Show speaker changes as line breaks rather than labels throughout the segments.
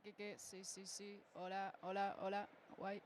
¿Qué? Sí, sí, sí. Hola, hola, hola. Guay.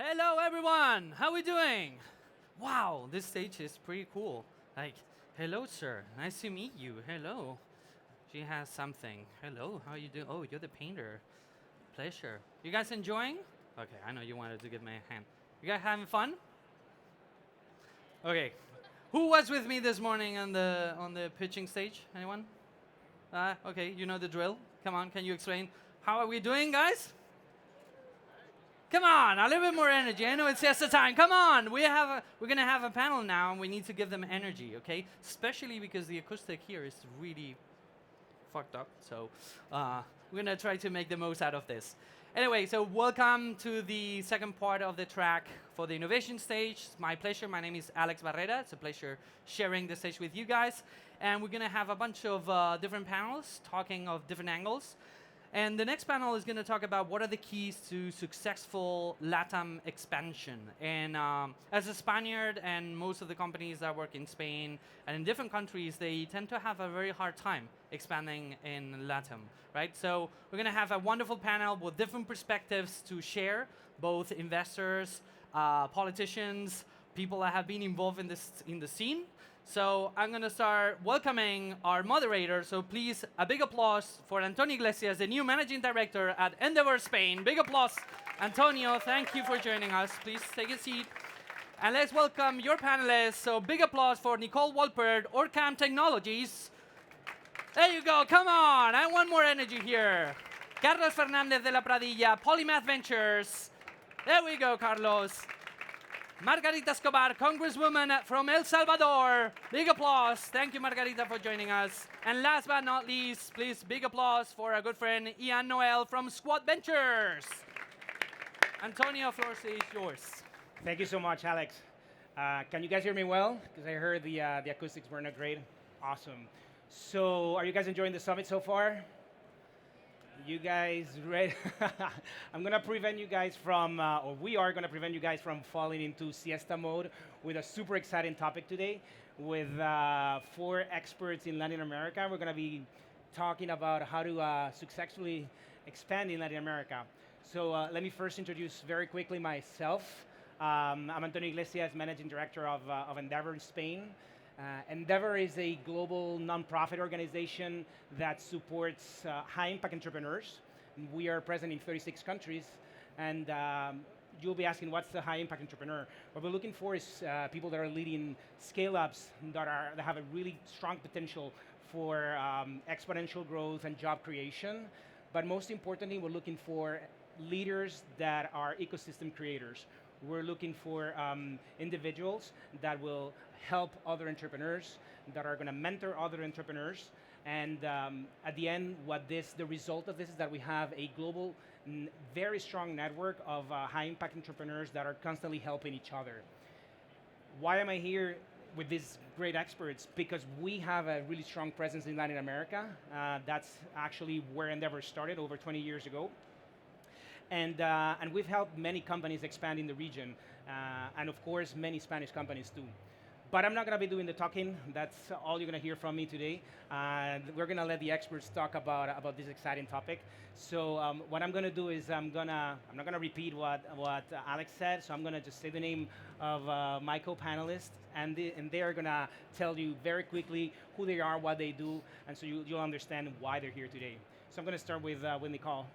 Hello, everyone. How we doing? Wow, this stage is pretty cool. Like, hello, sir. Nice to meet you. Hello. She has something. Hello. How you doing? Oh, you're the painter. Pleasure. You guys enjoying? Okay, I know you wanted to give me a hand. You guys having fun? Okay. Who was with me this morning on the pitching stage? Anyone? Okay, you know the drill. Come on, can you explain? How are we doing, guys? Come on, a little bit more energy. I know it's just the time. Come on, we're gonna have a panel now, and we need to give them energy, okay? Especially because the acoustic here is really fucked up. So we're gonna try to make the most out of this. Anyway, so welcome to the second part of the track for the innovation stage. It's my pleasure. My name is Alex Barrera. It's a pleasure sharing the stage with you guys. And we're gonna have a bunch of different panels talking of different angles. And the next panel is going to talk about what are the keys to successful LATAM expansion. And as a Spaniard and most of the companies that work in Spain and in different countries, they tend to have a very hard time expanding in LATAM, right? So we're going to have a wonderful panel with different perspectives to share, both investors, politicians, people that have been involved in the scene. So I'm going to start welcoming our moderator. So please, a big applause for Antonio Iglesias, the new managing director at Endeavor Spain. Big applause, Antonio. Thank you for joining us. Please take a seat. And let's welcome your panelists. So big applause for Nicole Wolpert, Orcam Technologies. There you go. Come on. I want more energy here. Carlos Fernandez de la Pradilla, Polymath Ventures. There we go, Carlos. Margarita Escobar, Congresswoman from El Salvador. Big applause. Thank you, Margarita, for joining us. And last but not least, please, big applause for our good friend Ian Noel from Squad Ventures. Antonio, floor is yours.
Thank you so much, Alex. Can you guys hear me well? Because I heard the acoustics were not great. Awesome. So are you guys enjoying the summit so far? You guys ready? I'm going to prevent you guys from, or we are going to prevent you guys from falling into siesta mode with a super exciting topic today with 4 experts in Latin America. We're going to be talking about how to successfully expand in Latin America. So let me first introduce very quickly myself. I'm Antonio Iglesias, Managing Director of Endeavor in Spain. Endeavor is a global nonprofit organization that supports high-impact entrepreneurs. We are present in 36 countries, and you'll be asking, what's the high-impact entrepreneur? What we're looking for is people that are leading scale-ups that have a really strong potential for exponential growth and job creation. But most importantly, we're looking for leaders that are ecosystem creators. We're looking for individuals that will help other entrepreneurs, that are going to mentor other entrepreneurs. And at the end, the result of this is that we have a global, very strong network of high-impact entrepreneurs that are constantly helping each other. Why am I here with these great experts? Because we have a really strong presence in Latin America. That's actually where Endeavor started over 20 years ago. And we've helped many companies expand in the region, and of course, many Spanish companies too. But I'm not going to be doing the talking. That's all you're going to hear from me today. We're going to let the experts talk about this exciting topic. So what I'm going to do is I'm not going to repeat what Alex said. So I'm going to just say the name of my co-panelists, and they are going to tell you very quickly who they are, what they do, and so you'll understand why they're here today. So I'm going to start with Nicole.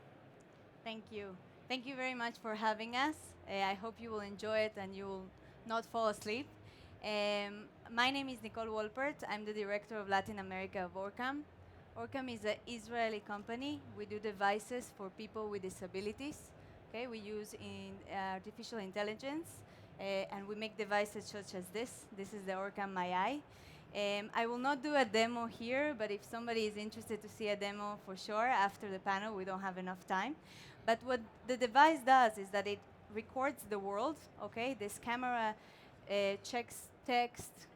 Thank you. Thank you very much for having us. I hope you will enjoy it and you will not fall asleep. My name is Nicole Wolpert. I'm the director of Latin America of Orcam. Orcam is an Israeli company. We do devices for people with disabilities. Okay, we use artificial intelligence, and we make devices such as this. This is the Orcam My Eye. I will not do a demo here, but if somebody is interested to see a demo, for sure, after the panel, we don't have enough time. But what the device does is that it records the world, okay? This camera checks text,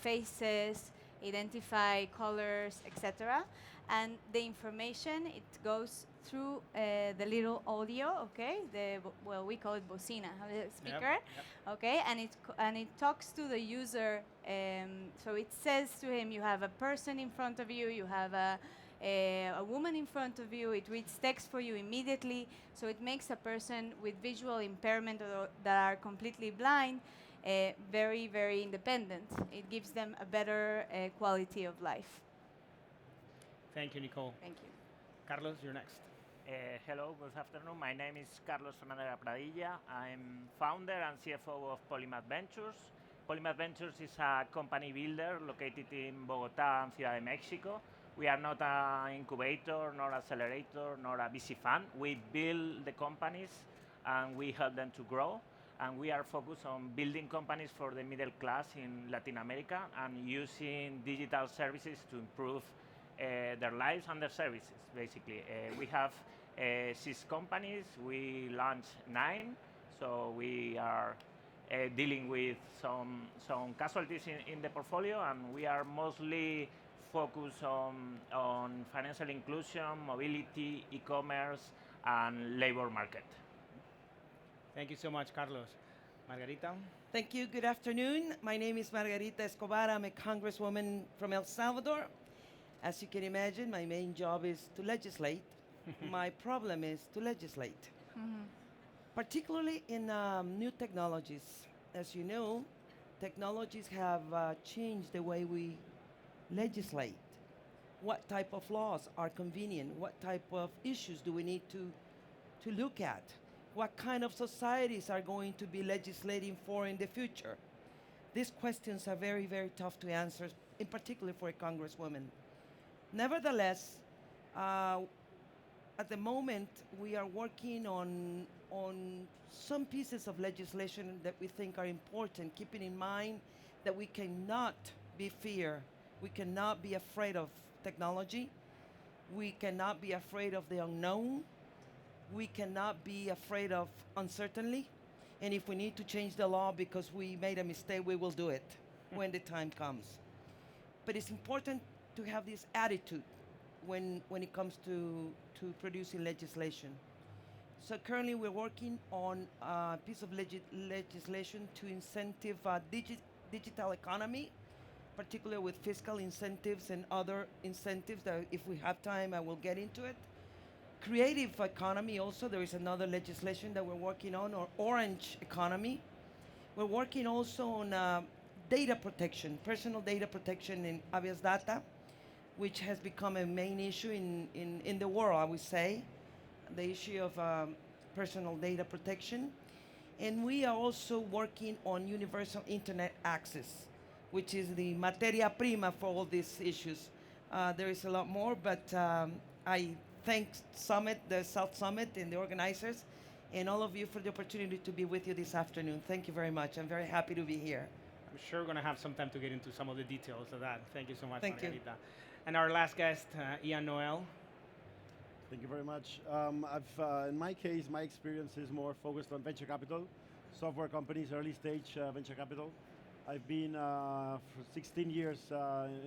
faces, identify colors, etc. And the information, it goes through the little audio, okay? We call it bocina, the speaker, okay? And it talks to the user. So it says to him, you have a person in front of you, you have a a woman in front of you. It reads text for you immediately. So it makes a person with visual impairment or that are completely blind very, very independent. It gives them a better quality of life.
Thank you, Nicole.
Thank you.
Carlos, you're next.
Hello, good afternoon. My name is Carlos Fernandez Pradilla. I'm founder and CFO of Polymath Ventures. Polymath Ventures is a company builder located in Bogotá and Ciudad de Mexico. We are not an incubator, nor accelerator, nor a VC fund. We build the companies and we help them to grow. And we are focused on building companies for the middle class in Latin America and using digital services to improve their lives and their services, basically. We have 6 companies. We launched 9, so we are dealing with some casualties in the portfolio, and we are mostly focused on financial inclusion, mobility, e-commerce, and labor market.
Thank you so much, Carlos. Margarita?
Thank you. Good afternoon. My name is Margarita Escobar. I'm a congresswoman from El Salvador. As you can imagine, my main job is to legislate. My problem is to legislate, particularly in new technologies. As you know, technologies have changed the way we legislate. What type of laws are convenient? What type of issues do we need to look at? What kind of societies are going to be legislating for in the future? These questions are very, very tough to answer, in particular for a congresswoman. Nevertheless, at the moment, we are working on some pieces of legislation that we think are important, keeping in mind that we cannot be we cannot be afraid of technology, we cannot be afraid of the unknown, we cannot be afraid of uncertainty, and if we need to change the law because we made a mistake, we will do it when the time comes. But it's important to have this attitude when it comes to producing legislation. So currently we're working on a piece of legislation to incentive digital economy, particularly with fiscal incentives and other incentives that if we have time, I will get into it. Creative economy also, there is another legislation that we're working on, or orange economy. We're working also on data protection, personal data protection in habeas data, which has become a main issue in the world, I would say, the issue of personal data protection. And we are also working on universal internet access, which is the materia prima for all these issues. There is a lot more, but I thank the South Summit and the organizers and all of you for the opportunity to be with you this afternoon. Thank you very much. I'm very happy to be here.
I'm sure we're going to have some time to get into some of the details of that. Thank you so much,
Thank you.
Margarita. And our last guest, Ian Noel.
Thank you very much. In my case, my experience is more focused on venture capital, software companies, early stage venture capital. I've been for 16 years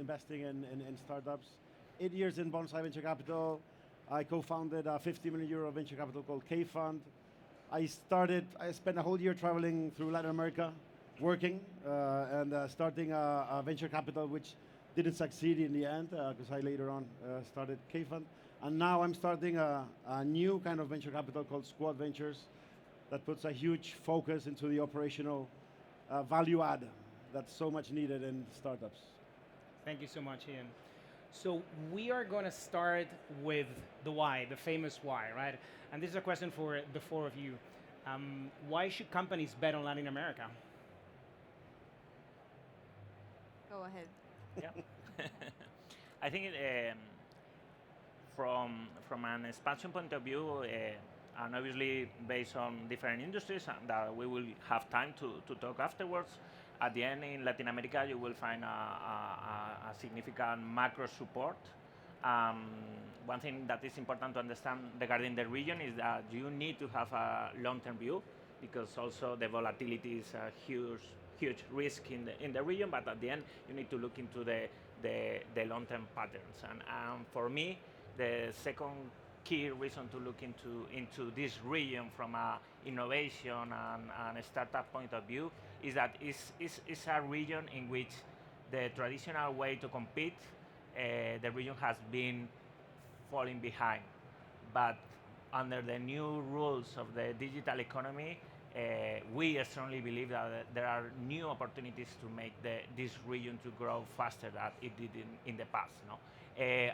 investing in startups, 8 years in Bonsai Venture Capital. I co-founded a 50 million euro venture capital called K-Fund. I spent a whole year traveling through Latin America, working and starting a venture capital which didn't succeed in the end because I later on started K-Fund. And now I'm starting a new kind of venture capital called Squad Ventures that puts a huge focus into the operational value add that's so much needed in startups.
Thank you so much, Ian. So we are going to start with the why, the famous why, right? And this is a question for the 4 of you. Why should companies bet on Latin America?
Go ahead.
Yeah. I think from an expansion point of view, and obviously based on different industries that we will have time to talk afterwards, at the end in Latin America you will find a significant macro support. One thing that is important to understand regarding the region is that you need to have a long-term view, because also the volatility is a huge risk in the region, but at the end you need to look into the long-term patterns. And for me, the second key reason to look into this region from a innovation and a startup point of view is that it's a region in which the traditional way to compete, the region has been falling behind. But under the new rules of the digital economy, we strongly believe that there are new opportunities to make this region to grow faster than it did in the past. No?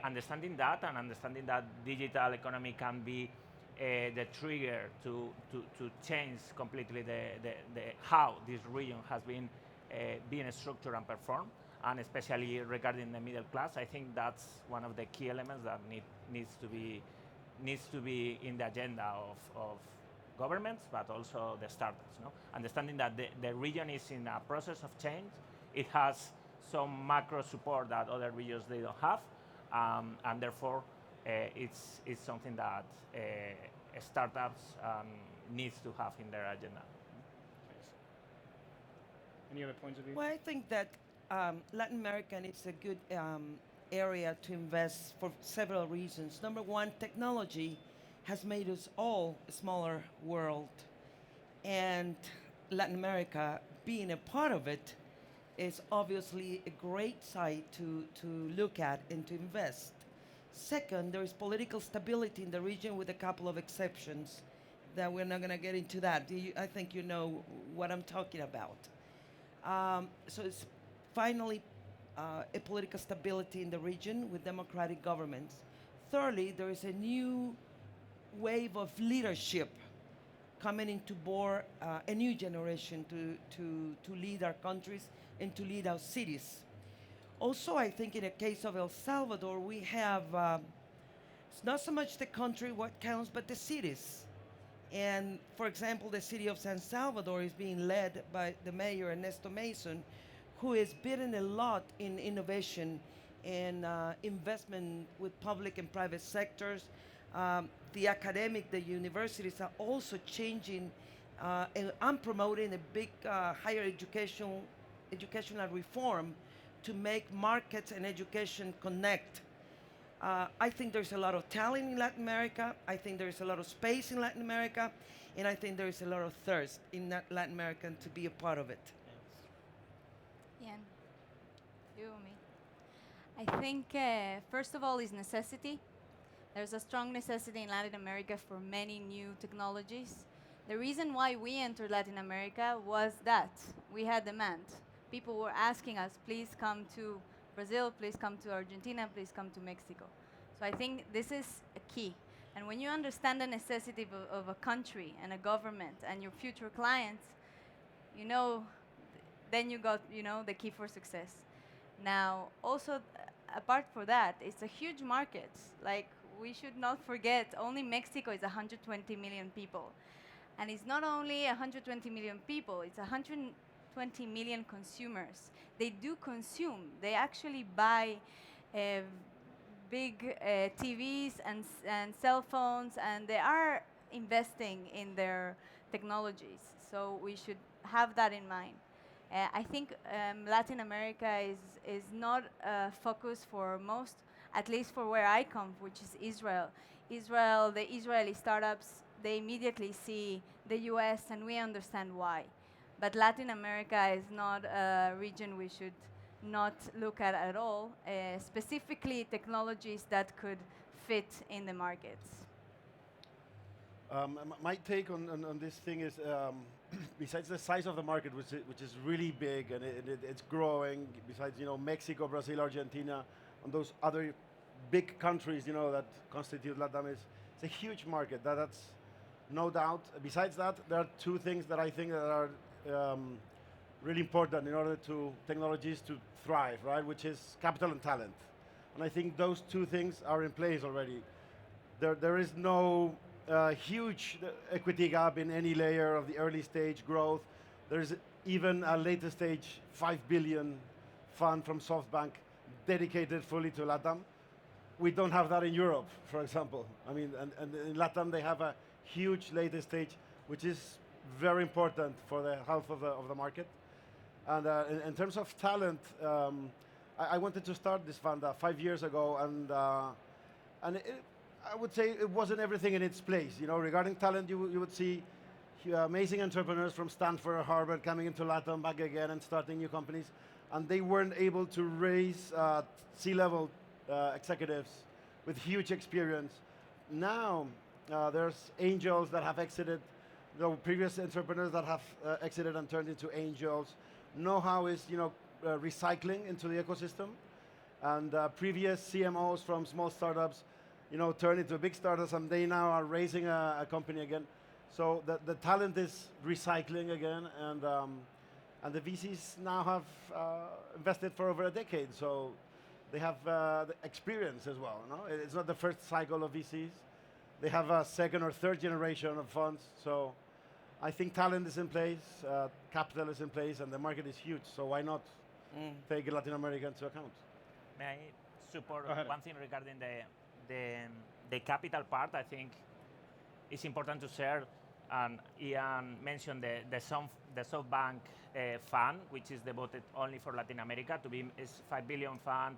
Understanding that and understanding that digital economy can be the trigger to change completely how this region has been being structured and performed, and especially regarding the middle class. I think that's one of the key elements that needs to be in the agenda of governments, but also the startups. No? Understanding that the region is in a process of change, it has some macro support that other regions they don't have, and therefore it's something that startups needs to have in their agenda.
Any other points of view?
Well, I think that Latin America is a good area to invest for several reasons. Number one, technology has made us all a smaller world, and Latin America, being a part of it, is obviously a great site to look at and to invest. Second, there is political stability in the region with a couple of exceptions that we're not going to get into that. I think you know what I'm talking about. So it's finally a political stability in the region with democratic governments. Thirdly, there is a new wave of leadership coming into board, a new generation to lead our countries and to lead our cities. Also, I think in the case of El Salvador, we have, it's not so much the country what counts, but the cities. And for example, the city of San Salvador is being led by the mayor, Ernesto Mason, who is bidding a lot in innovation and investment with public and private sectors. The universities are also changing, and I'm promoting a big higher educational reform to make markets and education connect. I think there's a lot of talent in Latin America. I think there's a lot of space in Latin America. And I think there's a lot of thirst in Latin America to be a part of it.
Ian, you or me? I think, first of all, is necessity. There's a strong necessity in Latin America for many new technologies. The reason why we entered Latin America was that we had demand. People were asking us, please come to Brazil, please come to Argentina, please come to Mexico. So I think this is a key. And when you understand the necessity of a country and a government and your future clients, you know, then you got, you know, the key for success. Now, also, apart from that, it's a huge market. Like, we should not forget, only Mexico is 120 million people. And it's not only 120 million people, it's 120 million consumers. They do consume. They actually buy big TVs and cell phones, and they are investing in their technologies. So we should have that in mind. I think Latin America is not a focus for most, at least for where I come, which is Israel. The Israeli startups, they immediately see the US, and we understand why. But Latin America is not a region we should not look at all, specifically technologies that could fit in the markets.
My take on this thing is, besides the size of the market, which is really big and it's growing, besides Mexico, Brazil, Argentina, and those other big countries that constitute LATAM, it's a huge market. That's no doubt. Besides that, there are two things that I think that are really important in order to technologies to thrive, right? Which is capital and talent. And I think those two things are in place already. There is no huge equity gap in any layer of the early stage growth. There's even a later stage 5 billion fund from SoftBank dedicated fully to LATAM. We don't have that in Europe, for example. I mean, and in LATAM they have a huge later stage, which is very important for the health of the market. And in terms of talent, I wanted to start this fund 5 years ago, and I would say it wasn't everything in its place. Regarding talent, you would see amazing entrepreneurs from Stanford or Harvard coming into LATAM back again and starting new companies, and they weren't able to raise C-level executives with huge experience. Now there's angels that have exited, the previous entrepreneurs that have exited and turned into angels. Know-how is recycling into the ecosystem, and previous CMOs from small startups, turned into big startups, and they now are raising a company again. So the talent is recycling again, and the VCs now have invested for over a decade, so they have the experience as well. No? It's not the first cycle of VCs. They have a second or third generation of funds. So I think talent is in place, capital is in place, and the market is huge. So why not take Latin America into account?
May I support
Go ahead.
one thing regarding the capital part? I think it's important to share, and Ian mentioned the SoftBank fund, which is devoted only for Latin America. It's 5 billion fund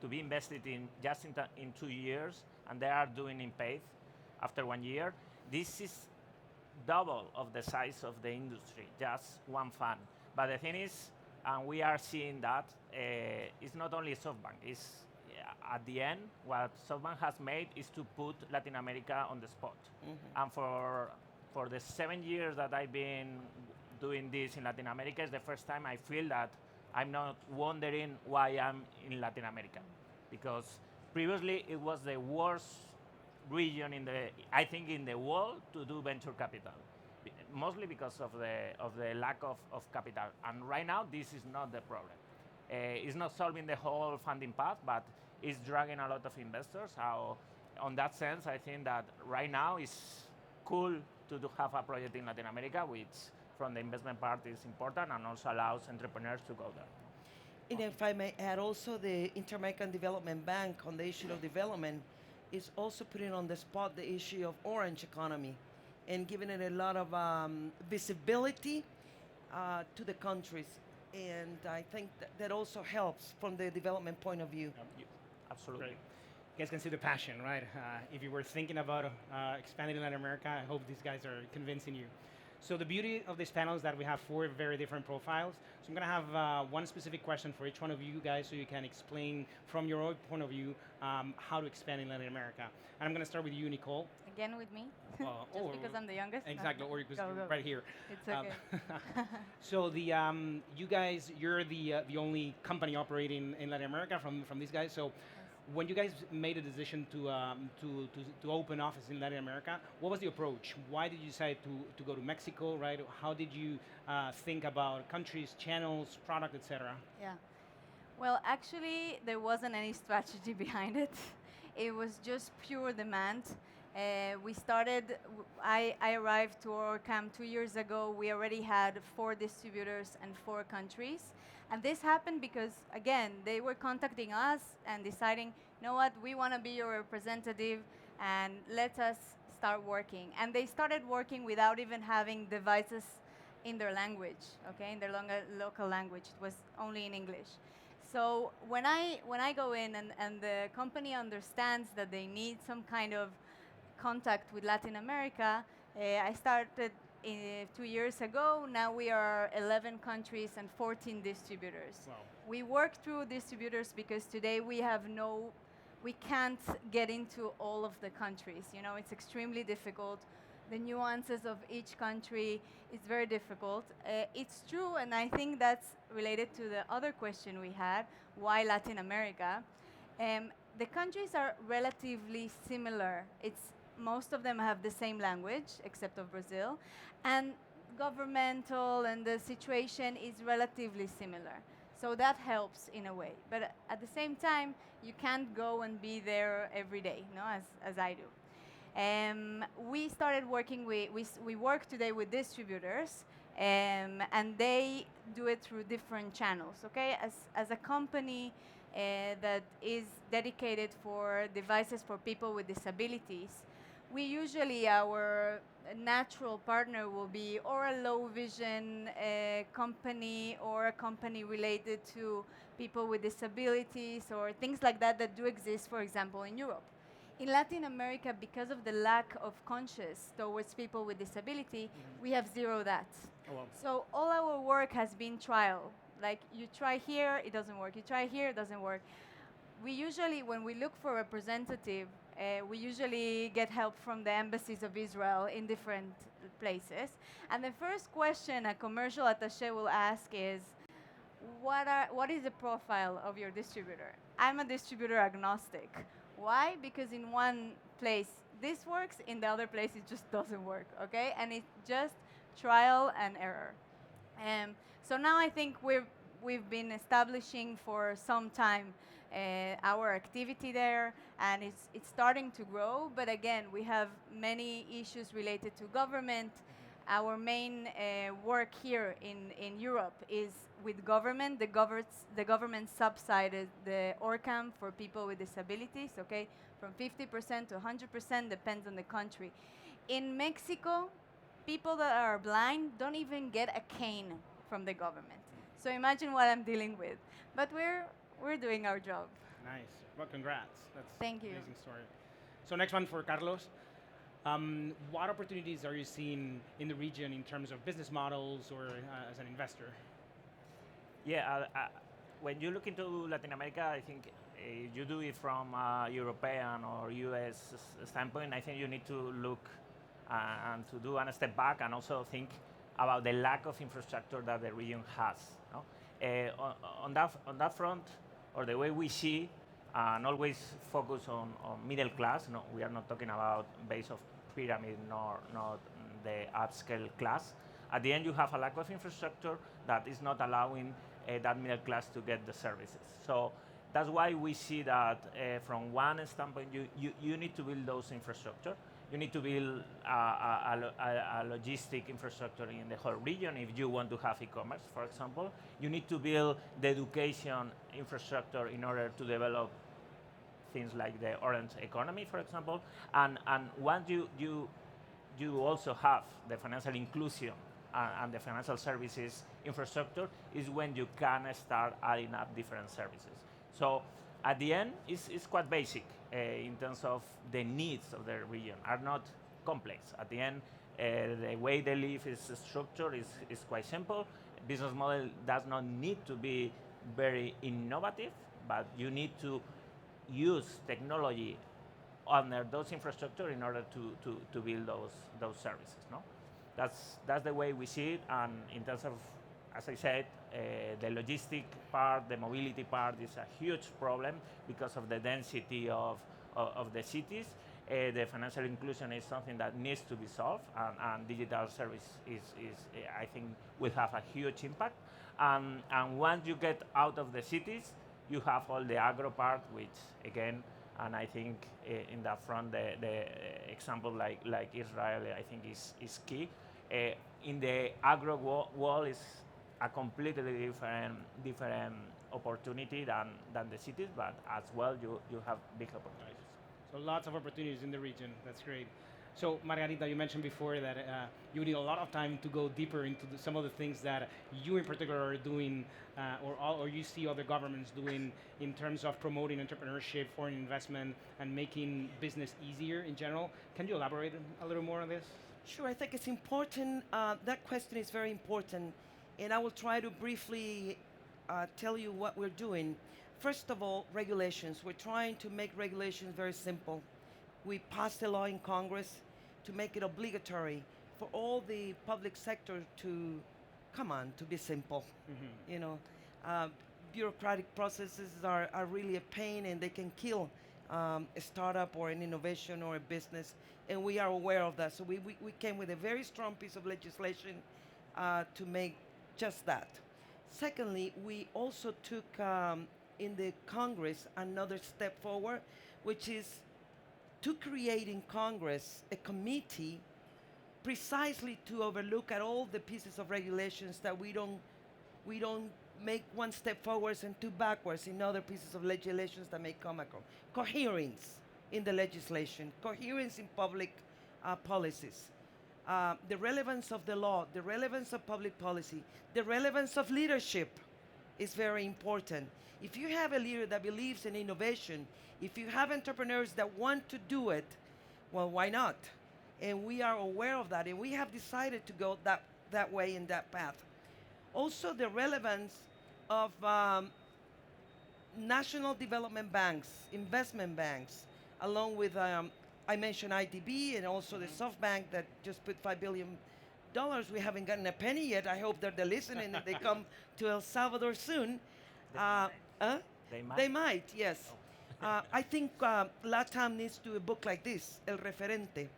to be invested in just in 2 years, and they are doing in paid after 1 year. This is double of the size of the industry, just one fund. But the thing is, and we are seeing that it's not only SoftBank. It's at the end, what SoftBank has made is to put Latin America on the spot. And for the 7 years that I've been doing this in Latin America, it's the first time I feel that I'm not wondering why I'm in Latin America, because previously it was the worst region I think in the world to do venture capital, mostly because of the lack of capital. And right now, this is not the problem. It's not solving the whole funding path, but it's dragging a lot of investors. So, on that sense, I think that right now it's cool to have a project in Latin America, which from the investment part is important and also allows entrepreneurs to go there.
And if I may add, also the Inter-American Development Bank on the issue of development is also putting on the spot the issue of orange economy and giving it a lot of visibility to the countries. And I think that also helps from the development point of view.
Absolutely.
Great. You guys can see the passion, right? If you were thinking about expanding in Latin America, I hope these guys are convincing you. So the beauty of this panel is that we have 4 very different profiles. So I'm going to have one specific question for each one of you guys so you can explain from your own point of view how to expand in Latin America. And I'm going to start with you, Nicole.
Again with me,
Or-
just because I'm the youngest. No.
Exactly, or because
Go,
you're
go.
right here.
It's okay.
So you guys, you're the only company operating in Latin America from these guys. So when you guys made a decision to open office in Latin America, what was the approach? Why did you decide to go to Mexico, right? How did you think about countries, channels, product, etc.?
Yeah. Well, actually, there wasn't any strategy behind it. It was just pure demand. We started, I arrived to OrCam 2 years ago. We already had 4 distributors and 4 countries. And this happened because, again, they were contacting us and deciding, you know what, we want to be your representative and let us start working. And they started working without even having devices in their language, okay, in their local language. It was only in English. So when I go in and the company understands that they need some kind of contact with Latin America, I started 2 years ago. Now we are 11 countries and 14 distributors.
Wow.
We work through distributors because today we can't get into all of the countries. You know, it's extremely difficult. The nuances of each country is very difficult. It's true, and I think that's related to the other question we had, why Latin America? The countries are relatively similar. Most of them have the same language, except of Brazil, and governmental and the situation is relatively similar. So that helps in a way. But at the same time, you can't go and be there every day, no, as I do. We started working we work today with distributors, and they do it through different channels, okay? As a company that is dedicated for devices for people with disabilities, we usually, our natural partner will be or a low vision company or a company related to people with disabilities or things like that that do exist, for example, in Europe. In Latin America, because of the lack of conscience towards people with disability, we have zero that.
Oh, well.
So all our work has been trial. Like you try here, it doesn't work. You try here, it doesn't work. we usually, when we look for a representative, we usually get help from the embassies of Israel in different places. And the first question a commercial attaché will ask is, what is the profile of your distributor? I'm a distributor agnostic. Why? Because in one place this works, in the other place it just doesn't work, okay? And it's just trial and error. So now I think we've been establishing for some time our activity there, and it's starting to grow. But again, we have many issues related to government. Our main work here in Europe is with government. The government subsidized the ORCAM for people with disabilities, okay, from 50% to 100%, depends on the country. In Mexico, people that are blind don't even get a cane from the government. So imagine what I'm dealing with. But we're doing our job.
Nice. Well, congrats. That's
Thank
an
you.
amazing story. So next one for Carlos. What opportunities are you seeing in the region in terms of business models or as an investor?
Yeah, when you look into Latin America, I think you do it from a European or US standpoint. I think you need to look and to do a step back and also think about the lack of infrastructure that the region has. No? On that front, or the way we see, and always focus on middle class. No, we are not talking about base of pyramid nor not the upscale class. At the end, you have a lack of infrastructure that is not allowing that middle class to get the services. So that's why we see that from one standpoint, you need to build those infrastructure. You need to build a logistic infrastructure in the whole region if you want to have e-commerce, for example. You need to build the education infrastructure in order to develop things like the orange economy, for example. And once you also have the financial inclusion and the financial services infrastructure, is when you can start adding up different services. So at the end, it's quite basic in terms of the needs of the region, are not complex. At the end, the way they live is structured is quite simple. Business model does not need to be very innovative, but you need to use technology under those infrastructure in order to build those services. No, that's the way we see it. And in terms of, as I said, the logistic part, the mobility part is a huge problem because of the density of the cities. The financial inclusion is something that needs to be solved, and digital service is I think, will have a huge impact. And once you get out of the cities, you have all the agro part, which again, and I think in that front, the example like Israel, I think is key. In the agro wall is a completely different opportunity than the cities, but as well you have big opportunities.
So lots of opportunities in the region. That's great. So Margarita, you mentioned before that you need a lot of time to go deeper into some of the things that you in particular are doing, or you see other governments doing in terms of promoting entrepreneurship, foreign investment, and making business easier in general. Can you elaborate a little more on this?
Sure, I think it's important. That question is very important, and I will try to briefly tell you what we're doing. First of all, regulations. We're trying to make regulations very simple. We passed a law in Congress to make it obligatory for all the public sector to, to be simple. Mm-hmm. You know, bureaucratic processes are really a pain, and they can kill a startup or an innovation or a business, and we are aware of that. So we came with a very strong piece of legislation to make just that. Secondly, we also took in the Congress another step forward, which is to create in Congress a committee precisely to overlook at all the pieces of regulations that we don't make one step forwards and two backwards in other pieces of legislations that may come across. Coherence in the legislation, coherence in public policies, the relevance of the law, the relevance of public policy, the relevance of leadership is very important. If you have a leader that believes in innovation, if you have entrepreneurs that want to do it, well, why not? And we are aware of that, and we have decided to go that way in that path. Also, the relevance of national development banks, investment banks, along with I mentioned IDB and also the SoftBank that just put $5 billion. We haven't gotten a penny yet. I hope that they're listening and they come to El Salvador soon. Uh, huh?
They might.
They might, yes. I think LATAM needs to do a book like this, El Referente,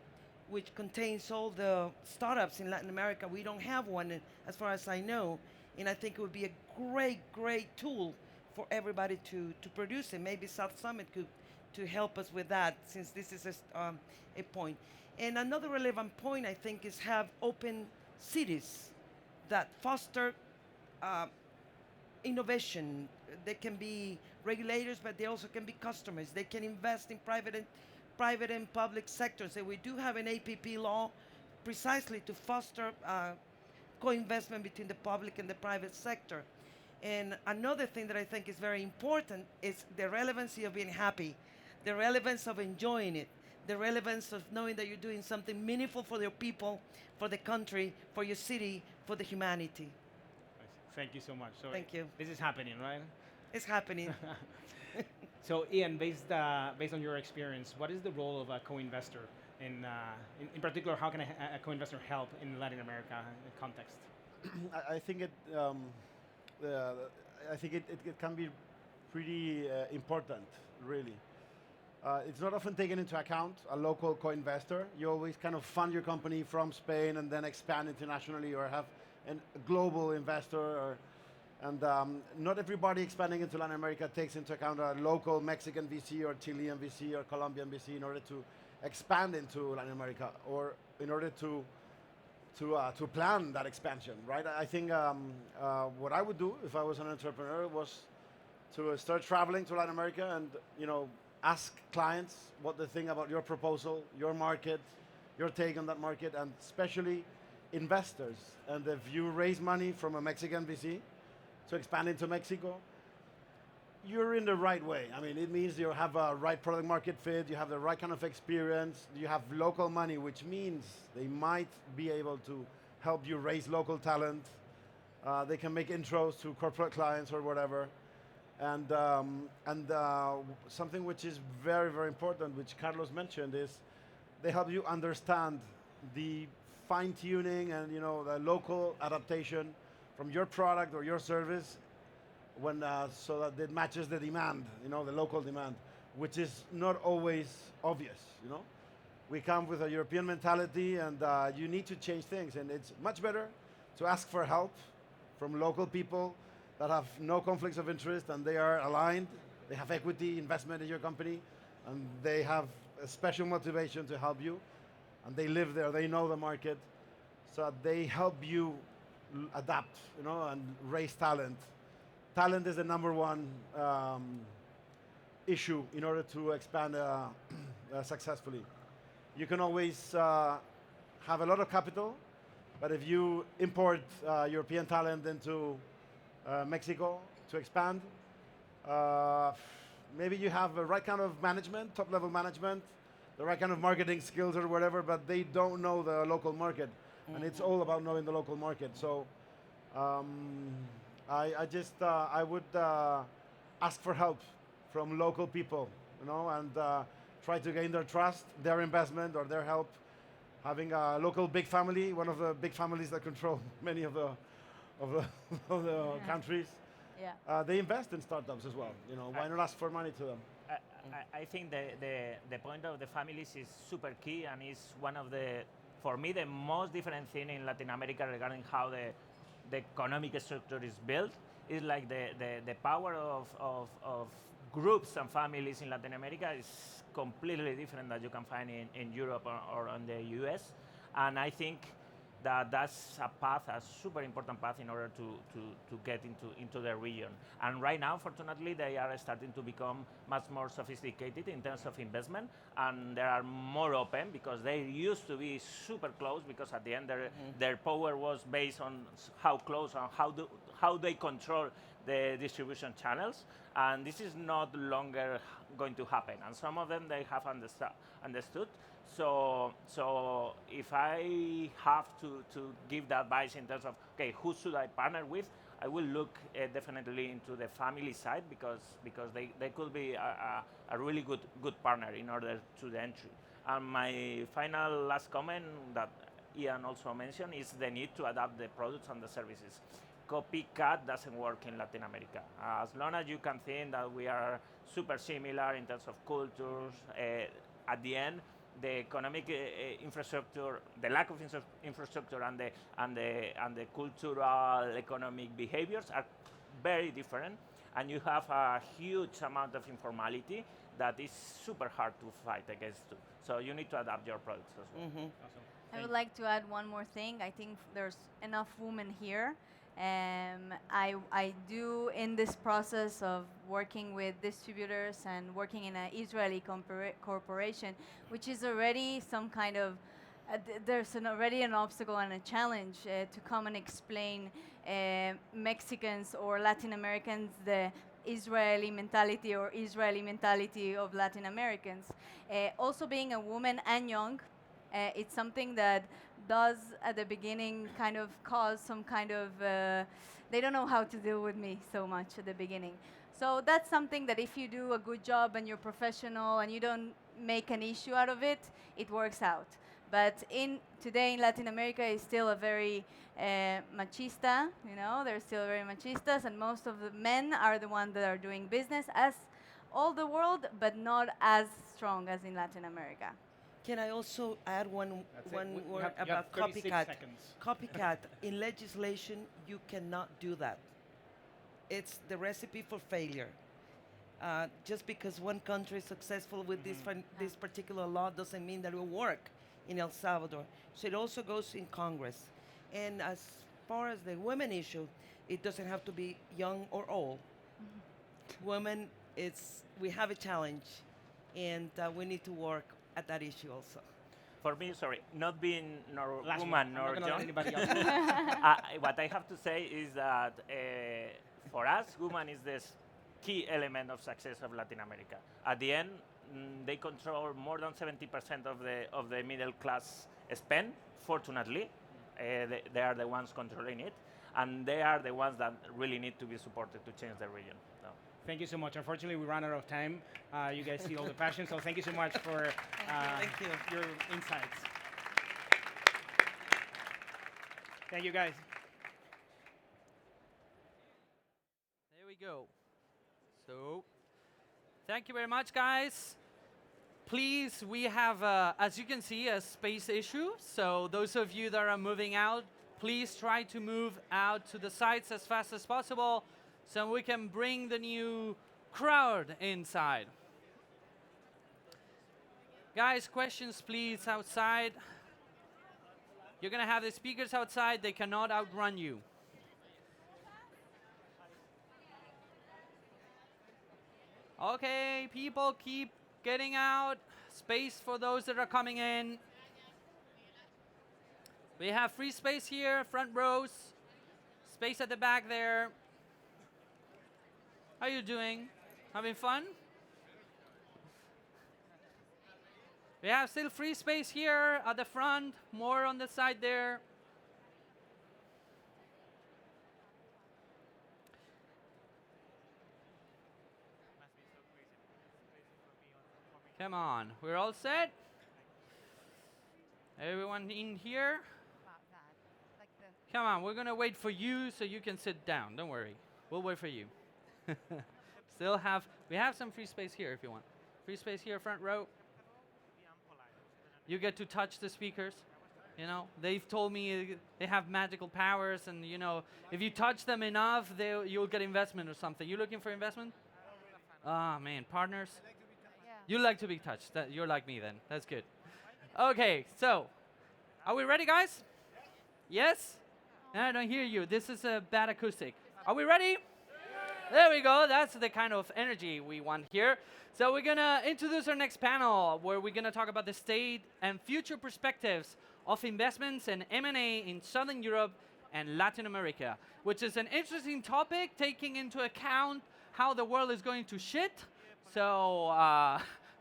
which contains all the startups in Latin America. We don't have one, as far as I know, and I think it would be a great, great tool for everybody to produce it. Maybe South Summit could to help us with that, since this is a point. And another relevant point, I think, is have open cities that foster innovation. They can be regulators, but they also can be customers. They can invest in private and public sectors. And we do have an APP law precisely to foster co-investment between the public and the private sector. And another thing that I think is very important is the relevancy of being happy, the relevance of enjoying it, the relevance of knowing that you're doing something meaningful for your people, for the country, for your city, for the humanity.
Thank you so much. So
Thank you.
This is happening, right?
It's happening.
So Ian, based on your experience, what is the role of a co-investor? In particular, how can a co-investor help in Latin America context?
I think it can be pretty important, really. It's not often taken into account, a local co-investor. You always kind of fund your company from Spain and then expand internationally, or have a global investor. And not everybody expanding into Latin America takes into account a local Mexican VC or Chilean VC or Colombian VC in order to expand into Latin America, or in order to plan that expansion, right? I think what I would do if I was an entrepreneur was to start traveling to Latin America and, ask clients what they think about your proposal, your market, your take on that market, and especially investors. And if you raise money from a Mexican VC to expand into Mexico, you're in the right way. I mean, it means you have a right product market fit, you have the right kind of experience, you have local money, which means they might be able to help you raise local talent. They can make intros to corporate clients or whatever. And something which is very, very important, which Carlos mentioned, is they help you understand the fine-tuning and the local adaptation from your product or your service, so that it matches the demand, the local demand, which is not always obvious. We come with a European mentality, and you need to change things, and it's much better to ask for help from local people that have no conflicts of interest, and they are aligned, they have equity investment in your company, and they have a special motivation to help you, and they live there, they know the market, so they help you adapt, and raise talent. Talent is the number one issue in order to expand successfully. You can always have a lot of capital, but if you import European talent into Mexico to expand, maybe you have the right kind of management, top-level management, the right kind of marketing skills or whatever, but they don't know the local market. And it's all about knowing the local market. So I would ask for help from local people, and try to gain their trust, their investment, or their help. Having a local big family, one of the big families that control many of the countries, they invest in startups as well. Why not ask for money to them?
I think the point of the families is super key, and is one of for me, the most different thing in Latin America regarding how the economic structure is built is like the power of groups and families in Latin America is completely different that you can find in Europe or in the US. And I think that's a super important path in order to get into the region. And right now, fortunately, they are starting to become much more sophisticated in terms of investment, and they are more open, because they used to be super close, because at the end their power was based on how close and how they control the distribution channels, and this is not longer going to happen. And some of them, they have understood. So if I have to give the advice in terms of, okay, who should I partner with, I will look definitely into the family side because they could be a really good partner in order to the entry. And my final last comment that Ian also mentioned is the need to adapt the products and the services. Copycat doesn't work in Latin America. As long as you can think that we are super similar in terms of cultures, at the end, the economic infrastructure, the lack of infrastructure, and the cultural economic behaviors are very different, and you have a huge amount of informality that is super hard to fight against too. So you need to adapt your products as well.
Awesome.
I would like to add one more thing. I think there's enough women here. I do, in this process of working with distributors and working in an Israeli corporation, which is already some kind of, there's already an obstacle and a challenge to come and explain Mexicans or Latin Americans the Israeli mentality or Israeli mentality of Latin Americans. Also being a woman and young, it's something that does at the beginning kind of cause some kind of, they don't know how to deal with me so much at the beginning. So that's something that if you do a good job and you're professional and you don't make an issue out of it, it works out. But today in Latin America is still a very machista, you know, they're still very machistas, and most of the men are the ones that are doing business as all the world, but not as strong as in Latin America.
Can I also add one
That's it.
word
You have
about
36
copycat?
seconds.
Copycat, in legislation, you cannot do that. It's the recipe for failure. Just because one country is successful with this particular law doesn't mean that it will work in El Salvador. So it also goes in Congress. And as far as the women issue, it doesn't have to be young or old. Women, we have a challenge, and we need to work at that issue also.
For me, sorry, not being nor
Last one.
woman
I'm
nor
not gonna let
young,
anybody else.
what I have to say is that for us, woman is the key element of success of Latin America. At the end, they control more than 70% of the middle class spend. Fortunately, they are the ones controlling it, and they are the ones that really need to be supported to change the region. So.
Thank you so much. Unfortunately, we ran out of time. You guys see all the passion, so thank you so much for
Thank you.
your insights. Thank you, guys.
There we go. So, thank you very much, guys. Please, we have, as you can see, a space issue. So those of you that are moving out, please try to move out to the sides as fast as possible so we can bring the new crowd inside. Guys, questions please outside. You're going to have the speakers outside. They cannot outrun you. Okay, people, keep getting out. Space for those that are coming in. We have free space here, front rows. Space at the back there. How are you doing? Having fun? We have still free space here at the front, more on the side there. Come on, we're all set? Everyone in here? Come on, we're gonna wait for you so you can sit down. Don't worry, we'll wait for you. We have some free space here if you want. Free space here, front row. You get to touch the speakers. You know, they've told me they have magical powers, and you know, if you touch them enough, you'll get investment or something. You looking for investment? Ah, man, partners. You like to be touched. You're like me then. That's good. Okay, so are we ready, guys? Yes? No, I don't hear you. This is a bad acoustic. Are we ready? There we go. That's the kind of energy we want here. So we're going to introduce our next panel, where we're going to talk about the state and future perspectives of investments and M&A in Southern Europe and Latin America, which is an interesting topic, taking into account how the world is going to shit. So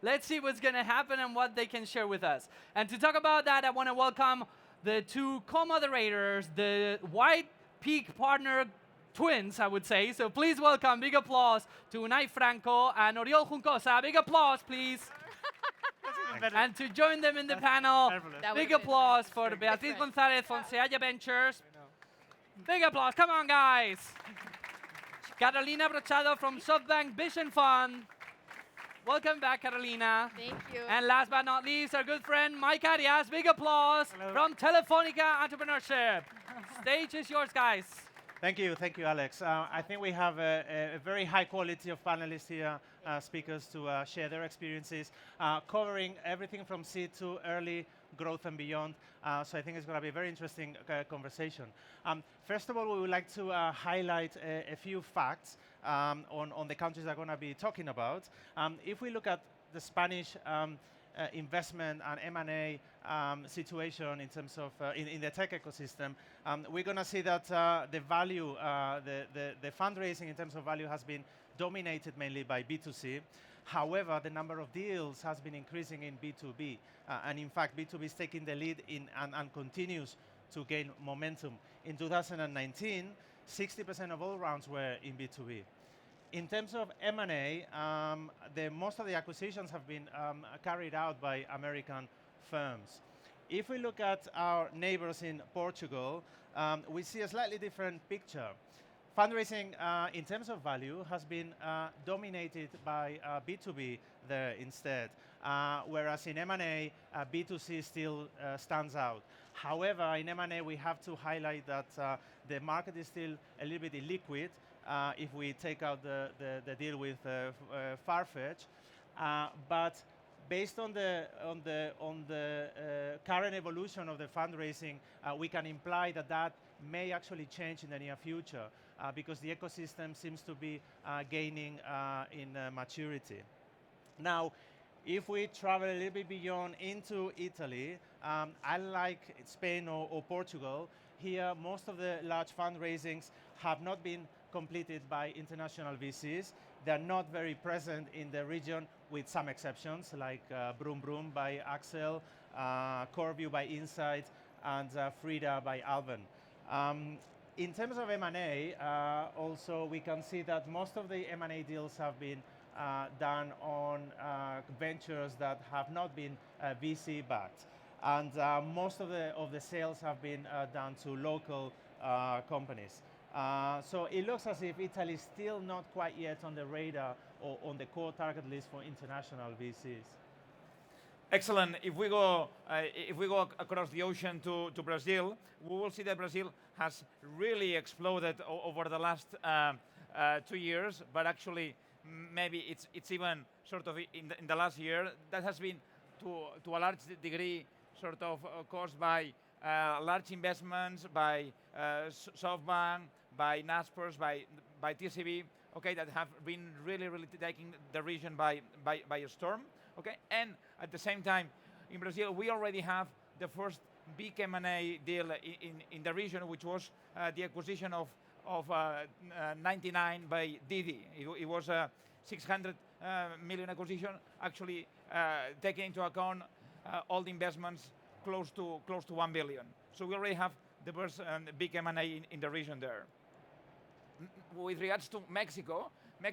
let's see what's going to happen and what they can share with us. And to talk about that, I want to welcome the two co-moderators, the White Peak Partner twins, I would say. So please welcome, big applause to Unai Franco and Oriol Juncosa. Big applause, please. And to join them in the panel,
That
big
would've been
applause for
different.
Beatriz González from Sealla Ventures. Big applause, come on guys. Carolina Brochado from SoftBank Vision Fund. Welcome back, Carolina.
Thank you.
And last but not least, our good friend Mike Arias. Big applause from Telefonica Entrepreneurship. Stage is yours, guys.
Thank you, Alex. I think we have a very high quality of panelists here, speakers to share their experiences, covering everything from seed to early growth and beyond. So I think it's going to be a very interesting conversation. First of all, we would like to highlight a few facts on the countries I'm going to be talking about. If we look at the Spanish investment and M&A situation in terms of in the tech ecosystem, we're going to see that the value, the fundraising in terms of value has been dominated mainly by B2C. However, the number of deals has been increasing in B2B. And in fact, B2B is taking the lead in and continues to gain momentum. In 2019, 60% of all rounds were in B2B. In terms of M&A, most of the acquisitions have been carried out by American firms. If we look at our neighbors in Portugal, we see a slightly different picture. Fundraising, in terms of value, has been dominated by B2B there instead, whereas in M&A, B2C still stands out. However, in M&A, we have to highlight that the market is still a little bit illiquid if we take out the deal with Farfetch. But based on the current evolution of the fundraising, we can imply that may actually change in the near future because the ecosystem seems to be gaining in maturity. Now, if we travel a little bit beyond into Italy, unlike Spain or Portugal, here most of the large fundraisings have not been completed by international VCs. They're not very present in the region, with some exceptions, like Broom Broom by Axel, Coreview by Insight, and Frida by Alban. In terms of M&A, also we can see that most of the M&A deals have been done on ventures that have not been VC backed, and most of the sales have been done to local companies. So it looks as if Italy is still not quite yet on the radar or on the core target list for international VCs.
Excellent. If we go across the ocean to Brazil, we will see that Brazil has really exploded over the last 2 years. But actually, maybe it's even sort of in the last year that has been to a large degree sort of caused by large investments by SoftBank, by Naspers, by TCB. Okay, that have been really taking the region by a storm. Okay, and at the same time, in Brazil, we already have the first big M&A deal in the region, which was the acquisition of 99 by Didi. It was a 600 million acquisition, actually taking into account all the investments close to 1 billion. So we already have the first big M&A in the region there. With regards to Mexico, we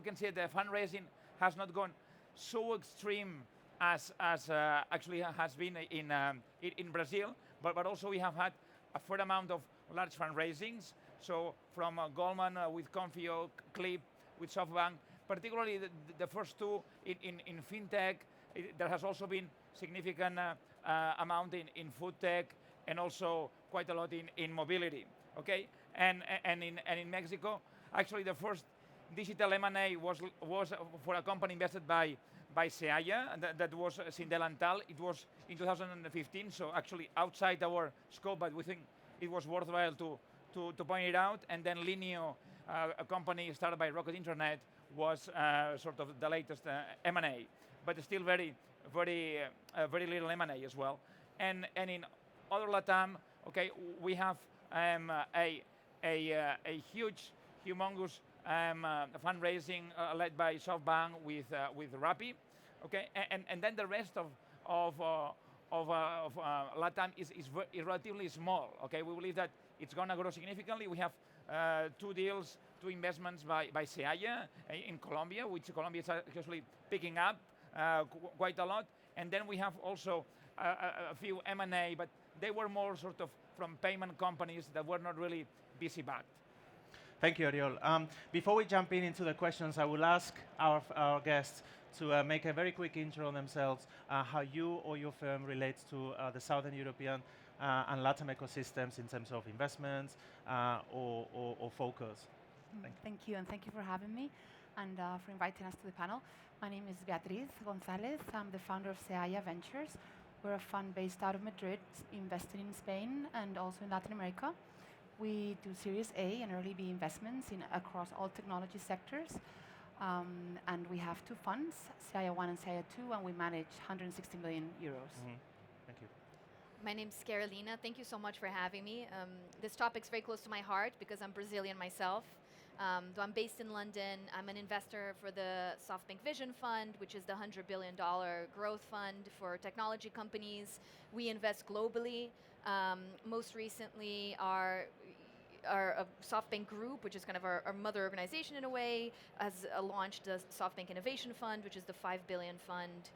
can see the fundraising has not gone so extreme as actually has been in Brazil, but also we have had a fair amount of large fundraisings. So from Goldman with Confio, Clip with SoftBank, particularly the first two in fintech. There has also been significant amount in food tech and also quite a lot in mobility. Okay, and in Mexico, actually the first digital M&A was for a company invested by Sealla, and that was Sindel and Tal. It was in 2015, so actually outside our scope, but we think it was worthwhile to point it out. And then Linio, a company started by Rocket Internet, was sort of the latest M&A, but still very little M&A as well. And in other LATAM, okay, we have a humongous fundraising led by SoftBank with Rappi, okay, and then the rest of LATAM is relatively small. Okay, we believe that it's going to grow significantly. We have two deals, two investments by Seaya in Colombia, which Colombia is actually picking up quite a lot. And then we have also a few M&A, but they were more sort of from payment companies that were not really VC backed.
Thank you, Oriol. Before we jump into the questions, I will ask our guests to make a very quick intro on themselves, how you or your firm relates to the Southern European and Latin ecosystems in terms of investments or focus.
Thank you, and thank you for having me and for inviting us to the panel. My name is Beatriz González. I'm the founder of Seaya Ventures. We're a fund based out of Madrid, invested in Spain and also in Latin America. We do Series A and early B investments across all technology sectors. And we have two funds, Seaya 1 and Seaya 2, and we manage 160 million euros.
Thank you.
My name's Carolina. Thank you so much for having me. This topic's very close to my heart because I'm Brazilian myself. Though I'm based in London, I'm an investor for the SoftBank Vision Fund, which is the $100 billion growth fund for technology companies. We invest globally. Most recently, our SoftBank Group, which is kind of our mother organization in a way, has launched the SoftBank Innovation Fund, which is the $5 billion fund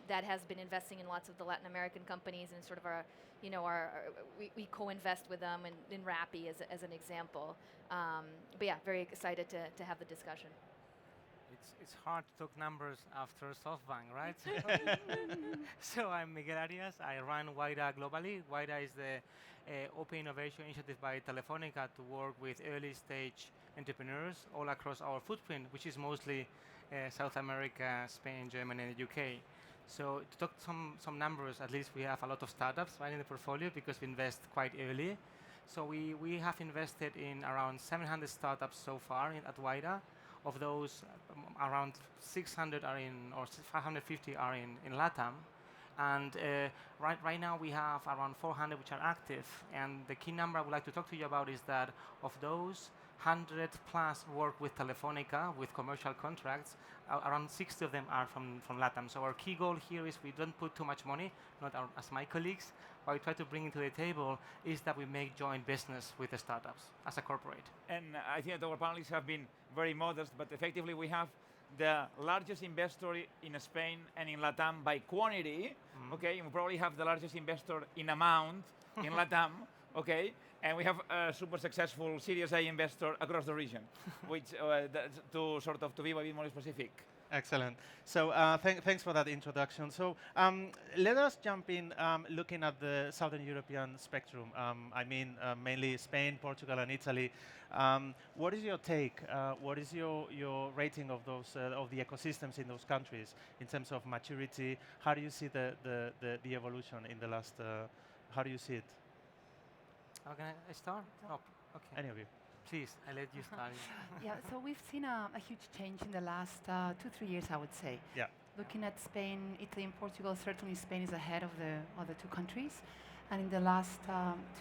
that has been investing in lots of the Latin American companies, and sort of we co-invest with them in Rappi as an example. But yeah, very excited to have the discussion.
It's hard to talk numbers after SoftBank, right? So I'm Miguel Arias. I run WIDA globally. WIDA is the open innovation initiative by Telefónica to work with early stage entrepreneurs all across our footprint, which is mostly South America, Spain, Germany, and the UK. So to talk some numbers, at least we have a lot of startups right in the portfolio because we invest quite early. So we have invested in around 700 startups so far at WIDA. Of those, around 600 are or 550 are in LATAM. And right now we have around 400 which are active. And the key number I would like to talk to you about is that of those, 100 plus work with Telefónica with commercial contracts. Around 60 of them are from LATAM. So our key goal here is we don't put too much money, not as my colleagues. What we try to bring into the table is that we make joint business with the startups as a corporate.
And I think that our panelists have been very modest, but effectively we have the largest investor in Spain and in LATAM by quantity, okay? And we probably have the largest investor in amount in LATAM, okay? And we have a super successful Series A investor across the region, which to be a bit more specific.
Excellent. So thanks for that introduction. So let us jump in looking at the Southern European spectrum. I mean, mainly Spain, Portugal, and Italy. What is your take? What is your rating of those of the ecosystems in those countries in terms of maturity? How do you see the evolution in the last? How do you see it?
How can I start? Oh, okay.
Any of you?
Please, I let you start.
Yeah, so we've seen a huge change in the last 2-3 years, I would say.
Yeah.
Looking at Spain, Italy, and Portugal, certainly Spain is ahead of the other two countries. And in the last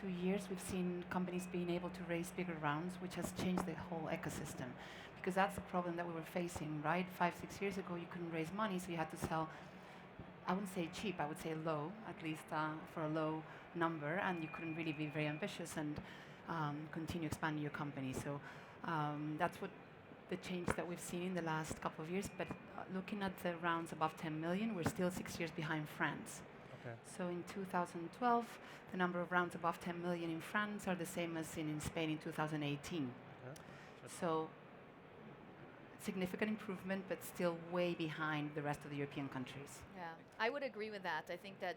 2 years, we've seen companies being able to raise bigger rounds, which has changed the whole ecosystem. Because that's the problem that we were facing, right? 5-6 years ago, you couldn't raise money, so you had to sell, I wouldn't say cheap, I would say low, at least for a low number, and you couldn't really be very ambitious and continue expanding your company. So that's what the change that we've seen in the last couple of years. But looking at the rounds above 10 million, we're still 6 years behind France.
Okay.
So in 2012, the number of rounds above 10 million in France are the same as in Spain in 2018.
Okay.
So significant improvement, but still way behind the rest of the European countries.
Yeah, I would agree with that. I think that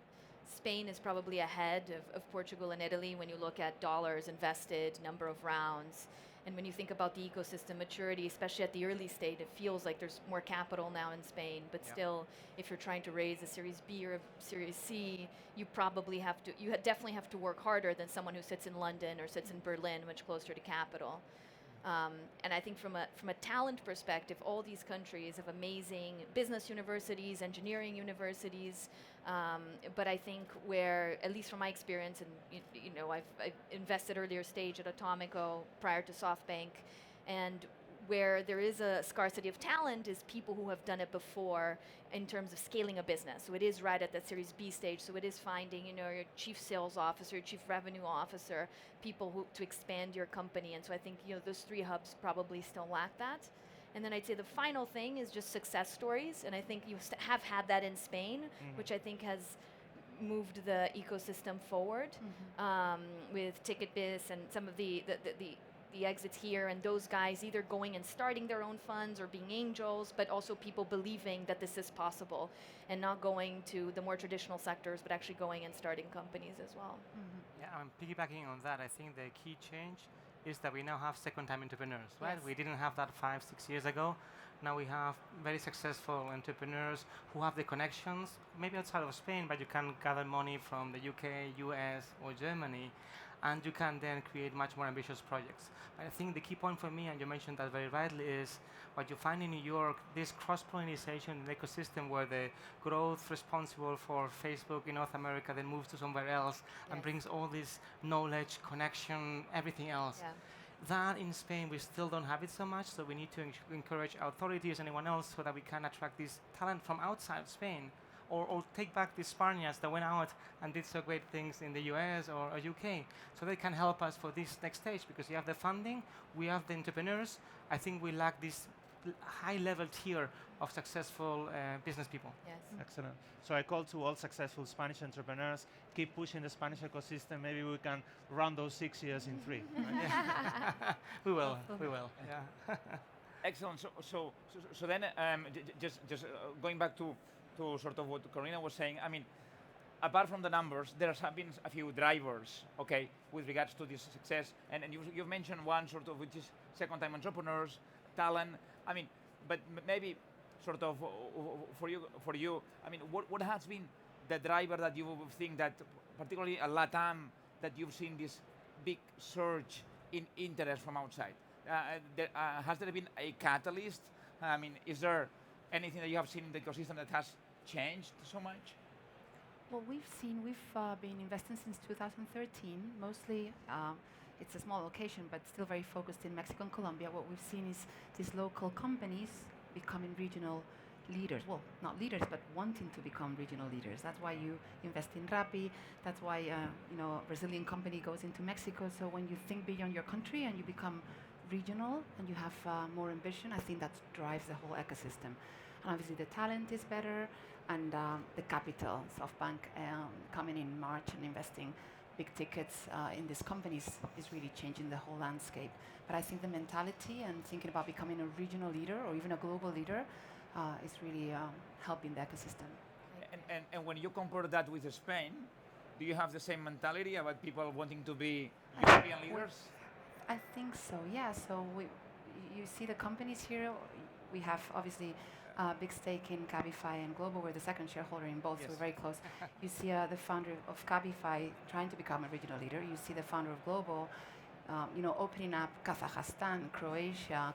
Spain is probably ahead of Portugal and Italy when you look at dollars invested, number of rounds. And when you think about the ecosystem maturity, especially at the early stage, it feels like there's more capital now in Spain. But still, if you're trying to raise a Series B or a Series C, you probably have to, definitely have to work harder than someone who sits in London or sits in Berlin, much closer to capital. And I think from a talent perspective, all these countries have amazing business universities, engineering universities. But I think where, at least from my experience, and I've invested earlier stage at Atomico prior to SoftBank, and where there is a scarcity of talent is people who have done it before in terms of scaling a business. So it is right at that Series B stage. So it is finding, your chief sales officer, your chief revenue officer, people who to expand your company. And so I think, those 3 hubs probably still lack that. And then I'd say the final thing is just success stories. And I think you have had that in Spain, which I think has moved the ecosystem forward with TicketBiz and some of the exits here, and those guys either going and starting their own funds or being angels, but also people believing that this is possible and not going to the more traditional sectors, but actually going and starting companies as well.
Yeah, I'm piggybacking on that. I think the key change is that we now have second-time entrepreneurs, right?
Yes.
We didn't have that 5-6 years ago. Now we have very successful entrepreneurs who have the connections, maybe outside of Spain, but you can gather money from the UK, US, or Germany, and you can then create much more ambitious projects. But I think the key point for me, and you mentioned that very rightly, is what you find in New York, this cross-pollination in the ecosystem where the growth responsible for Facebook in North America then moves to somewhere else and brings all this knowledge, connection, everything else.
Yeah.
That in Spain, we still don't have it so much, so we need to encourage authorities and anyone else so that we can attract this talent from outside Spain, or take back the Spaniards that went out and did so great things in the US or UK, so they can help us for this next stage, because you have the funding, we have the entrepreneurs. I think we lack this high-level tier of successful business people.
Yes.
Excellent. So I call to all successful Spanish entrepreneurs, keep pushing the Spanish ecosystem. Maybe we can run those 6 years in 3. Right?
We will. Yeah.
Excellent. So then, just going back to sort of what Carolina was saying. I mean, apart from the numbers, there have been a few drivers, okay, with regards to this success. And you've mentioned one sort of, which is second-time entrepreneurs, talent. I mean, but maybe sort of for you. I mean, what has been the driver that you think that, particularly at LATAM, that you've seen this big surge in interest from outside? Has there been a catalyst? I mean, is there anything that you have seen in the ecosystem that has changed so much?
Well, we've been investing since 2013. Mostly, it's a small location, but still very focused in Mexico and Colombia. What we've seen is these local companies becoming regional leaders. Well, not leaders, but wanting to become regional leaders. That's why you invest in Rappi. That's why a Brazilian company goes into Mexico. So when you think beyond your country and you become regional and you have more ambition, I think that drives the whole ecosystem. And obviously the talent is better, and the capital, SoftBank coming in March and investing big tickets in these companies is really changing the whole landscape. But I think the mentality and thinking about becoming a regional leader or even a global leader is really helping the ecosystem.
And when you compare that with Spain, do you have the same mentality about people wanting to be European leaders?
I think so, yeah. So you see the companies here, we have obviously a big stake in Cabify and Globo. We're the second shareholder in both, so we're very close. You see the founder of Cabify trying to become a regional leader. You see the founder of Globo, opening up Kazakhstan, Croatia,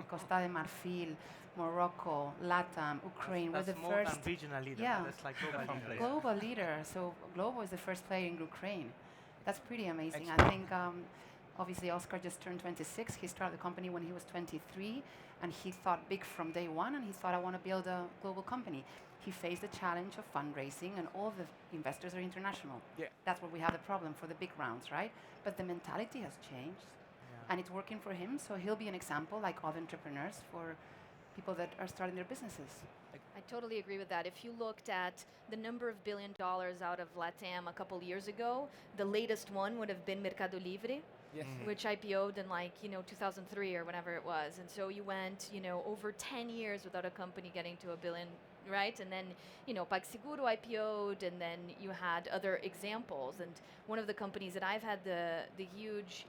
Costa de Marfil, Morocco, Latam, Ukraine.
That's
we're the
more
first
than regional leader.
Yeah,
That's like global leader.
global leader. So Globo is the first player in Ukraine. That's pretty amazing.
Excellent.
I think obviously Oscar just turned 26. He started the company when he was 23, and he thought big from day one, and he thought, I want to build a global company. He faced the challenge of fundraising, and all of the investors are international.
Yeah.
That's where we have the problem for the big rounds, right? But the mentality has changed, and it's working for him, so he'll be an example, like other entrepreneurs, for people that are starting their businesses.
I totally agree with that. If you looked at the number of $1 billion out of LATAM a couple years ago, the latest one would have been Mercado Libre,
Yes.
which IPO'd in 2003 or whenever it was. And so you went, over 10 years without a company getting to $1 billion, right? And then, PagSeguro IPO'd, and then you had other examples. And one of the companies that I've had the huge,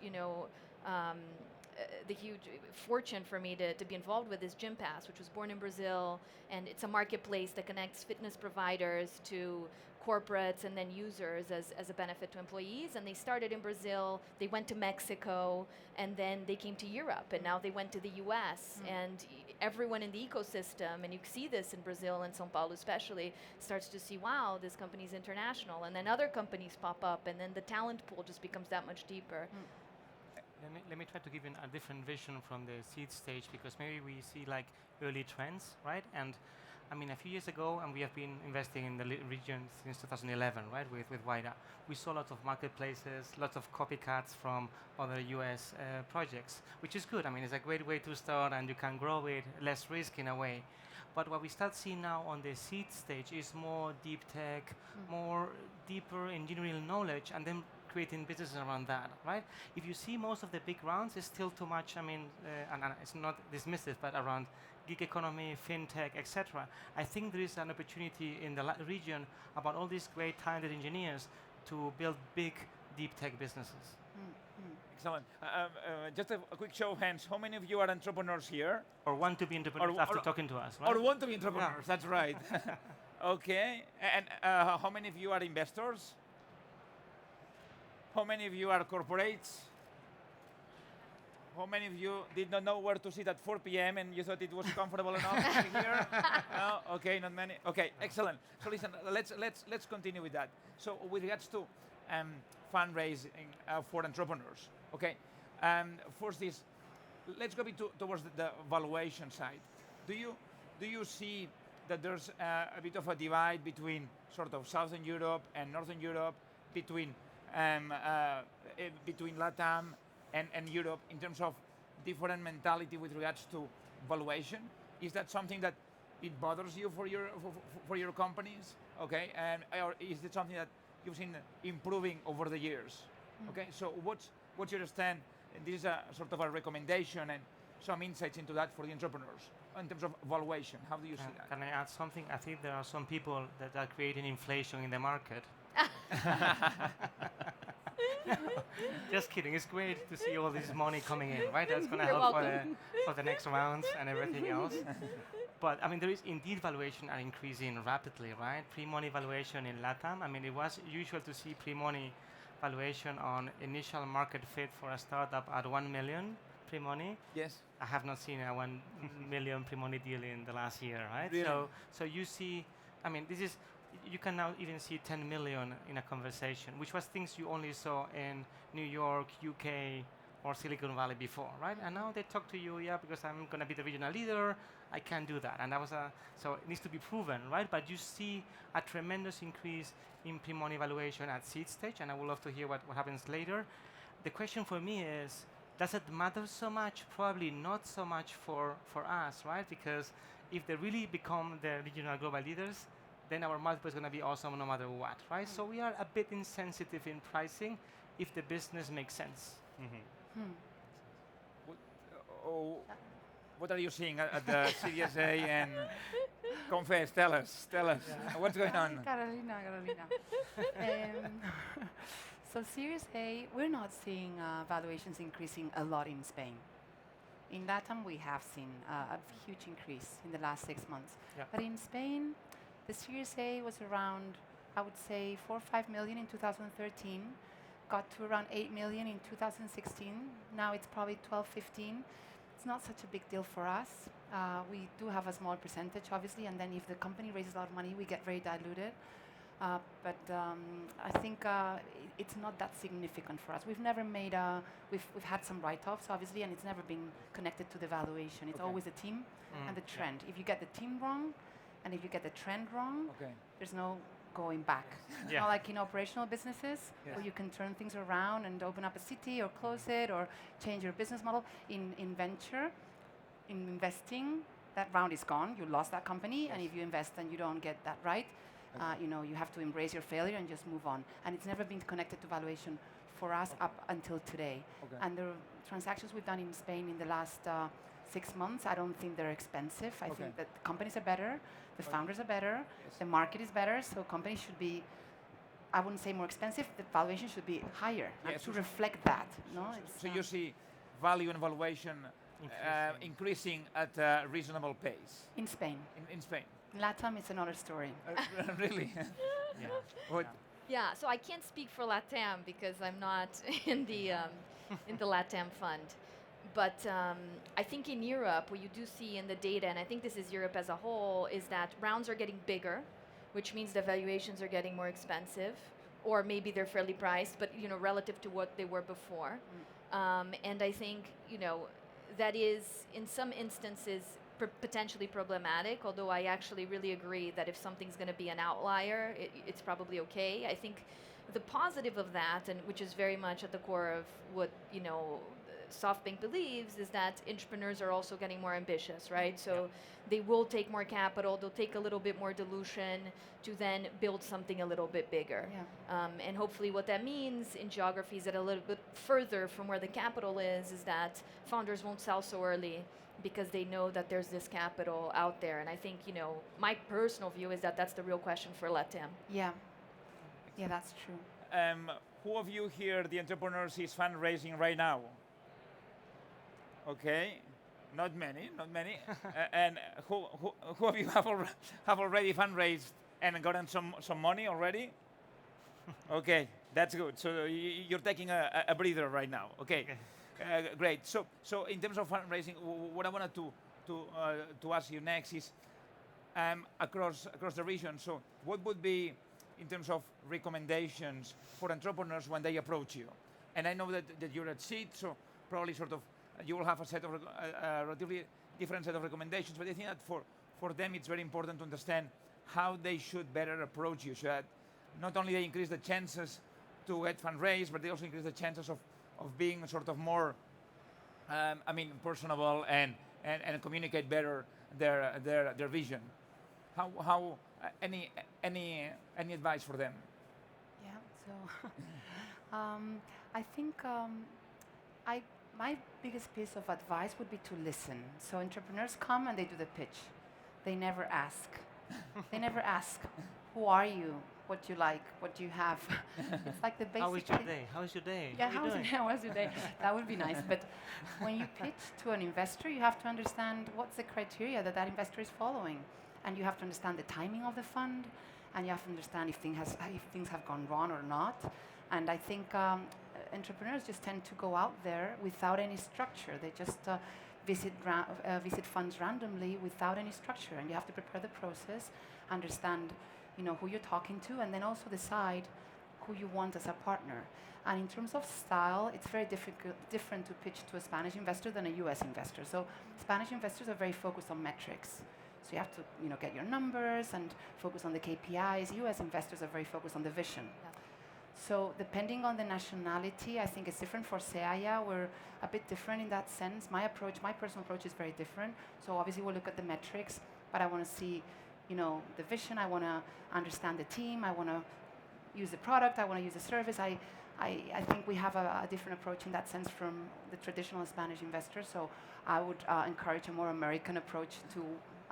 the huge fortune for me to be involved with is Gympass, which was born in Brazil, and it's a marketplace that connects fitness providers to corporates and then users as a benefit to employees. And they started in Brazil, they went to Mexico, and then they came to Europe, and now they went to the US. And everyone in the ecosystem, and you see this in Brazil and Sao Paulo especially, starts to see, wow, this company's international. And then other companies pop up, and then the talent pool just becomes that much deeper.
Let me try to give you a different vision from the seed stage, because maybe we see like early trends, right? And I mean, a few years ago, and we have been investing in the region since 2011, right, with WIDA. We saw lots of marketplaces, lots of copycats from other US projects, which is good. I mean, it's a great way to start, and you can grow with less risk in a way. But what we start seeing now on the seed stage is more deep tech, more deeper engineering knowledge, and then creating businesses around that, right? If you see most of the big rounds, it's still too much, I mean, and it's not dismissive, but around gig economy, fintech, etc. I think there is an opportunity in the region about all these great talented engineers to build big, deep tech businesses.
Excellent. Just a quick show of hands. How many of you are entrepreneurs here?
Or want to be entrepreneurs after talking to us, right?
Or want to be entrepreneurs, that's right. Okay. And how many of you are investors? How many of you are corporates? How many of you did not know where to sit at 4 p.m. and you thought it was comfortable enough to be here? No? Okay, not many. Okay, excellent. So listen, let's continue with that. So with regards to fundraising for entrepreneurs, okay. First is, let's go towards the valuation side. Do you see that there's a bit of a divide between sort of Southern Europe and Northern Europe, between LATAM and Europe in terms of different mentality with regards to valuation? Is that something that it bothers you for your companies? Okay, and or is it something that you've seen improving over the years? Okay, so what's your stand? This is a sort of a recommendation and some insights into that for the entrepreneurs in terms of valuation. How do you see that?
Can I add something? I think there are some people that are creating inflation in the market. Just kidding. It's great to see all this money coming in, right? That's going to help for the next rounds and everything else. But I mean, there is indeed valuation are increasing rapidly, right? Pre-money valuation in LATAM. I mean, it was usual to see pre-money valuation on initial market fit for a startup at 1 million pre-money.
Yes.
I have not seen a 1 million pre-money deal in the last year, right?
Really?
So you see, I mean, this is. You can now even see 10 million in a conversation, which was things you only saw in New York, UK, or Silicon Valley before, right? And now they talk to you, yeah, because I'm going to be the regional leader, I can do that. And that was so it needs to be proven, right? But you see a tremendous increase in pre-money valuation at seed stage, and I would love to hear what happens later. The question for me is, does it matter so much? Probably not so much for us, right? Because if they really become the regional global leaders, then our multiple is going to be awesome no matter what, right? So we are a bit insensitive in pricing if the business makes sense.
What are you seeing at the Series A and confess? Tell us. What's going on?
Carolina. So Series A, we're not seeing valuations increasing a lot in Spain. In LATAM, we have seen a huge increase in the last 6 months.
Yeah.
But in Spain, the Series A was around, I would say, 4 or 5 million in 2013, got to around 8 million in 2016. Now it's probably 12, 15. It's not such a big deal for us. We do have a small percentage, obviously, and then if the company raises a lot of money, we get very diluted. But I think it's not that significant for us. We've never made we've had some write-offs, obviously, and it's never been connected to the valuation. It's always the team and the trend. If you get the team wrong, and if you get the trend wrong, there's no going back. It's not like in operational businesses where you can turn things around and open up a city or close it or change your business model. In venture, in investing, that round is gone. You lost that company, and if you invest and you don't get that right, you have to embrace your failure and just move on. And it's never been connected to valuation for us up until today. And the transactions we've done in Spain in the last 6 months, I don't think they're expensive. I think that the companies are better, the founders are better, the market is better, so companies should be, I wouldn't say more expensive, the valuation should be higher to reflect that. No?
So you see value and valuation increasing at a reasonable pace?
In Spain.
In Spain.
LATAM is another story.
Really?
Yeah, so I can't speak for LATAM because I'm not in the LATAM fund. But I think in Europe, what you do see in the data, and I think this is Europe as a whole, is that rounds are getting bigger, which means the valuations are getting more expensive, or maybe they're fairly priced, but relative to what they were before. And I think, that is in some instances potentially problematic, although I actually really agree that if something's going to be an outlier, it's probably okay. I think the positive of that, and which is very much at the core of what, SoftBank believes, is that entrepreneurs are also getting more ambitious, right? So they will take more capital, they'll take a little bit more dilution to then build something a little bit bigger. And hopefully what that means in geographies that are a little bit further from where the capital is that founders won't sell so early because they know that there's this capital out there. And I think, my personal view is that that's the real question for LATAM.
Yeah, that's true.
Who of you here, the entrepreneurs, is fundraising right now? Okay, not many. And who of you have already fundraised and gotten some money already? Okay, that's good. So you're taking a breather right now. Okay, great. So in terms of fundraising, what I wanted to ask you next is across the region. So what would be, in terms of recommendations for entrepreneurs when they approach you? And I know that you're at Seed, so probably sort of you will have a set of relatively different set of recommendations, but I think that for them it's very important to understand how they should better approach you, so that not only they increase the chances to get fundraised, but they also increase the chances of being sort of more, personable and communicate better their vision. How any advice for them?
Yeah. So I think my biggest piece of advice would be to listen. So entrepreneurs come and they do the pitch. They never ask. They never ask, who are you? What do you like? What do you have? It's like the basic.
How is your day? How is your day?
Yeah, how was your day? That would be nice. But when you pitch to an investor, you have to understand what's the criteria that investor is following. And you have to understand the timing of the fund, and you have to understand if things have gone wrong or not. And I think entrepreneurs just tend to go out there without any structure. They just visit funds randomly without any structure, and you have to prepare the process, understand, who you're talking to, and then also decide who you want as a partner. And in terms of style, it's very different to pitch to a Spanish investor than a US investor. So Spanish investors are very focused on metrics. So you have to, get your numbers and focus on the KPIs. US investors are very focused on the vision.
Yeah.
So depending on the nationality, I think it's different. For Seaya, we're a bit different in that sense. My personal approach is very different. So obviously we'll look at the metrics, but I want to see, the vision. I want to understand the team. I want to use the product. I want to use the service. I think we have a different approach in that sense from the traditional Spanish investors. So I would encourage a more American approach to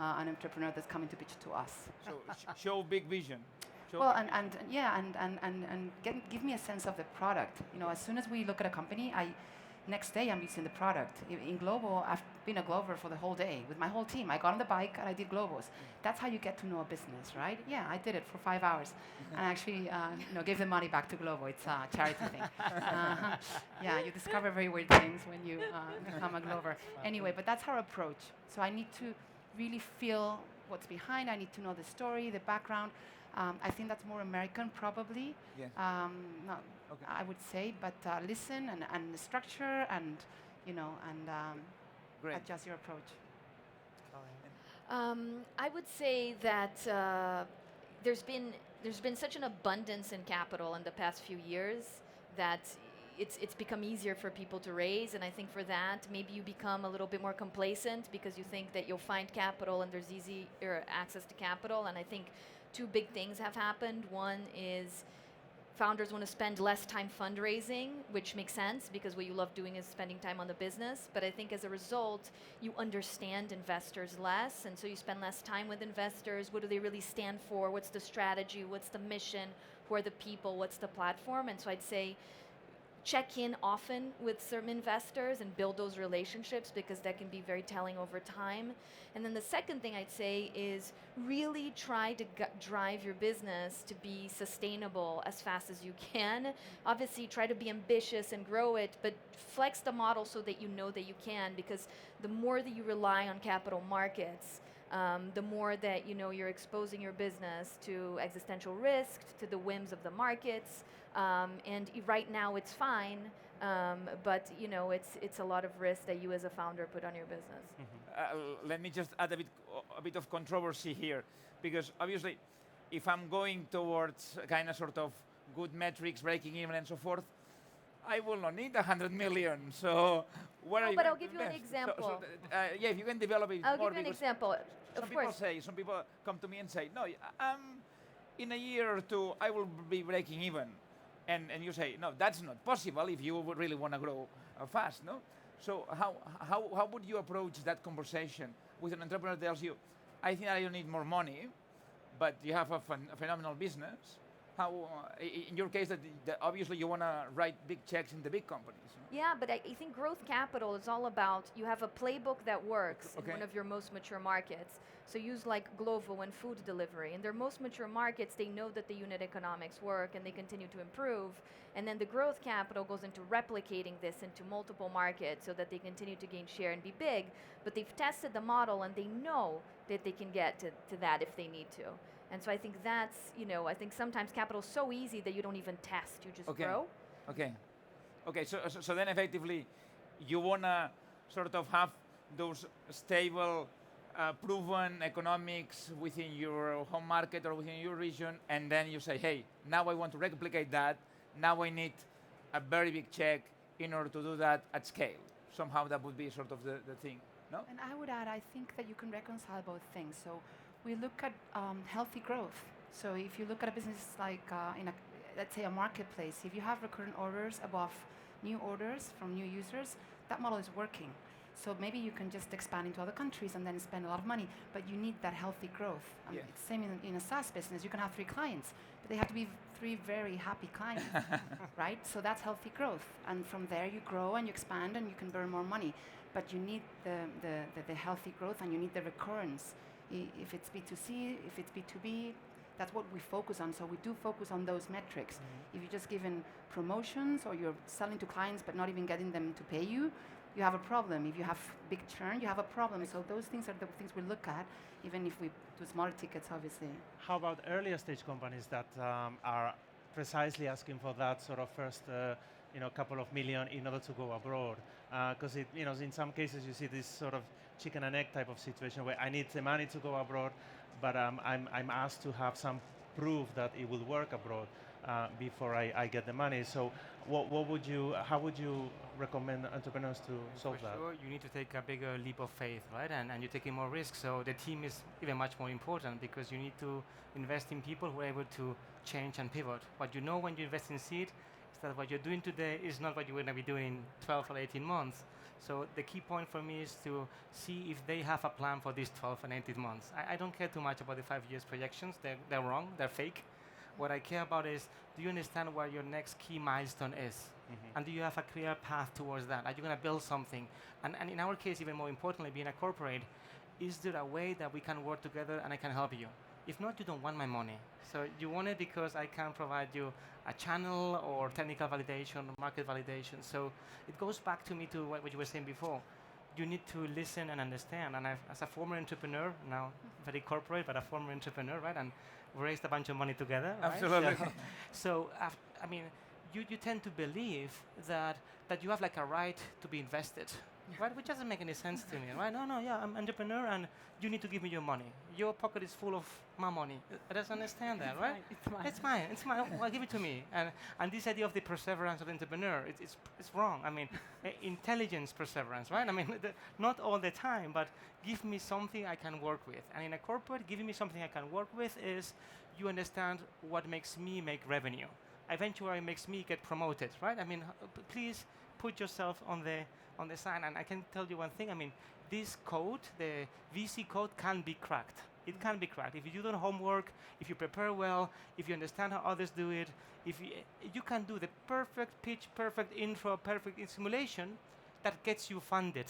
an entrepreneur that's coming to pitch to us.
So show big vision.
Well, give me a sense of the product. As soon as we look at a company, next day I'm using the product. In Glovo, I've been a Glover for the whole day with my whole team. I got on the bike and I did Globos. That's how you get to know a business, right? Yeah, I did it for 5 hours, and I actually, gave the money back to Glovo. It's a charity thing. Yeah, you discover very weird things when you become a Glover. Anyway, but that's our approach. So I need to really feel what's behind. I need to know the story, the background. I think that's more American, probably.
Yes.
Okay. I would say, but listen and the structure and adjust your approach.
I would say that there's been such an abundance in capital in the past few years that it's become easier for people to raise, and I think for that maybe you become a little bit more complacent because you think that you'll find capital and there's easier access to capital. And I think two big things have happened. One is founders want to spend less time fundraising, which makes sense because what you love doing is spending time on the business. But I think as a result, you understand investors less, and so you spend less time with investors. What do they really stand for? What's the strategy? What's the mission? Who are the people? What's the platform? And so I'd say check in often with certain investors and build those relationships, because that can be very telling over time. And then the second thing I'd say is really try to drive your business to be sustainable as fast as you can. Obviously, try to be ambitious and grow it, but flex the model so that you know that you can, because the more that you rely on capital markets, the more that you're exposing your business to existential risk, to the whims of the markets. And right now it's fine, But you know, it's a lot of risk that you as a founder put on your business.
Let me just add a bit of controversy here, because obviously, if I'm going towards kind of sort of good metrics, breaking even, and so forth, I will not need 100 million. So where are you
But
going
I'll
to
give you an
invest?
example.
Yeah, if you can develop it
I'll
more,
give you an
because
example.
some people say, some people come to me and say, no, in a year or two, I will be breaking even. And you say, no, that's not possible if you would really want to grow fast, no? So how would you approach that conversation with an entrepreneur that tells you, I think I don't need more money, but you have a phenomenal business? How, in your case, that obviously you want to write big checks in the big companies. No?
Yeah, but I think growth capital is all about, you have a playbook that works in one of your most mature markets. So use like Glovo and food delivery. In their most mature markets, they know that the unit economics work and they continue to improve. And then the growth capital goes into replicating this into multiple markets so that they continue to gain share and be big. But they've tested the model and they know that they can get to that if they need to. And so I think that's, you know, I think sometimes capital is so easy that you don't even test, you just grow.
Okay, so then effectively, you want to sort of have those stable, proven economics within your home market or within your region, and then you say, hey, now I want to replicate that, now I need a very big check in order to do that at scale. Somehow that would be sort of the thing, no?
And I would add, I think that you can reconcile both things. So we look at healthy growth. So if you look at a business like let's say a marketplace, if you have recurrent orders above new orders from new users, that model is working. So maybe you can just expand into other countries and then spend a lot of money, but you need that healthy growth. It's the same in a SaaS business. You can have 3 clients, but they have to be 3 very happy clients, right? So that's healthy growth. And from there you grow and you expand and you can burn more money. But you need the healthy growth and you need the recurrence. If it's B2C, if it's B2B, that's what we focus on. So we do focus on those metrics. If you're just giving promotions or you're selling to clients but not even getting them to pay you, you have a problem. If you have big churn, you have a problem. So those things are the things we look at, even if we do smaller tickets, obviously.
How about earlier stage companies that are precisely asking for that sort of first couple of million in order to go abroad? Because in some cases you see this sort of chicken and egg type of situation where I need the money to go abroad, but I'm asked to have some proof that it will work abroad before I get the money. So how would you recommend entrepreneurs to solve that?
Sure, you need to take a bigger leap of faith, right? And you're taking more risks. So the team is even much more important because you need to invest in people who are able to change and pivot. What you know when you invest in seed is that what you're doing today is not what you're going to be doing in 12 or 18 months. So the key point for me is to see if they have a plan for these 12 and 18 months. I don't care too much about the 5 years projections. They're wrong. They're fake. What I care about is, do you understand where your next key milestone is? And do you have a clear path towards that? Are you going to build something? And in our case, even more importantly, being a corporate, is there a way that we can work together and I can help you? If not, you don't want my money. So you want it because I can provide you a channel or technical validation, market validation. So it goes back to what you were saying before. You need to listen and understand. And as a former entrepreneur, now very corporate, but a former entrepreneur, right? And we raised a bunch of money together.
Absolutely.
Right? So I mean, you tend to believe that you have like a right to be invested, right? Which doesn't make any sense to me, right? No, yeah, I'm an entrepreneur and you need to give me your money. Your pocket is full of my money. I don't understand that, right? It's mine. It's mine. Well, give it to me. And this idea of the perseverance of the entrepreneur, it's wrong. I mean, intelligence perseverance, right? I mean, not all the time, but give me something I can work with. And in a corporate, giving me something I can work with is you understand what makes me make revenue. Eventually makes me get promoted, right? I mean, please put yourself on the side. And I can tell you one thing. I mean, this code, the VC code, can be cracked. It can be cracked. If you do the homework, if you prepare well, if you understand how others do it, if you can do the perfect pitch, perfect intro, perfect simulation, that gets you funded.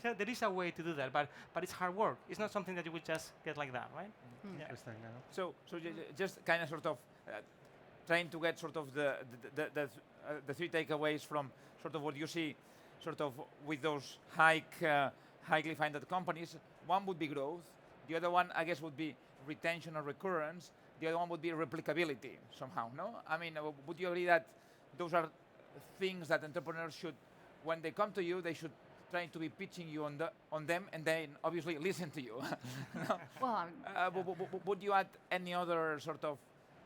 So there is a way to do that, but it's hard work. It's not something that you will just get like that, right?
Yeah. Interesting.
So just kind of sort of trying to get sort of the 3 takeaways from sort of what you see sort of with those highly funded companies. One would be growth. The other one, I guess, would be retention or recurrence. The other one would be replicability somehow, no? I mean, would you agree that those are things that entrepreneurs should, when they come to you, they should try to be pitching you on them, and then obviously listen to you. No?
Well,
Would you add any other sort of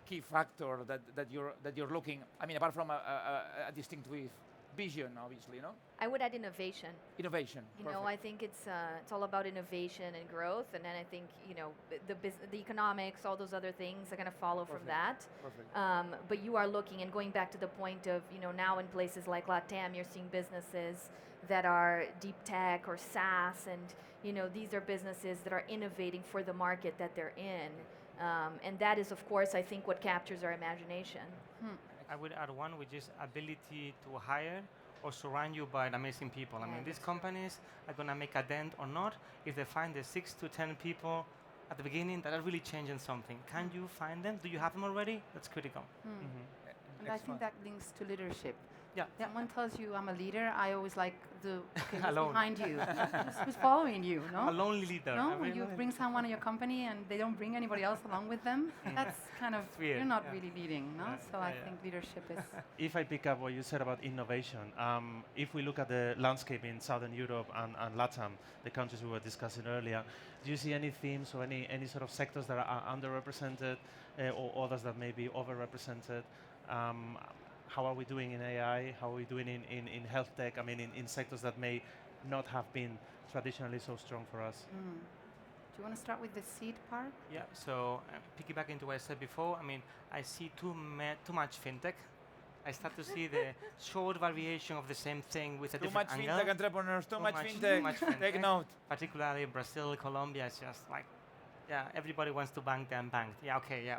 key factor that you're looking? I mean, apart from a distinctive vision, obviously, no?
I would add innovation.
Innovation.
You know, I think it's all about innovation and growth, and then I think the economics, all those other things are going to follow from that.
Perfect.
But you are looking, and going back to the point of now in places like LATAM, you're seeing businesses that are deep tech or SaaS, and these are businesses that are innovating for the market that they're in, and that is, of course, I think what captures our imagination.
I would add one, which is ability to hire or surround you by amazing people. I mean, these companies are going to make a dent or not if they find the 6 to 10 people at the beginning that are really changing something. Can you find them? Do you have them already? That's critical.
And I think that links to leadership.
Yeah.
Someone tells you I'm a leader, I always like the okay, who's
Alone.
behind you, who's following you, no?
A lonely leader.
No,
I
when
mean,
you bring someone in your company and they don't bring anybody else along with them, that's kind of,
weird,
you're not
yeah.
really leading, no? So I think leadership is...
If I pick up what you said about innovation, if we look at the landscape in Southern Europe and LATAM, the countries we were discussing earlier, do you see any themes or any sort of sectors that are underrepresented or others that may be overrepresented? How are we doing in AI? How are we doing in health tech? I mean, in sectors that may not have been traditionally so strong for us.
Do you want to start with the seed part?
Yeah, so piggybacking to what I said before, I mean, I see too much fintech. I start to see the short variation of the same thing with a
Too much
different angle.
fintech entrepreneurs, too much
Too much
fintech. Take
fintech.
note.
Particularly Brazil, Colombia, it's just like, yeah, everybody wants to bank them banked. Yeah, okay, yeah,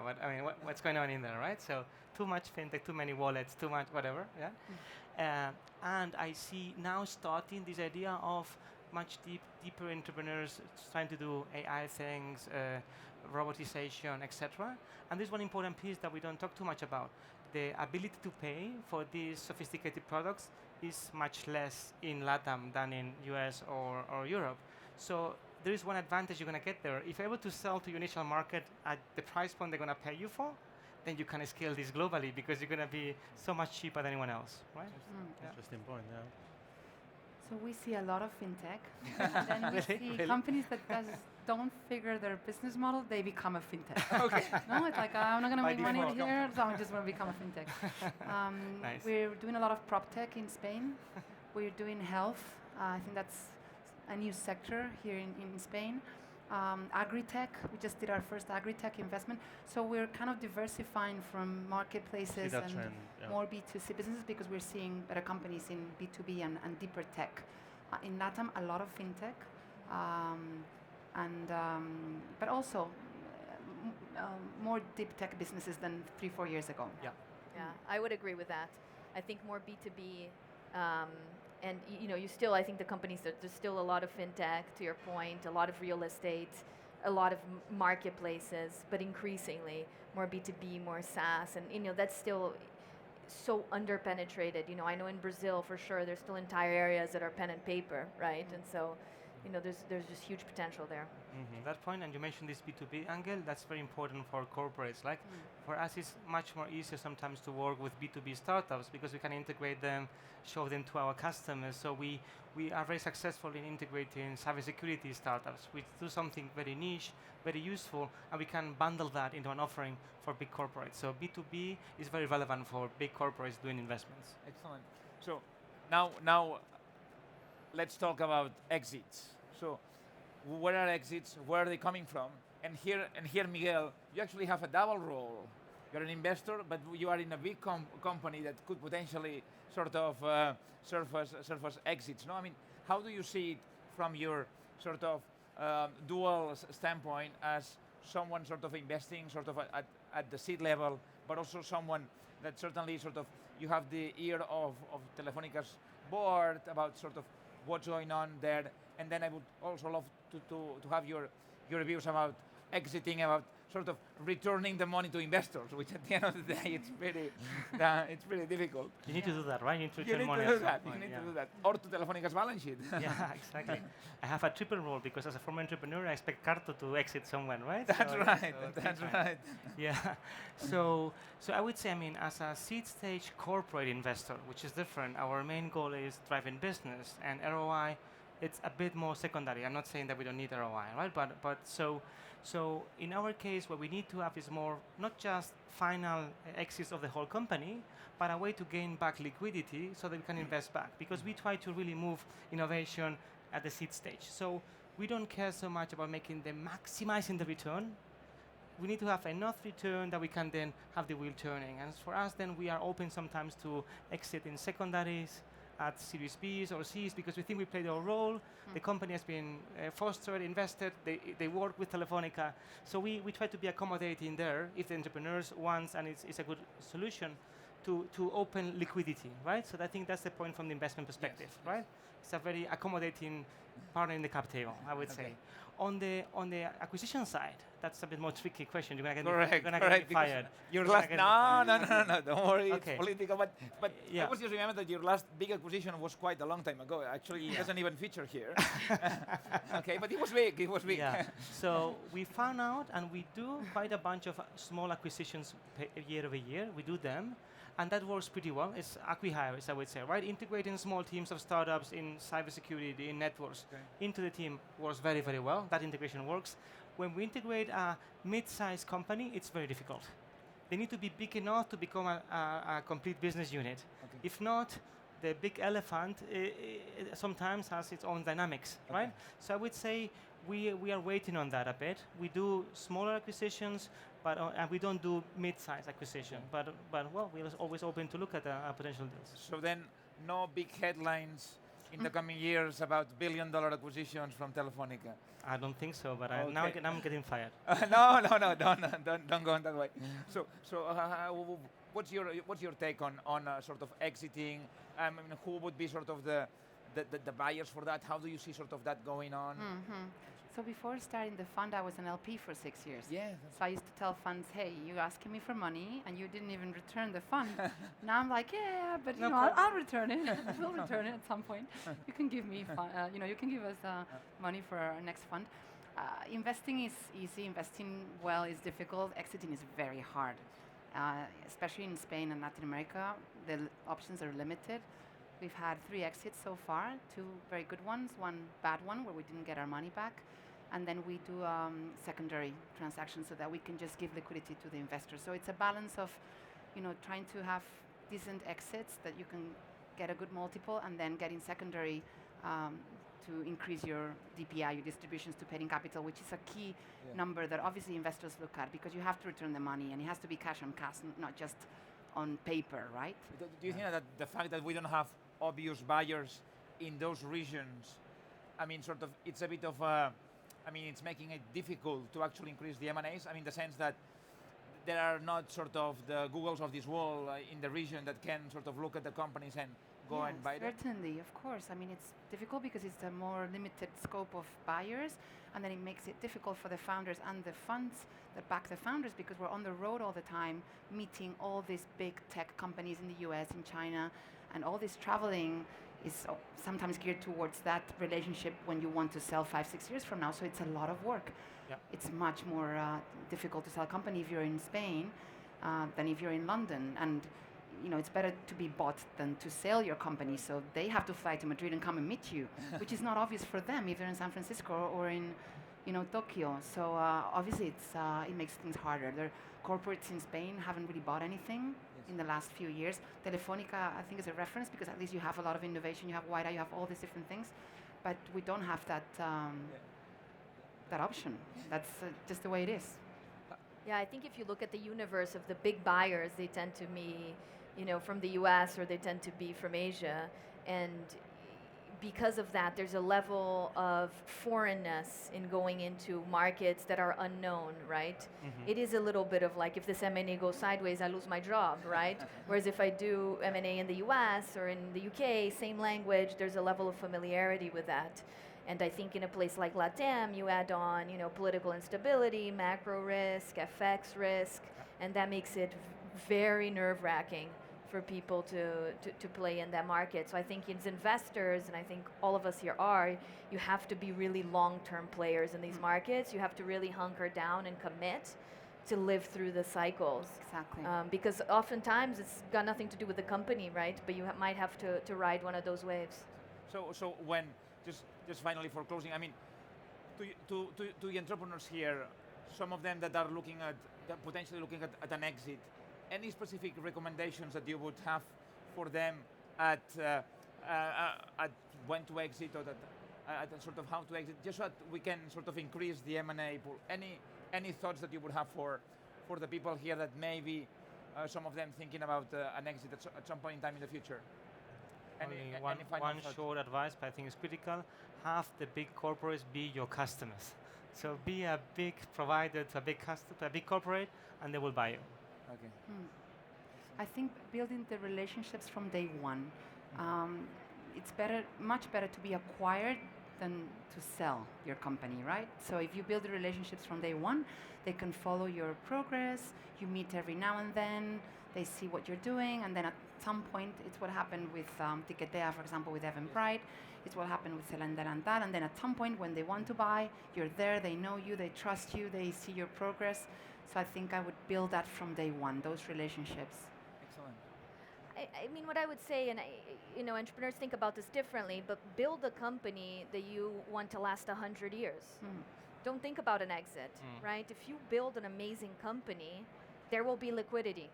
what's going on in there, right? So too much fintech, too many wallets, too much whatever, yeah? And I see now starting this idea of much deeper entrepreneurs trying to do AI things, robotization, etc. And there's one important piece that we don't talk too much about. The ability to pay for these sophisticated products is much less in LATAM than in US or Europe. So there is one advantage you're going to get there. If you're able to sell to your initial market at the price point they're going to pay you for, then you can scale this globally because you're going to be so much cheaper than anyone else, right?
Interesting point, yeah.
So we see a lot of fintech, and then we see companies that don't figure their business model, they become a fintech.
Okay.
No, it's like, I'm not going to
By
make money
default.
here, so I'm just going to become a fintech.
Nice.
We're doing a lot of prop tech in Spain. We're doing health. I think that's a new sector here in Spain. Agri-tech, we just did our first agri-tech investment. So we're kind of diversifying from marketplaces and
trend, yeah.
more B2C businesses because we're seeing better companies in B2B and deeper tech. In LATAM, a lot of fintech, but also more deep tech businesses than 3-4 years ago.
Yeah.
Yeah, I would agree with that. I think more B2B, and you still, I think the companies, there's still a lot of fintech, to your point, a lot of real estate, a lot of marketplaces, but increasingly more B2B, more SaaS, and that's still so underpenetrated. I know in Brazil for sure there's still entire areas that are pen and paper, right? And so, there's just huge potential there.
That point, and you mentioned this B2B angle, that's very important for corporates. Like, for us, it's much more easier sometimes to work with B2B startups because we can integrate them, show them to our customers. So we are very successful in integrating cybersecurity startups. We do something very niche, very useful, and we can bundle that into an offering for big corporates. So B2B is very relevant for big corporates doing investments.
Excellent. So now let's talk about exits. So where are exits? Where are they coming from? And here, Miguel, you actually have a double role. You're an investor, but you are in a big company that could potentially sort of serve as exits. No, I mean, how do you see it from your sort of dual standpoint as someone sort of investing sort of at the seed level, but also someone that certainly sort of you have the ear of Telefónica's board about sort of what's going on there, and then I would also love to have your views about exiting, about sort of returning the money to investors, which at the end of the day, it's pretty difficult.
You need to do that, right? You need to
You
return
need
money
to
at
do
some
that. You
point,
need
yeah.
to do that, or to Telefónica's balance sheet.
Yeah, exactly. I have a triple role because as a former entrepreneur, I expect Carto to exit somewhere, right?
That's
So
right.
three
That's
times.
right.
Yeah. So I would say, I mean, as a seed stage corporate investor, which is different, our main goal is driving business, and ROI, it's a bit more secondary. I'm not saying that we don't need ROI, right? But so in our case, what we need to have is more not just final exits of the whole company, but a way to gain back liquidity so that we can invest back. Because we try to really move innovation at the seed stage. So we don't care so much about maximizing the return. We need to have enough return that we can then have the wheel turning. And for us, then we are open sometimes to exit in secondaries, at Series Bs or Cs, because we think we played our role. The company has been fostered, invested, they work with Telefonica. So we try to be accommodating there if the entrepreneurs want, and it's a good solution, to open liquidity, right? So I think that's the point from the investment perspective, right? It's a very accommodating partner in the cap table, I would say. On the acquisition side, that's a bit more tricky question. You're gonna get fired.
Your
You're
last
gonna get
no, don't worry,
Okay.
it's political. But
Yeah.
I was just remember that your last big acquisition was quite a long time ago. Actually, it doesn't even feature here. Okay, but it was big. It was big.
Yeah. So we found out, and we do quite a bunch of small acquisitions year over year. We do them, and that works pretty well. It's acqui-hires, I would say, right? Integrating small teams of startups in cybersecurity, in networks, into the team works very, very well. That integration works. When we integrate a mid-sized company, it's very difficult. They need to be big enough to become a complete business unit.
Okay.
If not, the big elephant sometimes has its own dynamics, right? So I would say we are waiting on that a bit. We do smaller acquisitions, but and we don't do mid-size acquisition. But well, we're always open to look at potential deals.
So then, no big headlines in the coming years about billion-dollar acquisitions from Telefonica.
I don't think so, but
Okay.
now I'm getting fired.
No, don't go on that way. So what's your take on sort of exiting? I mean, who would be sort of the buyers for that? How do you see sort of that going on?
So before starting the fund, I was an LP for 6 years.
Yeah.
So I used to tell funds, hey, you're asking me for money and you didn't even return the fund. Now I'm like, yeah, but you
No
know,
problem.
I'll return it. We'll return it at some point. You can give me, you can give us money for our next fund. Investing is easy. Investing well is difficult. Exiting is very hard, especially in Spain and Latin America. The options are limited. We've had 3 exits so far, 2 very good ones, 1 bad one where we didn't get our money back. And then we do secondary transactions so that we can just give liquidity to the investors. So it's a balance of, trying to have decent exits that you can get a good multiple, and then getting secondary to increase your DPI, your distributions to paid-in capital, which is a key number that obviously investors look at, because you have to return the money and it has to be cash on cash, not just on paper, right?
Do you think that the fact that we don't have obvious buyers in those regions, I mean, sort of, it's a bit of it's making it difficult to actually increase the M&As? I mean, the sense that there are not sort of the Googles of this world in the region that can sort of look at the companies and go and buy them?
Certainly, of course. I mean, it's difficult because it's a more limited scope of buyers, and then it makes it difficult for the founders and the funds that back the founders, because we're on the road all the time, meeting all these big tech companies in the US, in China, and all this traveling is sometimes geared towards that relationship when you want to sell 5-6 years from now. So it's a lot of work.
Yeah.
It's much more difficult to sell a company if you're in Spain than if you're in London. And it's better to be bought than to sell your company. So they have to fly to Madrid and come and meet you, which is not obvious for them if they're in San Francisco or in Tokyo. So obviously it makes things harder. The corporates in Spain haven't really bought anything in the last few years. Telefonica, I think, is a reference because at least you have a lot of innovation. You have Wida, you have all these different things, but we don't have that that option. That's just the way it is.
Yeah, I think if you look at the universe of the big buyers, they tend to be, from the US, or they tend to be from Asia. And because of that, there's a level of foreignness in going into markets that are unknown, right?
Mm-hmm.
It is a little bit of like, if this M&A goes sideways, I lose my job, right? Whereas if I do M&A in the US or in the UK, same language, there's a level of familiarity with that. And I think in a place like LATAM, you add on, political instability, macro risk, FX risk, and that makes it very nerve-wracking for people to play in that market. So I think as investors, and I think all of us here are, you have to be really long-term players in these markets. You have to really hunker down and commit to live through the cycles.
Exactly.
Because oftentimes it's got nothing to do with the company, right? But you might have to ride one of those waves.
So when, just finally for closing, I mean, to the entrepreneurs here, some of them that are looking at, potentially looking at an exit, any specific recommendations that you would have for them at when to exit, or at sort of how to exit, just so that we can sort of increase the M&A pool? Any thoughts that you would have for the people here that maybe some of them thinking about an exit at some point in time in the future?
Only one short advice, but I think it's critical. Have the big corporates be your customers. So be a big provider to a big corporate, and they will buy you.
Okay.
I think building the relationships from day one. It's much better to be acquired than to sell your company, right? So if you build the relationships from day one, they can follow your progress. You meet every now and then. They see what you're doing, and then at some point, it's what happened with Ticketea, for example, with Evan Bright. It's what happened with Selen Delantal, and then at some point, when they want to buy, you're there. They know you. They trust you. They see your progress. So I think I would build that from day one, those relationships.
Excellent.
I mean, what I would say, and entrepreneurs think about this differently, but build a company that you want to last 100 years. Don't think about an exit, right? If you build an amazing company, there will be liquidity.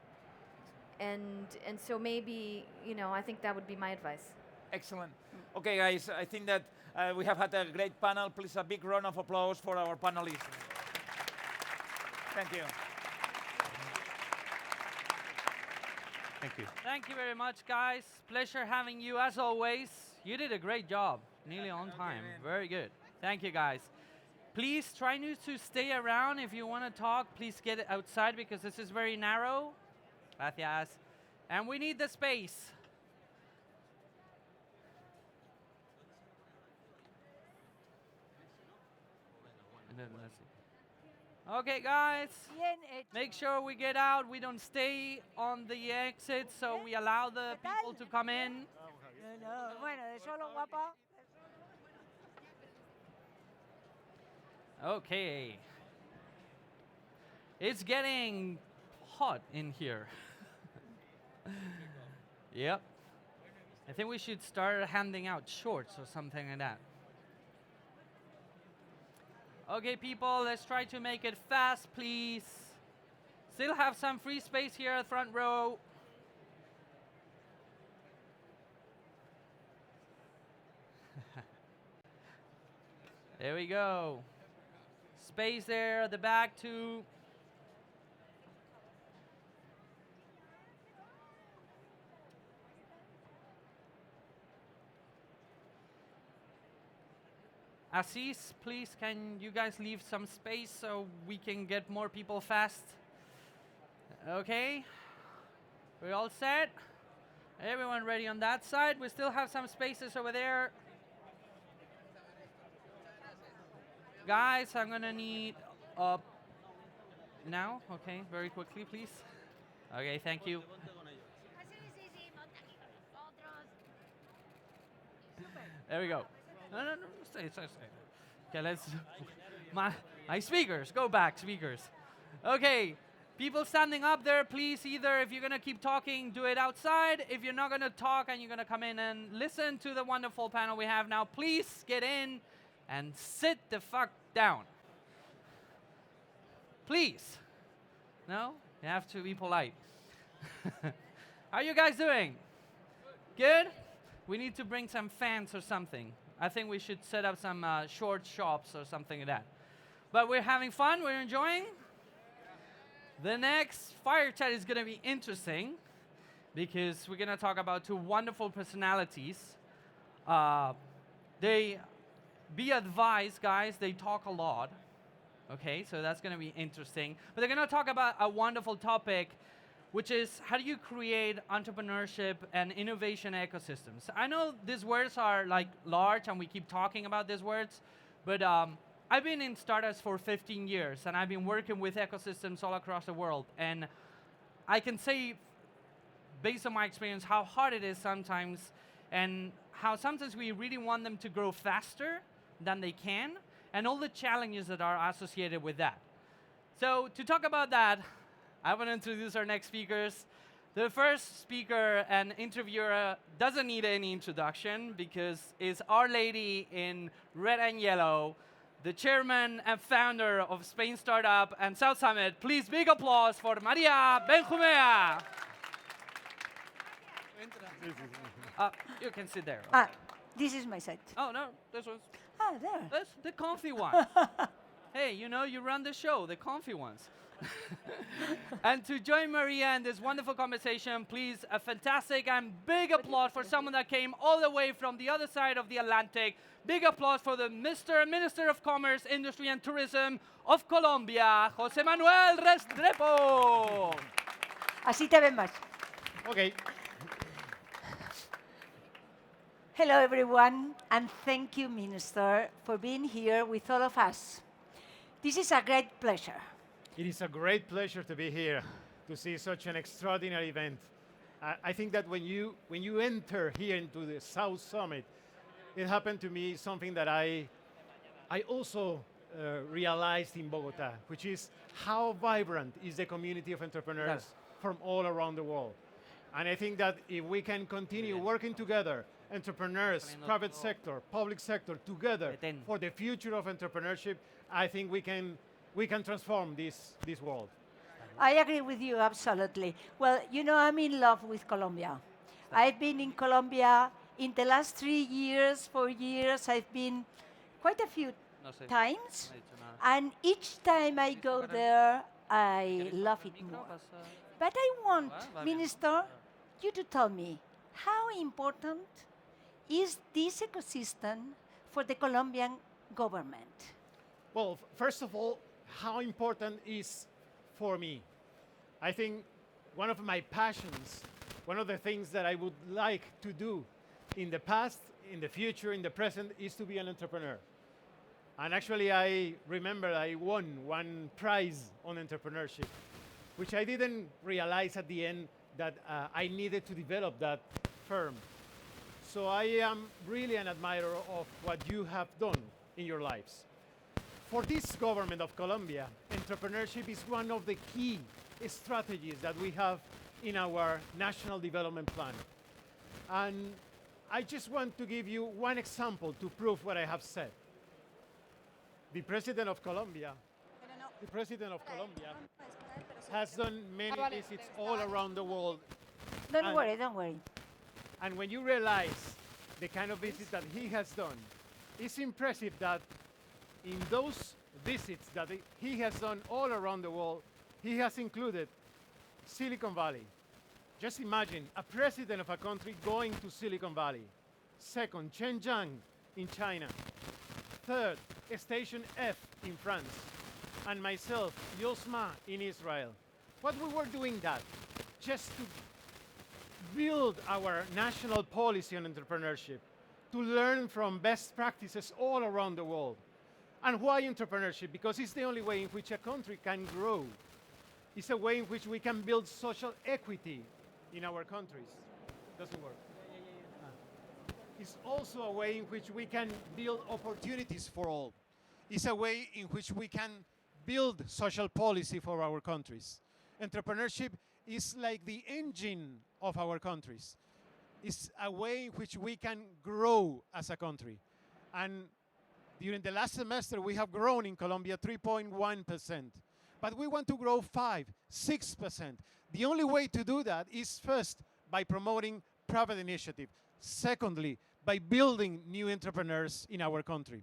And so maybe, I think that would be my advice.
Excellent. Okay, guys, I think that we have had a great panel. Please, a big round of applause for our panelists. Thank you.
Thank you.
Thank you very much, guys. Pleasure having you as always. You did a great job, nearly on time. Very good. Thank you, guys. Please try to stay around. If you want to talk, please get outside because this is very narrow. Gracias. And we need the space. And then let's see. Okay, guys. Make sure we get out. We don't stay on the exit, so we allow the people to come in. Okay. It's getting hot in here. Yep. I think we should start handing out shorts or something like that. Okay, people, let's try to make it fast, please. Still have some free space here at front row. There we go. Space there at the back, too. Assis, please, can you guys leave some space so we can get more people fast? Okay. We're all set? Everyone ready on that side? We still have some spaces over there. Guys, I'm gonna need now. Okay, very quickly, please. Okay, thank you. There we go. No, stay. Okay, let's. My speakers, go back, speakers. Okay, people standing up there, please. Either if you're gonna keep talking, do it outside. If you're not gonna talk and you're gonna come in and listen to the wonderful panel we have now, please get in and sit the fuck down. Please. No? You have to be polite. How are you guys doing? Good? We need to bring some fans or something. I think we should set up some short shops or something like that. But we're having fun, we're enjoying. The next fire chat is gonna be interesting because we're gonna talk about two wonderful personalities. Be advised, guys, they talk a lot. Okay, so that's gonna be interesting. But they're gonna talk about a wonderful topic, which is how do you create entrepreneurship and innovation ecosystems? I know these words are like large and we keep talking about these words, but I've been in startups for 15 years and I've been working with ecosystems all across the world. And I can say, based on my experience, how hard it is sometimes and how sometimes we really want them to grow faster than they can and all the challenges that are associated with that. So to talk about that, I want to introduce our next speakers. The first speaker and interviewer doesn't need any introduction because it's Our Lady in red and yellow, the chairman and founder of Spain Startup and South Summit. Please, big applause for Maria Benjumea. You can sit there.
Ah, this is my side.
Oh, no, this one's.
Ah, there.
That's the comfy one. Hey, you know, you run the show, the comfy ones. And to join Maria in this wonderful conversation, please, a fantastic and big applause for someone that came all the way from the other side of the Atlantic. Big applause for the Mr. and Minister of Commerce, Industry and Tourism of Colombia, José Manuel Restrepo.
Así te ven más.
Okay.
Hello, everyone, and thank you, Minister, for being here with all of us. This is a great pleasure.
It is a great pleasure to be here to see such an extraordinary event. I think that when you enter here into the South Summit, it happened to me something that I also realized in Bogota, which is how vibrant is the community of entrepreneurs from all around the world. And I think that if we can continue working together, entrepreneurs, private sector, public sector, together for the future of entrepreneurship, I think we can transform this world.
I agree with you absolutely. Well, you know, I'm in love with Colombia. I've been in Colombia in the last 4 years. I've been quite a few times. And each time I go there, I love it more. But I want, Minister, you to tell me, how important is this ecosystem for the Colombian government?
Well, first of all, how important is for me. I think one of my passions, one of the things that I would like to do in the past, in the future, in the present, is to be an entrepreneur. And actually, I remember I won one prize on entrepreneurship, which I didn't realize at the end that I needed to develop that firm. So I am really an admirer of what you have done in your lives. For this government of Colombia, entrepreneurship is one of the key strategies that we have in our national development plan. And I just want to give you one example to prove what I have said. The President of Colombia, has done many visits all around the world.
Don't worry, don't worry.
And when you realize the kind of visits that he has done, it's impressive that in those visits that he has done all around the world, he has included Silicon Valley. Just imagine a president of a country going to Silicon Valley. Second, Shenzhen in China. Third, Station F in France. And myself, Yosma in Israel. What we were doing that? Just to build our national policy on entrepreneurship, to learn from best practices all around the world. And why entrepreneurship? Because it's the only way in which a country can grow. It's a way in which we can build social equity in our countries. Doesn't work. It's also a way in which we can build opportunities for all. It's a way in which we can build social policy for our countries. Entrepreneurship is like the engine of our countries. It's a way in which we can grow as a country. And during the last semester, we have grown in Colombia 3.1%. But we want to grow 5%, 6%. The only way to do that is first by promoting private initiative. Secondly, by building new entrepreneurs in our country.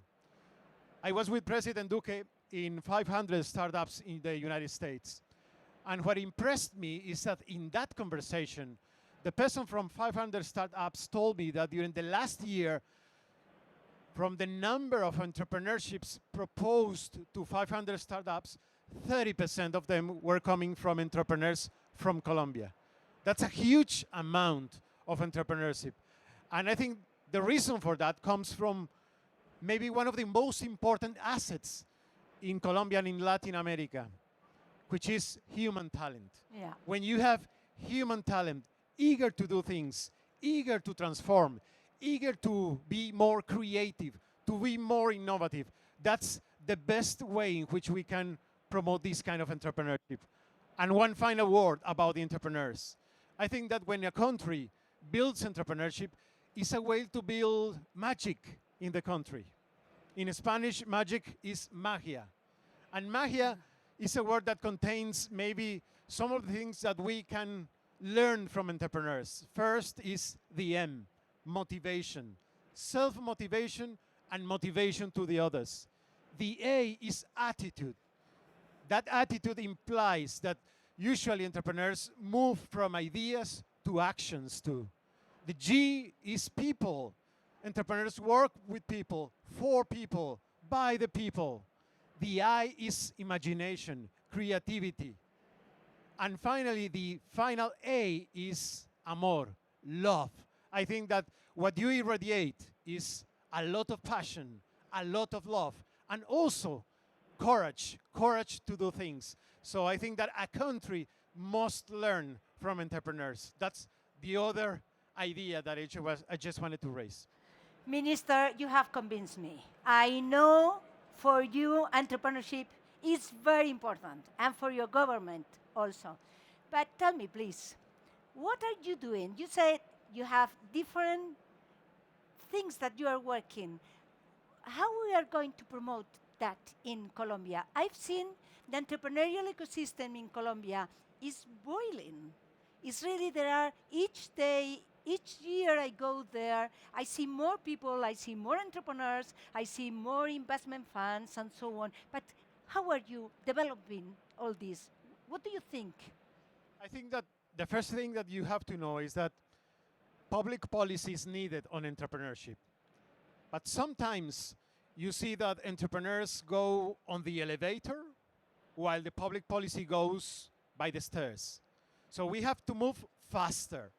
I was with President Duque in 500 startups in the United States. And what impressed me is that in that conversation, the person from 500 startups told me that during the last year, from the number of entrepreneurships proposed to 500 startups, 30% of them were coming from entrepreneurs from Colombia. That's a huge amount of entrepreneurship. And I think the reason for that comes from maybe one of the most important assets in Colombia and in Latin America, which is human talent.
Yeah.
When you have human talent, eager to do things, eager to transform, eager to be more creative, to be more innovative, that's the best way in which we can promote this kind of entrepreneurship. And one final word about the entrepreneurs. I think that when a country builds entrepreneurship, it's a way to build magic in the country. In Spanish, magic is magia. And magia is a word that contains maybe some of the things that we can learn from entrepreneurs. First is the M, motivation. Self-motivation and motivation to the others. The A is attitude. That attitude implies that usually entrepreneurs move from ideas to actions too. The G is people. Entrepreneurs work with people, for people, by the people. The I is imagination, creativity. And finally, the final A is amor, love. I think that what you irradiate is a lot of passion, a lot of love, and also courage to do things. So I think that a country must learn from entrepreneurs. That's the other idea that I just wanted to raise.
Minister, you have convinced me. I know for you entrepreneurship is very important, and for your government also. But tell me, please, what are you doing? You said you have different things that you are working. How we are going to promote that in Colombia? I've seen the entrepreneurial ecosystem in Colombia is boiling. It's really, there are each day, each year I go there, I see more people, I see more entrepreneurs, I see more investment funds and so on. But how are you developing all this? What do you think?
I think that the first thing that you have to know is that public policy is needed on entrepreneurship. But sometimes you see that entrepreneurs go on the elevator while the public policy goes by the stairs. So we have to move faster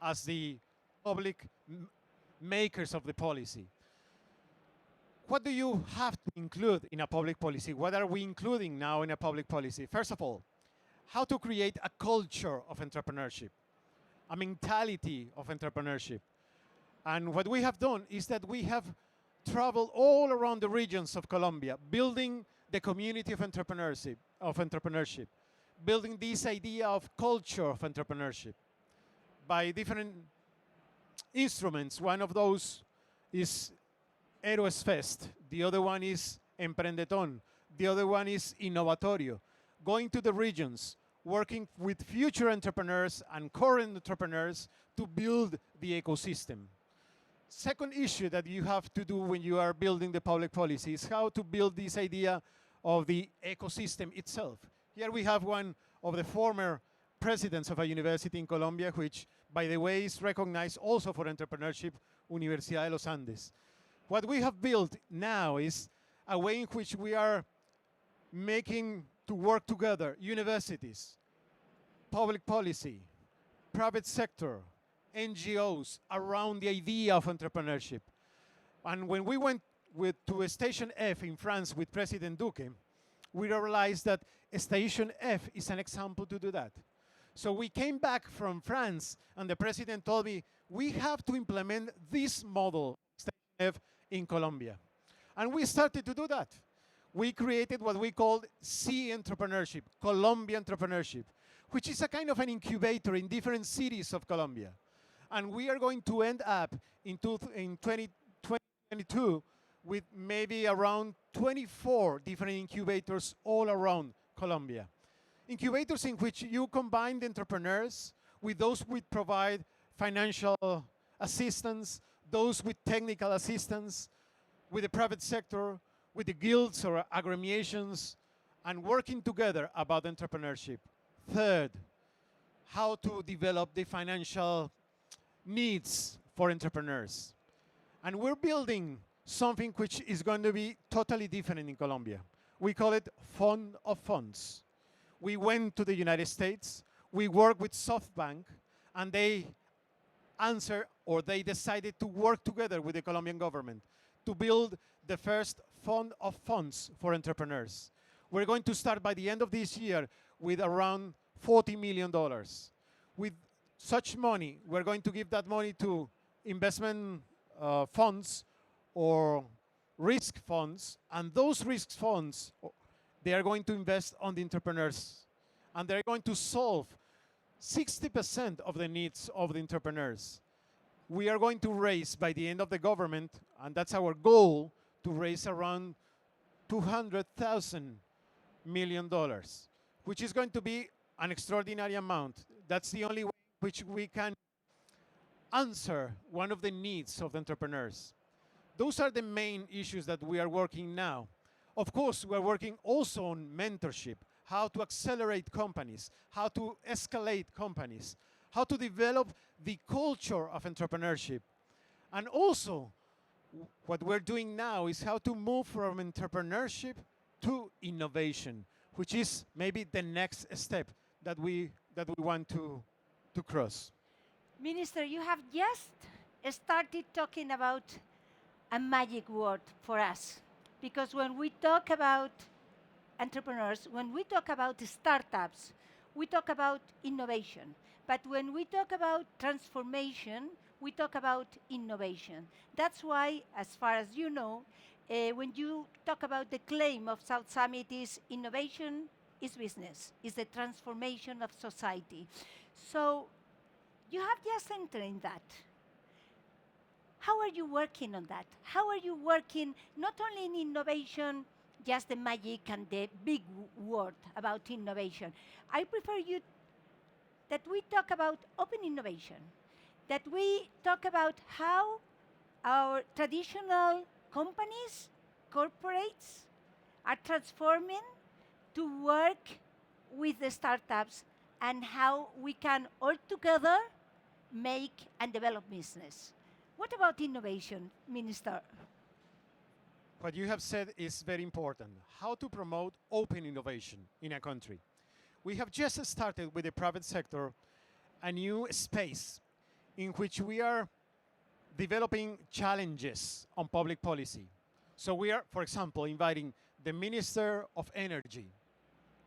as the public makers of the policy. What do you have to include in a public policy? What are we including now in a public policy? First of all, how to create a culture of entrepreneurship, a mentality of entrepreneurship. And what we have done is that we have traveled all around the regions of Colombia, building the community of entrepreneurship, building this idea of culture of entrepreneurship by different instruments. One of those is Héroes Fest. The other one is Emprendeton. The other one is Innovatorio. Going to the regions, working with future entrepreneurs and current entrepreneurs to build the ecosystem. Second issue that you have to do when you are building the public policy is how to build this idea of the ecosystem itself. Here we have one of the former presidents of a university in Colombia, which, by the way, is recognized also for entrepreneurship, Universidad de los Andes. What we have built now is a way in which we are making to work together universities, public policy, private sector, NGOs around the idea of entrepreneurship. And when we went to Station F in France with President Duque, we realized that Station F is an example to do that. So we came back from France, and the president told me, we have to implement this model, Station F, in Colombia. And we started to do that. We created what we called C Entrepreneurship, Colombia Entrepreneurship, which is a kind of an incubator in different cities of Colombia. And we are going to end up in 2022 with maybe around 24 different incubators all around Colombia. Incubators in which you combine the entrepreneurs with those who provide financial assistance, those with technical assistance, with the private sector, with the guilds or agremiations, and working together about entrepreneurship. Third, how to develop the financial needs for entrepreneurs. And we're building something which is going to be totally different in Colombia. We call it Fund of Funds. We went to the United States, we work with SoftBank, and they answer, or they decided to work together with the Colombian government to build the first fund of funds for entrepreneurs. We're going to start by the end of this year with around $40 million. With such money, we're going to give that money to investment funds or risk funds, and those risk funds, they are going to invest on the entrepreneurs, and they're going to solve 60% of the needs of the entrepreneurs. We are going to raise, by the end of the government, and that's our goal, to raise around $200,000 million, which is going to be an extraordinary amount. That's the only way in which we can answer one of the needs of the entrepreneurs. Those are the main issues that we are working now. Of course, we're working also on mentorship, how to accelerate companies, how to escalate companies, how to develop the culture of entrepreneurship. And also, what we're doing now is how to move from entrepreneurship to innovation, which is maybe the next step that we want to cross.
Minister, you have just started talking about a magic word for us. Because when we talk about entrepreneurs, when we talk about startups, we talk about innovation. But when we talk about transformation, we talk about innovation. That's why, as far as you know, when you talk about the claim of South Summit is innovation is business, is the transformation of society. So you have just entered in that. How are you working on that? How are you working not only in innovation, just the magic and the big word about innovation? I prefer you that we talk about open innovation, that we talk about how our traditional companies, corporates, are transforming to work with the startups and how we can all together make and develop business. What about innovation, Minister?
What you have said is very important. How to promote open innovation in a country. We have just started with the private sector a new space in which we are developing challenges on public policy. So we are, for example, inviting the Minister of Energy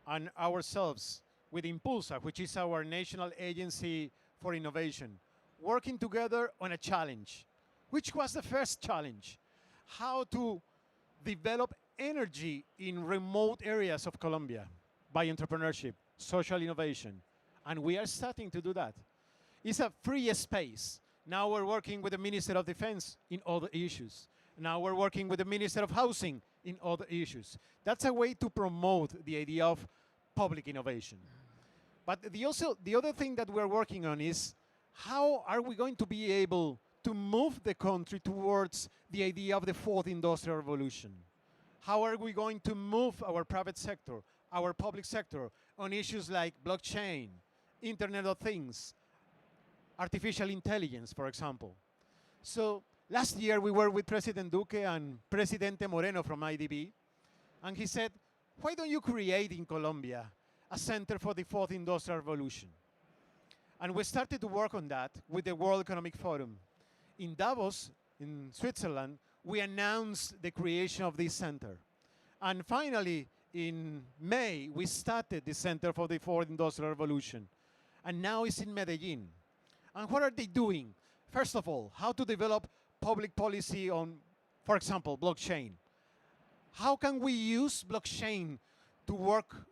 and ourselves with Impulsa, which is our national agency for innovation, working together on a challenge. Which was the first challenge? How to develop energy in remote areas of Colombia by entrepreneurship, social innovation. And we are starting to do that. It's a free space. Now we're working with the Minister of Defense in other issues. Now we're working with the Minister of Housing in other issues. That's a way to promote the idea of public innovation. But the other thing that we're working on is how are we going to be able to move the country towards the idea of the fourth industrial revolution? How are we going to move our private sector, our public sector, on issues like blockchain, Internet of Things, artificial intelligence, for example? So last year we were with President Duque and Presidente Moreno from IDB, and he said, why don't you create in Colombia a center for the fourth industrial revolution? And we started to work on that with the World Economic Forum. In Davos, in Switzerland, we announced the creation of this center. And finally, in May, we started the Center for the Fourth Industrial Revolution. And now it's in Medellin. And what are they doing? First of all, how to develop public policy on, for example, blockchain. How can we use blockchain to work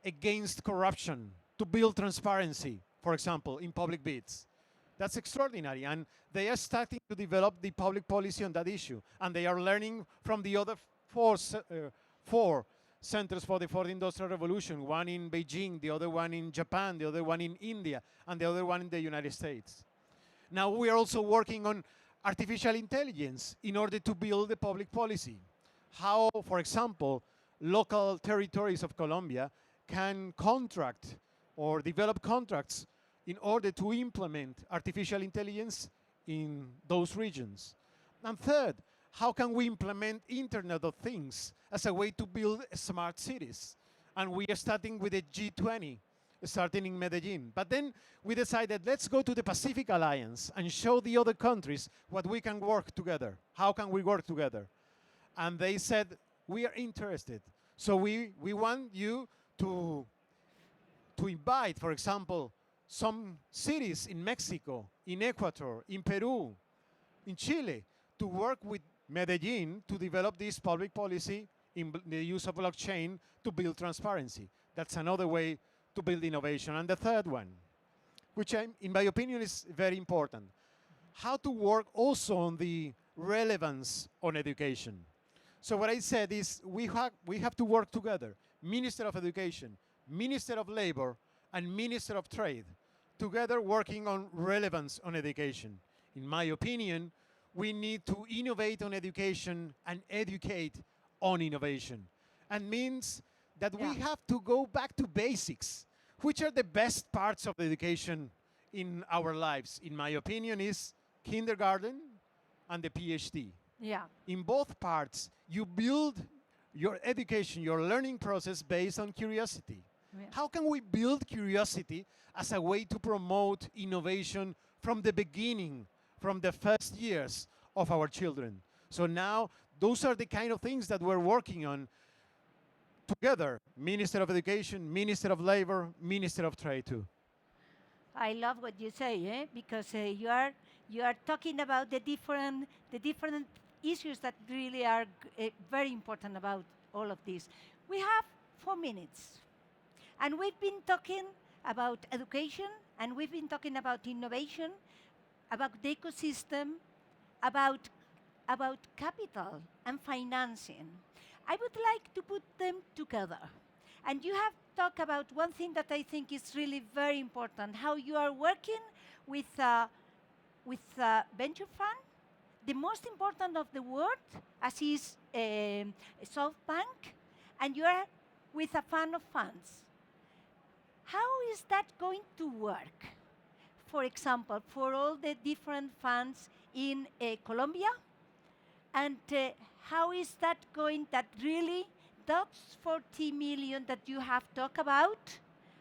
against corruption, to build transparency, for example, in public bids? That's extraordinary, and they are starting to develop the public policy on that issue, and they are learning from the other four centers for the fourth industrial revolution, one in Beijing, the other one in Japan, the other one in India, and the other one in the United States. Now we are also working on artificial intelligence in order to build the public policy. How, for example, local territories of Colombia can contract or develop contracts in order to implement artificial intelligence in those regions. And third, how can we implement Internet of Things as a way to build smart cities? And we are starting with the G20 starting in Medellin. But then we decided, let's go to the Pacific Alliance and show the other countries what we can work together. How can we work together? And they said, we are interested. So we want you to invite, for example, some cities in Mexico, in Ecuador, in Peru, in Chile, to work with Medellin to develop this public policy in the use of blockchain to build transparency. That's another way to build innovation. And the third one, which in my opinion is very important, how to work also on the relevance on education. So what I said is we have to work together, Minister of Education, Minister of Labor, and Minister of Trade, together working on relevance on education. In my opinion, we need to innovate on education and educate on innovation. And means that we have to go back to basics. Which are the best parts of education in our lives? In my opinion, is kindergarten and the PhD.
Yeah.
In both parts, you build your education, your learning process based on curiosity.
Yeah.
How can we build curiosity as a way to promote innovation from the beginning, from the first years of our children? So now, those are the kind of things that we're working on together. Minister of Education, Minister of Labor, Minister of Trade too.
I love what you say, because you are talking about the different issues that really are very important about all of this. We have 4 minutes, and we've been talking about education, and we've been talking about innovation, about the ecosystem, about capital and financing. I would like to put them together. And you have talked about one thing that I think is really very important, how you are working with venture fund, the most important of the world, as is SoftBank, and you are with a fund of funds. How is that going to work? For example, for all the different funds in Colombia, and how is that going, that really, those 40 million that you have talked about,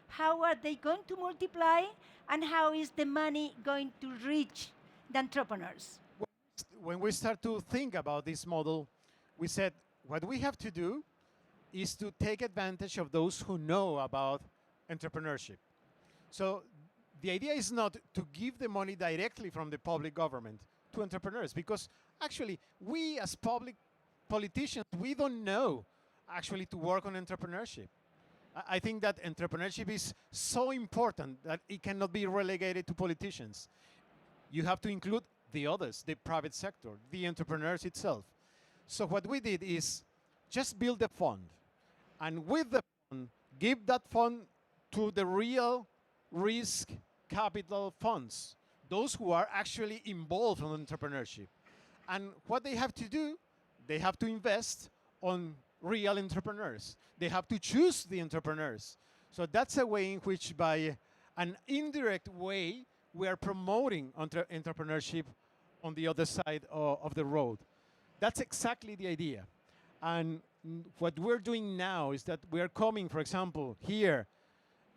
how are they going to multiply, and how is the money going to reach the entrepreneurs?
When we start to think about this model, we said what we have to do is to take advantage of those who know about entrepreneurship. So the idea is not to give the money directly from the public government to entrepreneurs, because actually we as public politicians, we don't know actually to work on entrepreneurship. I think that entrepreneurship is so important that it cannot be relegated to politicians. You have to include the others, the private sector, the entrepreneurs itself. So what we did is just build a fund, and with the fund, give that fund to the real risk capital funds, those who are actually involved in entrepreneurship. And what they have to do, they have to invest on real entrepreneurs. They have to choose the entrepreneurs. So that's a way in which, by an indirect way, we are promoting entrepreneurship on the other side of the road. That's exactly the idea. And what we're doing now is that we are coming, for example, here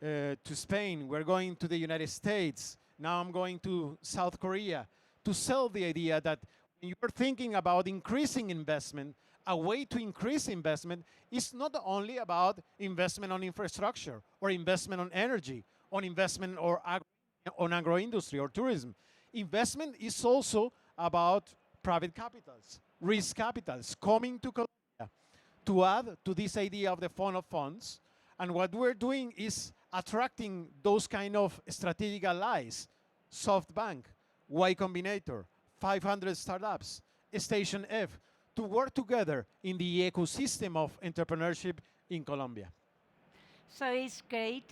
to Spain. We're going to the United States. Now I'm going to South Korea to sell the idea that when you're thinking about increasing investment, a way to increase investment is not only about investment on infrastructure or investment on energy, on investment on agro-industry or tourism. Investment is also about private capitals, risk capitals, coming to Colombia to add to this idea of the fund of funds. And what we're doing is attracting those kind of strategic allies, SoftBank, Y Combinator, 500 startups, Station F, to work together in the ecosystem of entrepreneurship in Colombia.
So it's great.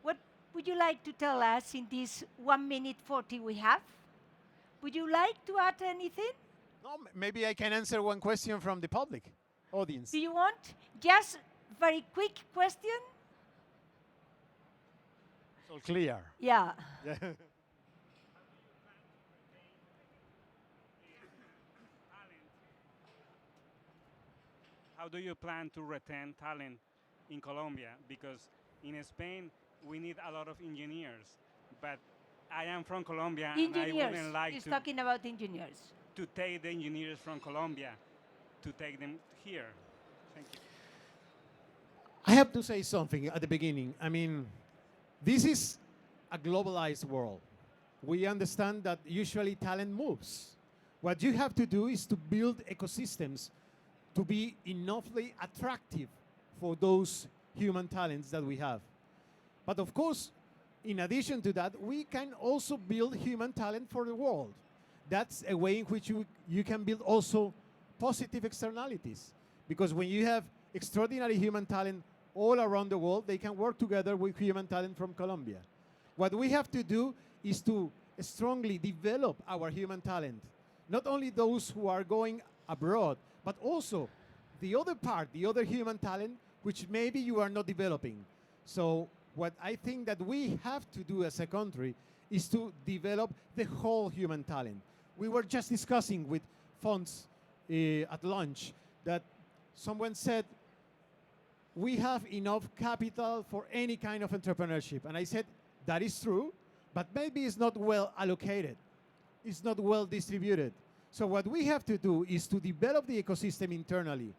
What would you like to tell us in this 1 minute 40 we have? Would you like to add anything?
No, maybe I can answer one question from the public audience.
Do you want just very quick question?
So clear.
Yeah.
How do you plan to retain talent in Colombia? Because in Spain, we need a lot of engineers. But I am from Colombia, and I
Engineers.
wouldn't like
He's
to,
talking about engineers.
to take the engineers from Colombia to take them here. Thank you.
I have to say something at the beginning. I mean, this is a globalized world. We understand that usually talent moves. What you have to do is to build ecosystems to be enoughly attractive for those human talents that we have. But of course, in addition to that, we can also build human talent for the world. That's a way in which you can build also positive externalities. Because when you have extraordinary human talent all around the world, they can work together with human talent from Colombia. What we have to do is to strongly develop our human talent. Not only those who are going abroad, but also the other part, the other human talent, which maybe you are not developing. So what I think that we have to do as a country is to develop the whole human talent. We were just discussing with Fonts at lunch that someone said, we have enough capital for any kind of entrepreneurship. And I said, that is true, but maybe it's not well allocated. It's not well distributed. So what we have to do is to develop the ecosystem internally,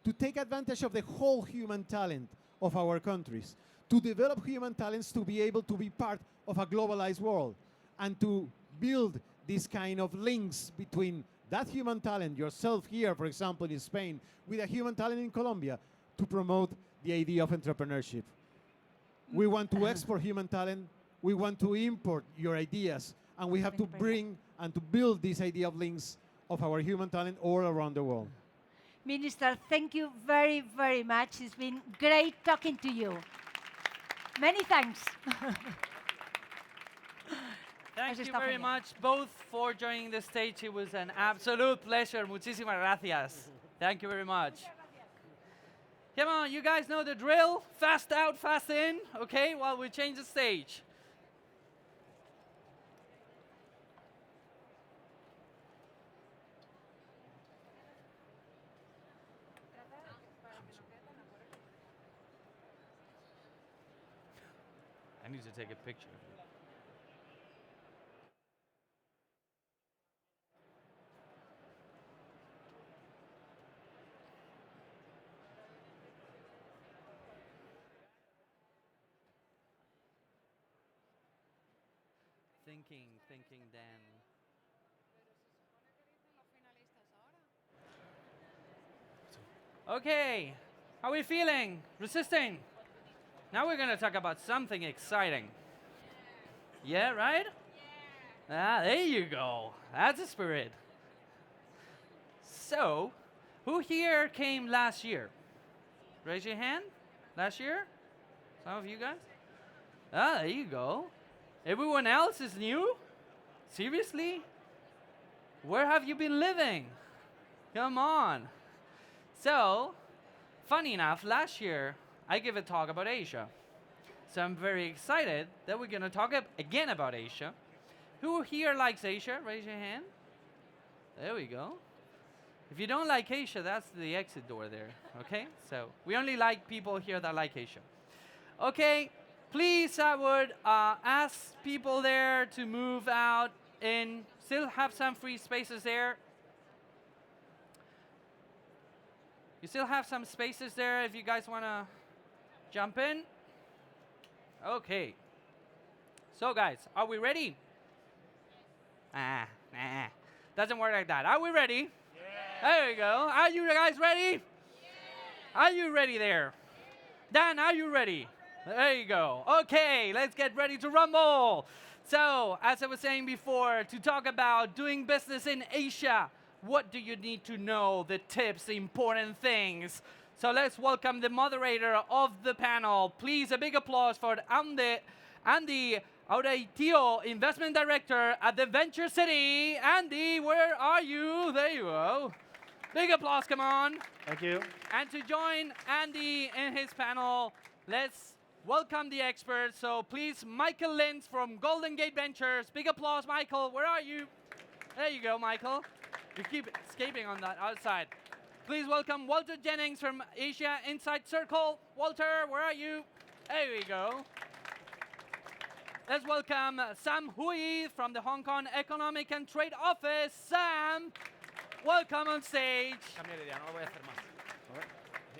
to take advantage of the whole human talent of our countries, to develop human talents to be able to be part of a globalized world, and to build this kind of links between that human talent, yourself here, for example, in Spain, with a human talent in Colombia, to promote the idea of entrepreneurship. We want to export human talent, we want to import your ideas, and we have to bring and to build this idea of links of our human talent all around the world.
Minister, thank you very, very much. It's been great talking to you. Many thanks.
Thank you very much both for joining the stage. It was an absolute pleasure. Muchísimas gracias. Thank you very much. Come on, you guys know the drill. Fast out, fast in, okay, while we change the stage. I need to take a picture of you. Thinking, Dan. Okay, how are we feeling? Resisting? Now we're going to talk about something exciting. Yeah, right? Yeah. Ah, there you go. That's the spirit. So, who here came last year? Raise your hand. Last year? Some of you guys? Ah, there you go. Everyone else is new? Seriously? Where have you been living? Come on. So, funny enough, last year, I gave a talk about Asia. So I'm very excited that we're going to talk again about Asia. Who here likes Asia? Raise your hand. There we go. If you don't like Asia, that's the exit door there, okay? So we only like people here that like Asia. Okay, please, I would ask people there to move out and still have some free spaces there. You still have some spaces there if you guys want to jump in. Okay. So guys, are we ready? Nah. Doesn't work like that. Are we ready? Yeah. There we go. Are you guys ready? Yeah. Are you ready there? Dan, are you ready? There you go. Okay, let's get ready to rumble. So, as I was saying before, to talk about doing business in Asia, what do you need to know? The tips, the important things. So let's welcome the moderator of the panel. Please, a big applause for Andy Aureitio, Investment Director at the Venture City. Andy, where are you? There you go. Big applause, come on.
Thank you.
And to join Andy in his panel, let's welcome the experts. So please, Michael Lintz from Golden Gate Ventures. Big applause, Michael. Where are you? There you go, Michael. You keep escaping on that outside. Please welcome Walter Jennings from Asia Insight Circle. Walter, where are you? There we go. Let's welcome Sam Hui from the Hong Kong Economic and Trade Office. Sam, welcome on stage.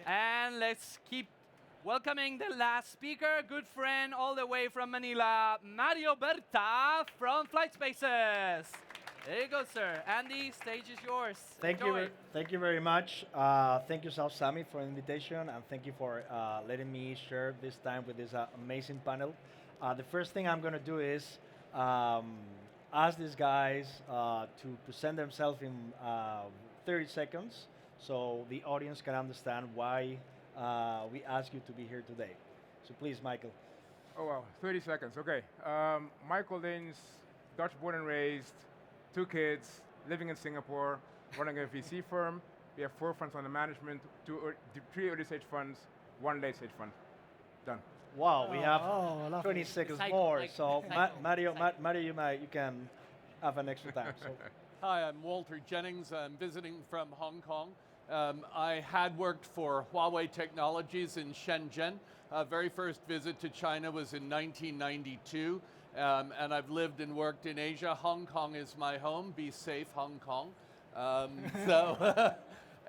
And let's keep welcoming the last speaker, good friend all the way from Manila, Mario Berta from Flight Spaces. There you go, sir. Andy, stage is yours.
Thank
Enjoy.
you. Thank you very much. Thank you, South Sami, for the invitation, and thank you for letting me share this time with this amazing panel. The first thing I'm going to do is ask these guys to present themselves in 30 seconds so the audience can understand why we asked you to be here today. So please, Michael.
Oh, wow, 30 seconds, okay. Michael Lins, Dutch born and raised, 2 kids, living in Singapore, running a VC firm. We have 4 funds under management, 3 early stage funds, 1 late stage fund. Done.
Wow, we have 20 seconds more. So Mario, you can have an extra time. So.
Hi, I'm Walter Jennings. I'm visiting from Hong Kong. I had worked for Huawei Technologies in Shenzhen. Very first visit to China was in 1992. And I've lived and worked in Asia. Hong Kong is my home. Be safe, Hong Kong.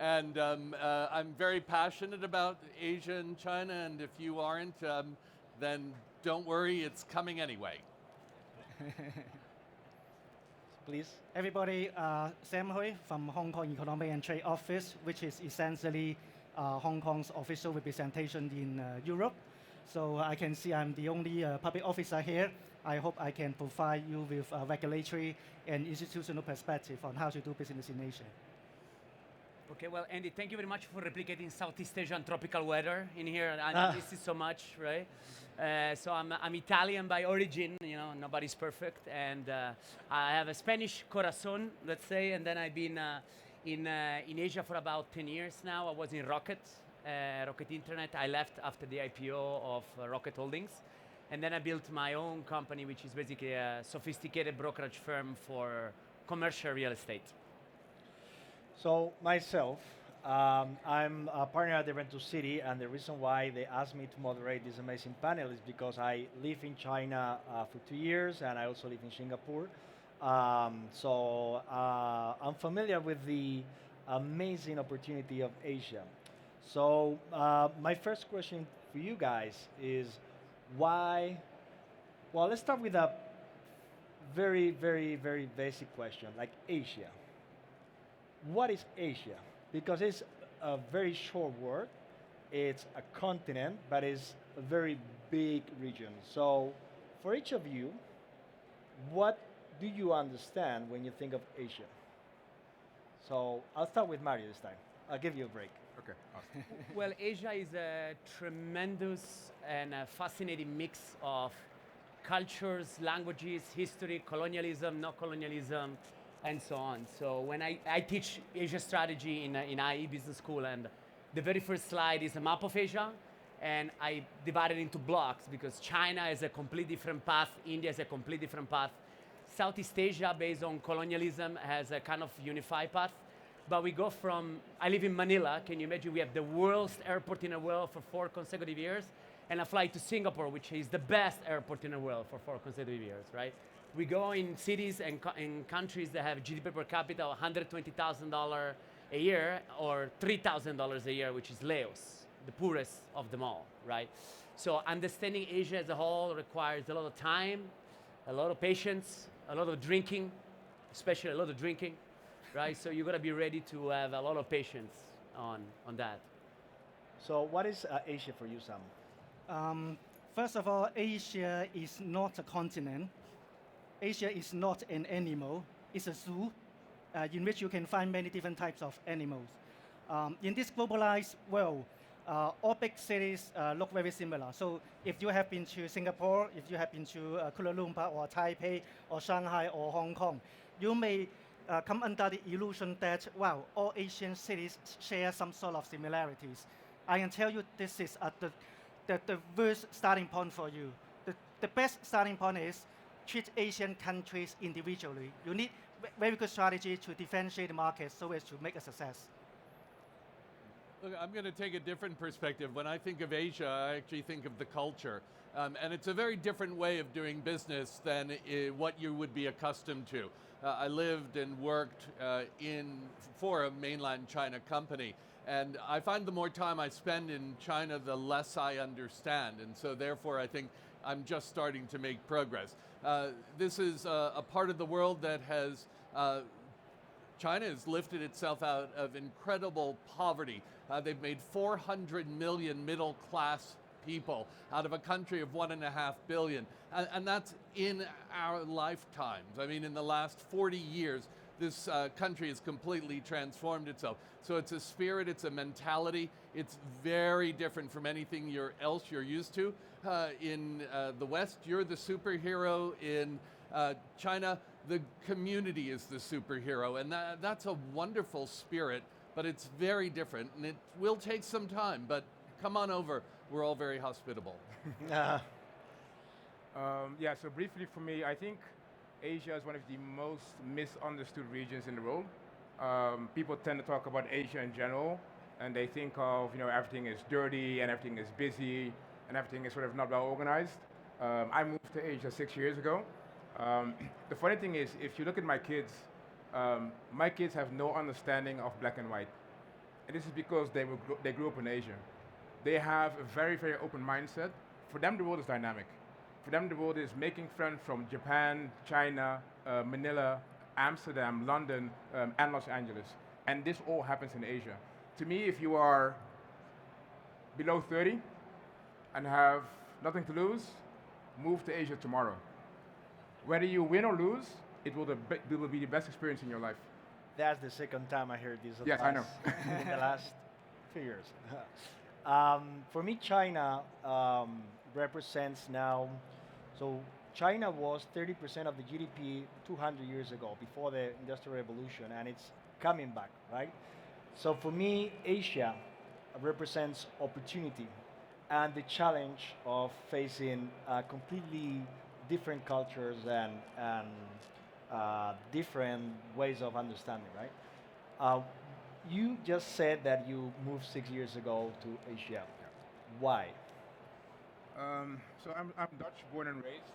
I'm very passionate about Asia and China, and if you aren't, then don't worry, it's coming anyway.
Please.
Everybody, Sam Hui from Hong Kong Economic and Trade Office, which is essentially Hong Kong's official representation in Europe. So I can see I'm the only public officer here. I hope I can provide you with a regulatory and institutional perspective on how to do business in Asia.
Okay, well, Andy, thank you very much for replicating Southeast Asian tropical weather in here. I miss it so much, right? So I'm Italian by origin, you know, nobody's perfect. And I have a Spanish corazon, let's say, and then I've been in Asia for about 10 years now. I was in Rocket Internet. I left after the IPO of Rocket Holdings. And then I built my own company, which is basically a sophisticated brokerage firm for commercial real estate.
So myself, I'm a partner at Evento City, and the reason why they asked me to moderate this amazing panel is because I live in China for 2 years, and I also live in Singapore. So I'm familiar with the amazing opportunity of Asia. So my first question for you guys is why? Well, let's start with a very, very, very basic question, like Asia. What is Asia? Because it's a very short word. It's a continent, but it's a very big region. So for each of you, what do you understand when you think of Asia? So I'll start with Mario this time. I'll give you a break.
Okay, awesome.
Well, Asia is a tremendous and a fascinating mix of cultures, languages, history, colonialism, no colonialism, and so on. So when I teach Asia strategy in IE Business School, and the very first slide is a map of Asia, and I divide it into blocks because China is a completely different path, India is a completely different path. Southeast Asia, based on colonialism, has a kind of unified path. But we go from, I live in Manila, can you imagine we have the world's airport in the world for 4 consecutive years, and I fly to Singapore, which is the best airport in the world for 4 consecutive years, right? We go in cities and in countries that have GDP per capita of $120,000 a year or $3,000 a year, which is Laos, the poorest of them all, right? So understanding Asia as a whole requires a lot of time, a lot of patience, a lot of drinking, especially a lot of drinking, right? So you gotta be ready to have a lot of patience on that.
So what is Asia for you, Sam?
First of all, Asia is not a continent. Asia is not an animal. It's a zoo in which you can find many different types of animals. In this globalized world, all big cities look very similar. So if you have been to Singapore, if you have been to Kuala Lumpur or Taipei or Shanghai or Hong Kong, you may come under the illusion that, wow, all Asian cities share some sort of similarities. I can tell you this is the worst starting point for you. The best starting point is treat Asian countries individually. You need very good strategy to differentiate the market so as to make a success.
Look, I'm going to take a different perspective. When I think of Asia, I actually think of the culture. And it's a very different way of doing business than what you would be accustomed to. I lived and worked for a mainland China company, and I find the more time I spend in China, the less I understand, and so therefore I think I'm just starting to make progress. This is a part of the world that has, China has lifted itself out of incredible poverty. They've made 400 million middle-class people out of a country of 1.5 billion. And that's in our lifetimes. I mean, in the last 40 years, this country has completely transformed itself. So it's a spirit, it's a mentality. It's very different from anything else you're used to. In the West, you're the superhero. In China, the community is the superhero. And that's a wonderful spirit, but it's very different. And it will take some time, but come on over. We're all very hospitable.
Yeah, so briefly for me, I think Asia is one of the most misunderstood regions in the world. People tend to talk about Asia in general, and they think of, everything is dirty and everything is busy and everything is sort of not well organized. I moved to Asia 6 years ago. The funny thing is, if you look at my kids have no understanding of black and white. And this is because they grew up in Asia. They have a very, very open mindset. For them, the world is dynamic. For them, the world is making friends from Japan, China, Manila, Amsterdam, London, and Los Angeles. And this all happens in Asia. To me, if you are below 30 and have nothing to lose, move to Asia tomorrow. Whether you win or lose, it will be the best experience in your life.
That's the second time I heard this.
Yes, I know.
In the last 2 years. For me, China represents now, so China was 30% of the GDP 200 years ago, before the Industrial Revolution, and it's coming back, right? So for me, Asia represents opportunity and the challenge of facing completely different cultures and different ways of understanding, right? You just said that you moved 6 years ago to Asia. Why?
So I'm Dutch, born and raised.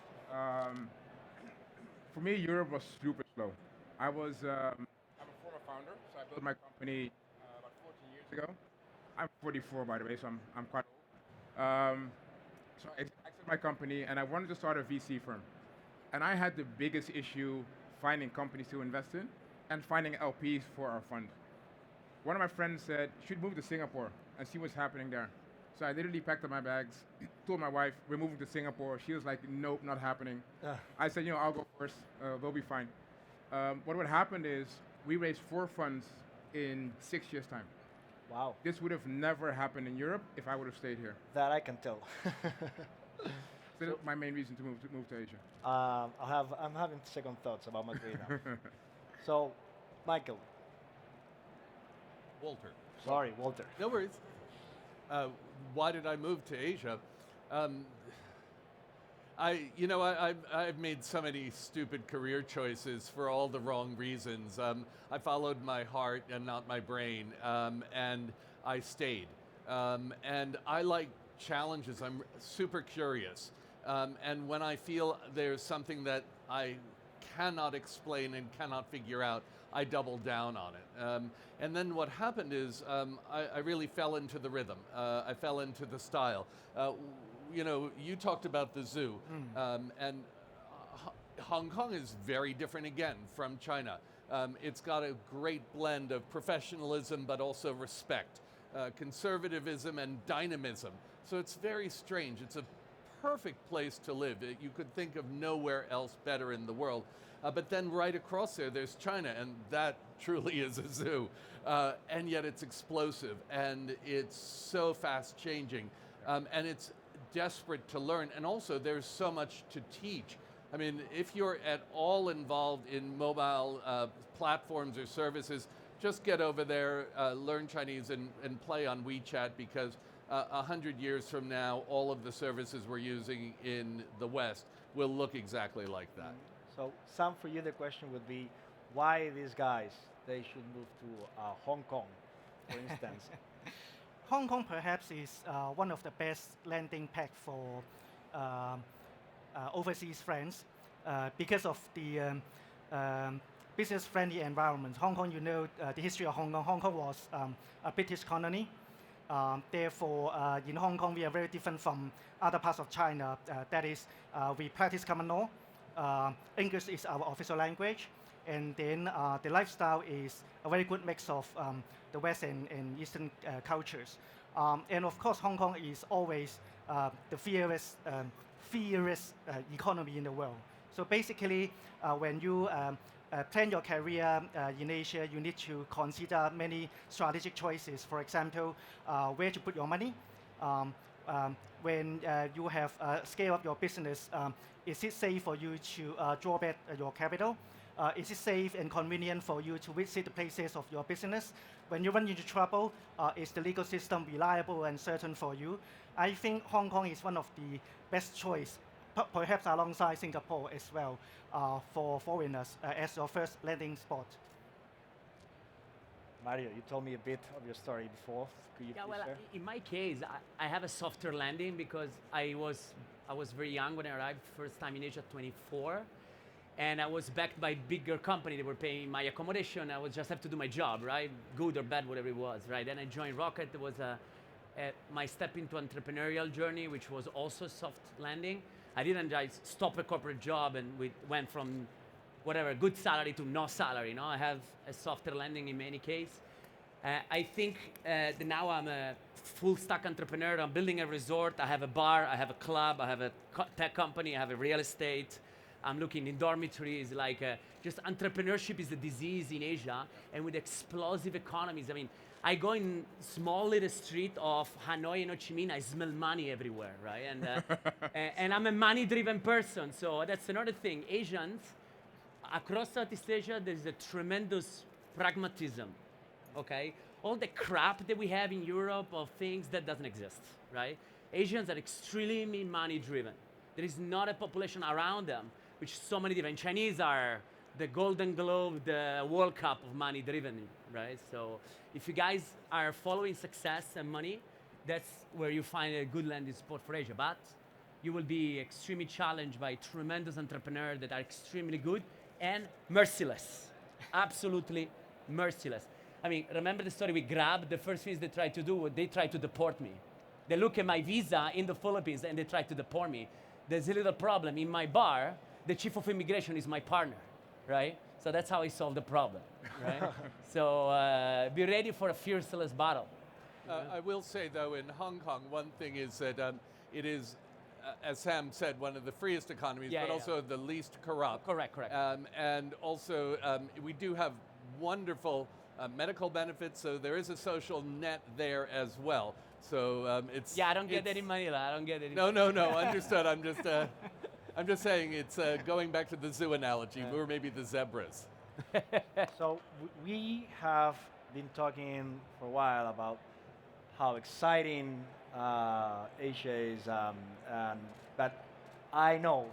For me, Europe was super slow. I'm a former founder, so I built my company about 14 years ago. I'm 44, by the way, so I'm quite old. So I exited my company, and I wanted to start a VC firm. And I had the biggest issue finding companies to invest in and finding LPs for our fund. One of my friends said, you should move to Singapore and see what's happening there. So I literally packed up my bags, told my wife, we're moving to Singapore. She was like, nope, not happening. I said, I'll go first. They'll be fine. What would happen is we raised 4 funds in 6 years' time.
Wow.
This would have never happened in Europe if I would have stayed here.
That I can tell.
So that's my main reason to move to Asia.
I'm having second thoughts about Madrid now. So, Michael.
Walter.
Sorry, Walter.
No worries. Why did I move to Asia? I've made so many stupid career choices for all the wrong reasons. I followed my heart and not my brain, and I stayed. And I like challenges. I'm super curious. And when I feel there's something that I cannot explain and cannot figure out, I double down on it. And then what happened is I really fell into the rhythm. I fell into the style. You talked about the zoo, and Hong Kong is very different again from China. It's got a great blend of professionalism, but also respect, conservatism and dynamism. So it's very strange. It's a perfect place to live. You could think of nowhere else better in the world. But then right across there's China, and that truly is a zoo. And yet it's explosive, and it's so fast changing, and it's desperate to learn. And also there's so much to teach. I mean, if you're at all involved in mobile platforms or services, just get over there, learn Chinese and play on WeChat, because 100 years from now, all of the services we're using in the West will look exactly like that.
So, Sam, for you the question would be, why these guys, they should move to Hong Kong, for instance?
Hong Kong perhaps is one of the best landing pad for overseas friends because of the business-friendly environment. Hong Kong, you know, the history of Hong Kong. Hong Kong was a British colony. Therefore, in Hong Kong, we are very different from other parts of China. That is, we practice common law. English is our official language. And then the lifestyle is a very good mix of the West and Eastern cultures. And of course, Hong Kong is always the fiercest economy in the world. So basically, when you plan your career in Asia, you need to consider many strategic choices. For example, where to put your money. When you have scale up your business, is it safe for you to draw back your capital? Is it safe and convenient for you to visit the places of your business? When you run into trouble, is the legal system reliable and certain for you? I think Hong Kong is one of the best choice, perhaps alongside Singapore as well, for foreigners as your first landing spot.
Mario, you told me a bit of your story before. Could you
Yeah,
please
well,
share?
in my case, I have a softer landing because I was very young when I arrived, first time in Asia, 24. And I was backed by bigger company. They were paying my accommodation. I would just have to do my job, right? Good or bad, whatever it was, right? Then I joined Rocket. It was my step into entrepreneurial journey, which was also soft landing. I didn't just stop a corporate job and we went from whatever, good salary to no salary. No, I have a softer landing in many cases. I think that now I'm a full stack entrepreneur. I'm building a resort. I have a bar. I have a club. I have a tech company. I have a real estate. I'm looking in dormitories, like just entrepreneurship is a disease in Asia, and with explosive economies. I mean, I go in small little street of Hanoi and Ho Chi Minh, I smell money everywhere, right? And I'm a money-driven person, so that's another thing. Asians, across Southeast Asia, there's a tremendous pragmatism, okay? All the crap that we have in Europe of things that doesn't exist, right? Asians are extremely money-driven. There is not a population around them which so many different. Chinese are the Golden Globe, the World Cup of money driven, right? So if you guys are following success and money, that's where you find a good landing spot for Asia. But you will be extremely challenged by tremendous entrepreneurs that are extremely good and merciless, absolutely merciless. I mean, remember the story with Grab? The first things they tried to do, they tried to deport me. They look at my visa in the Philippines and they tried to deport me. There's a little problem. In my bar, the chief of immigration is my partner, right? So that's how I solved the problem, right? So be ready for a fearless battle.
I will say, though, in Hong Kong, one thing is that it is, as Sam said, one of the freest economies, but also the least corrupt.
Correct.
And also, we do have wonderful medical benefits, so there is a social net there as well. So it's...
Yeah, I don't get that in Manila. I don't get it.
No, understood. I'm just saying it's going back to the zoo analogy. We're maybe the zebras.
So we have been talking for a while about how exciting Asia is, but I know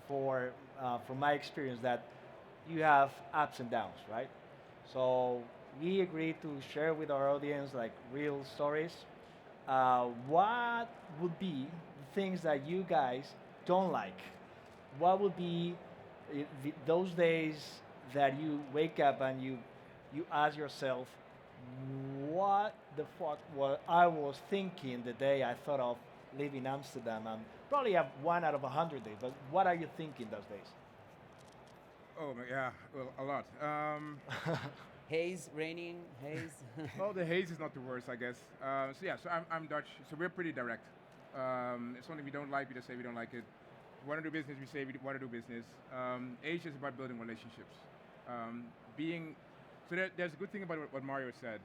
from my experience that you have ups and downs, right? So we agreed to share with our audience like real stories. What would be the things that you guys don't like? What would be those days that you wake up and you ask yourself, what the fuck I was thinking the day I thought of leaving Amsterdam? And probably have 1 out of 100 days, but what are you thinking those days?
Oh, yeah, well, a lot.
Haze, raining, haze.
Well, the haze is not the worst, I guess. So I'm Dutch, so we're pretty direct. If something we don't like, we just say we don't like it. We want to do business, we say we want to do business. Asia is about building relationships. There's a good thing about what Mario said.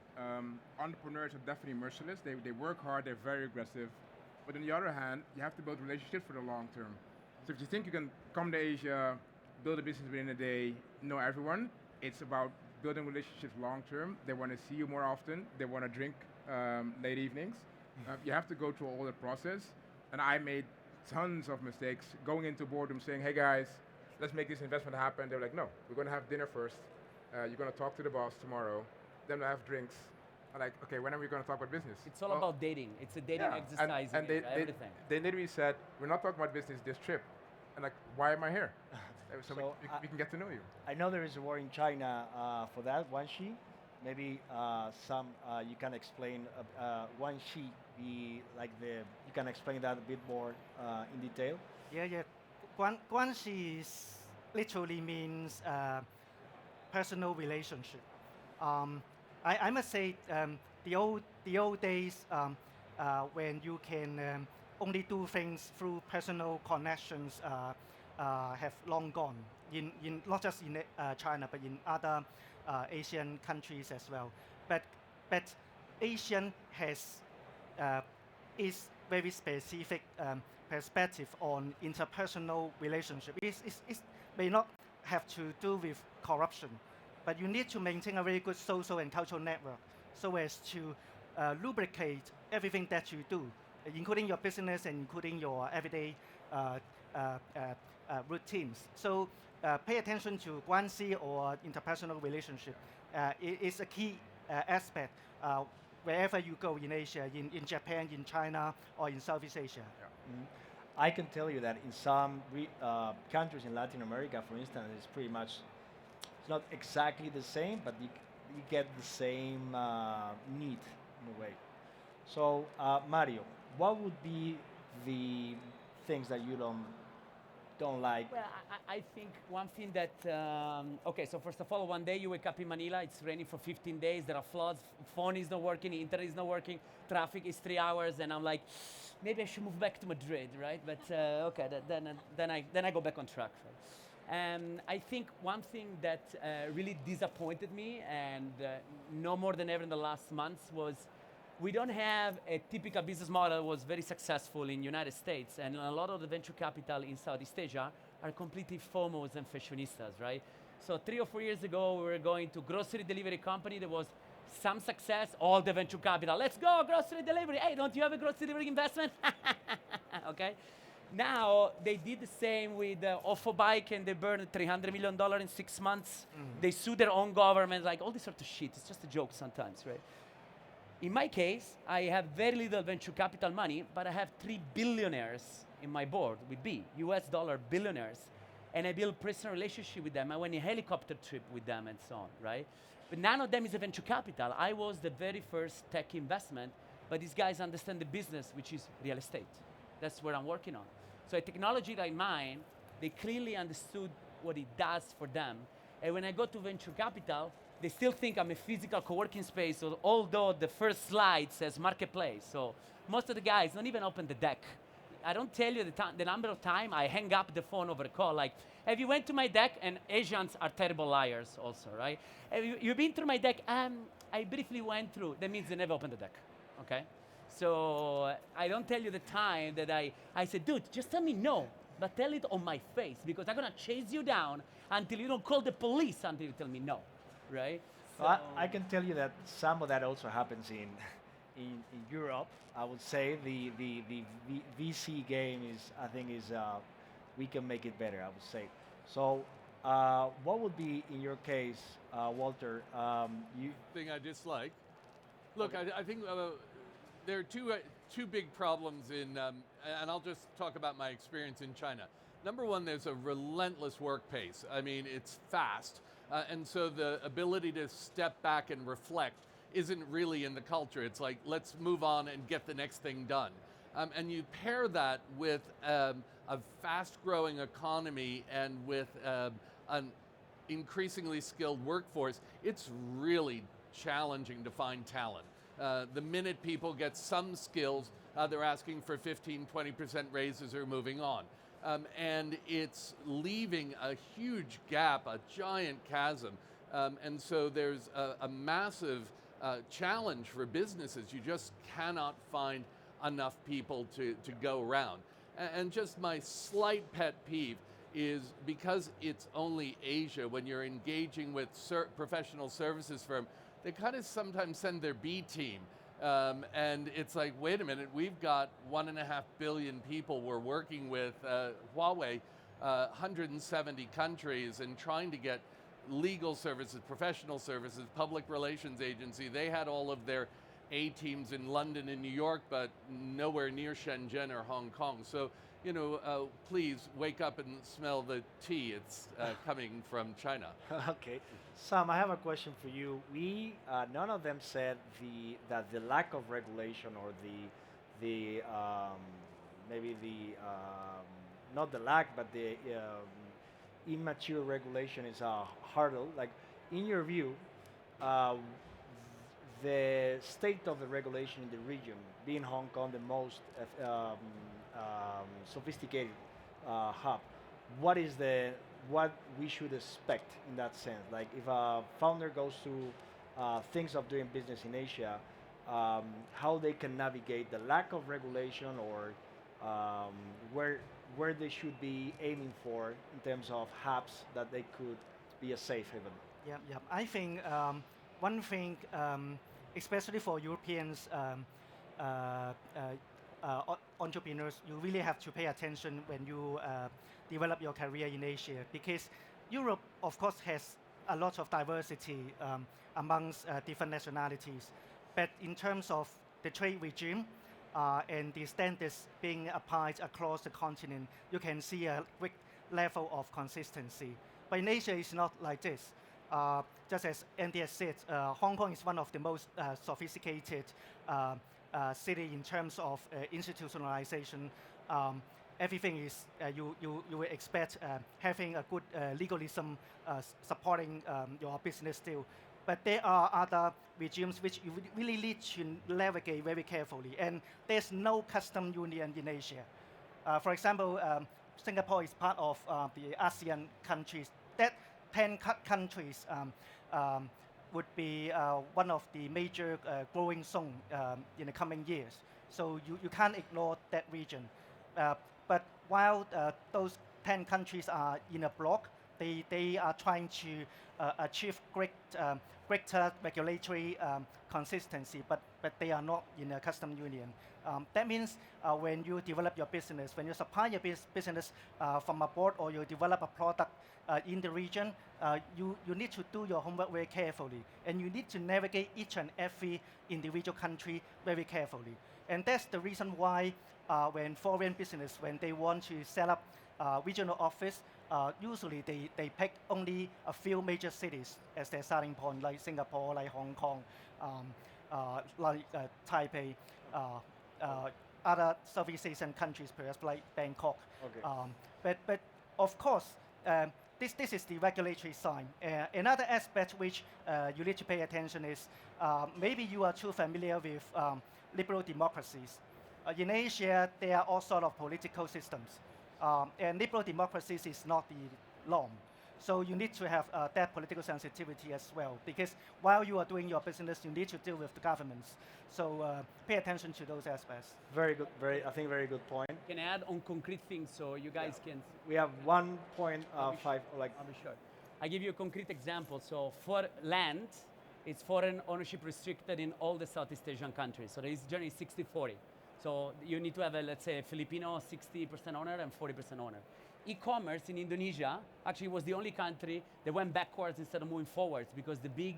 Entrepreneurs are definitely merciless. They work hard, they're very aggressive. But on the other hand, you have to build relationships for the long term. So if you think you can come to Asia, build a business within a day, know everyone, it's about building relationships long term. They want to see you more often. They want to drink late evenings. You have to go through all the process. And I made tons of mistakes going into boardroom saying, hey guys, let's make this investment happen. They're like, no, we're going to have dinner first. You're going to talk to the boss tomorrow. Then we'll have drinks. I'm like, okay, when are we going to talk about business?
It's all
Well,
about dating. It's a dating
yeah,
exercise.
And
Everything.
they literally said, we're not talking about business this trip. And like, why am I here? So,
So
we can get to know you.
I know there is a word in China for that, Wanxi. Maybe you can explain Wanxi, you can explain that a bit more in detail.
Yeah. Guanxi is literally means personal relationship. I must say the old days when you can only do things through personal connections have long gone. In not just in China, but in other Asian countries as well. But Asian has is very specific perspective on interpersonal relationship. It may not have to do with corruption, but you need to maintain a very good social and cultural network so as to lubricate everything that you do, including your business and including your everyday routines. So pay attention to guanxi or interpersonal relationship. It is a key aspect wherever you go in Asia, in Japan, in China, or in Southeast Asia.
I can tell you that in some countries in Latin America, for instance, it's pretty much, it's not exactly the same, but you get the same need in a way. So, Mario, what would be the things that you don't like?
Well, I think one thing that, okay, so first of all, one day you wake up in Manila, it's raining for 15 days, there are floods, phone is not working, internet is not working, traffic is 3 hours, and I'm like, maybe I should move back to Madrid, right? But okay, then I go back on track. Right? I think one thing that really disappointed me, and no more than ever in the last months, was we don't have a typical business model that was very successful in United States, and a lot of the venture capital in Southeast Asia are completely FOMOs and fashionistas, right? So 3 or 4 years ago, we were going to grocery delivery company. There was some success, all the venture capital. Let's go, grocery delivery. Hey, don't you have a grocery delivery investment? Okay. Now, they did the same with Ofo Bike, and they burned $300 million in 6 months. They sued their own government, like all this sort of shit. It's just a joke sometimes, right? In my case, I have very little venture capital money, but I have 3 billionaires in my board with B, US dollar billionaires. And I build personal relationship with them. I went on a helicopter trip with them and so on, right? But none of them is a venture capital. I was the very first tech investment, but these guys understand the business, which is real estate. That's where I'm working on. So a technology like mine, they clearly understood what it does for them. And when I go to venture capital, they still think I'm a physical co-working space, although the first slide says marketplace. So most of the guys don't even open the deck. I don't tell you the number of time I hang up the phone over a call, like, have you went to my deck? And Asians are terrible liars also, right? Have you been through my deck? I briefly went through. That means they never opened the deck, okay? So I don't tell you the time that I said, dude, just tell me no, but tell it on my face, because I'm gonna chase you down until you don't call the police until you tell me no. Right?
So I can tell you that some of that also happens in Europe. I would say the VC game is we can make it better, I would say. So what would be in your case, Walter?
Thing I dislike. Look, okay. I think there are two big problems in, and I'll just talk about my experience in China. Number one, there's a relentless work pace. I mean, it's fast. And so the ability to step back and reflect isn't really in the culture. It's like, let's move on and get the next thing done. And you pair that with a fast-growing economy and with an increasingly skilled workforce, it's really challenging to find talent. The minute people get some skills, they're asking for 15, 20% raises or moving on. And it's leaving a huge gap, a giant chasm. And so there's a massive challenge for businesses. You just cannot find enough people to go around. And just my slight pet peeve is because it's only Asia, when you're engaging with professional services firm, they kind of sometimes send their B team. And it's like, wait a minute, we've got 1.5 billion people we're working with, Huawei, 170 countries, and trying to get legal services, professional services, public relations agency, they had all of their A teams in London and New York, but nowhere near Shenzhen or Hong Kong. So, please wake up and smell the tea. It's coming from China.
Okay. Sam, I have a question for you. None of them said that the lack of regulation or maybe not the lack, but the immature regulation is a hurdle. Like, in your view, the state of the regulation in the region, being Hong Kong the most sophisticated hub, what we should expect in that sense? Like, if a founder goes to things of doing business in Asia, how they can navigate the lack of regulation, or where they should be aiming for in terms of hubs that they could be a safe haven.
Yeah. I think one thing, especially for Europeans entrepreneurs, you really have to pay attention when you develop your career in Asia, because Europe, of course, has a lot of diversity amongst different nationalities. But in terms of the trade regime and the standards being applied across the continent, you can see a great level of consistency. But in Asia, it's not like this. Just as Andy has said, Hong Kong is one of the most sophisticated city in terms of institutionalization. Everything is, you will expect having a good legalism supporting your business still. But there are other regimes which you really need to navigate very carefully. And there's no custom union in Asia. For example, Singapore is part of the ASEAN countries. That 10 countries would be one of the major growing zone in the coming years. So you can't ignore that region. But while those 10 countries are in a bloc, they are trying to achieve greater regulatory consistency, but they are not in a custom union. That means when you develop your business, when you supply your business from abroad, or you develop a product in the region, you need to do your homework very carefully, and you need to navigate each and every individual country very carefully. And that's the reason why when foreign business, when they want to set up regional office, usually they pick only a few major cities as their starting point, like Singapore, like Hong Kong, like Taipei, other Southeast Asian countries, perhaps like Bangkok.
Okay.
But of course, this is the regulatory side. Another aspect which you need to pay attention is maybe you are too familiar with liberal democracies. In Asia, there are all sorts of political systems. And liberal democracies is not the norm. So you need to have that political sensitivity as well, because while you are doing your business, you need to deal with the governments. So pay attention to those aspects.
Very good, I think very good point.
Can I add on concrete things so you guys can...
We have 1.5, like...
I'll be sure. I give you a concrete example. So for land, it's foreign ownership restricted in all the Southeast Asian countries. So there is generally 60-40. So you need to have, let's say, a Filipino 60% owner and 40% owner. E-commerce in Indonesia actually was the only country that went backwards instead of moving forwards, because the big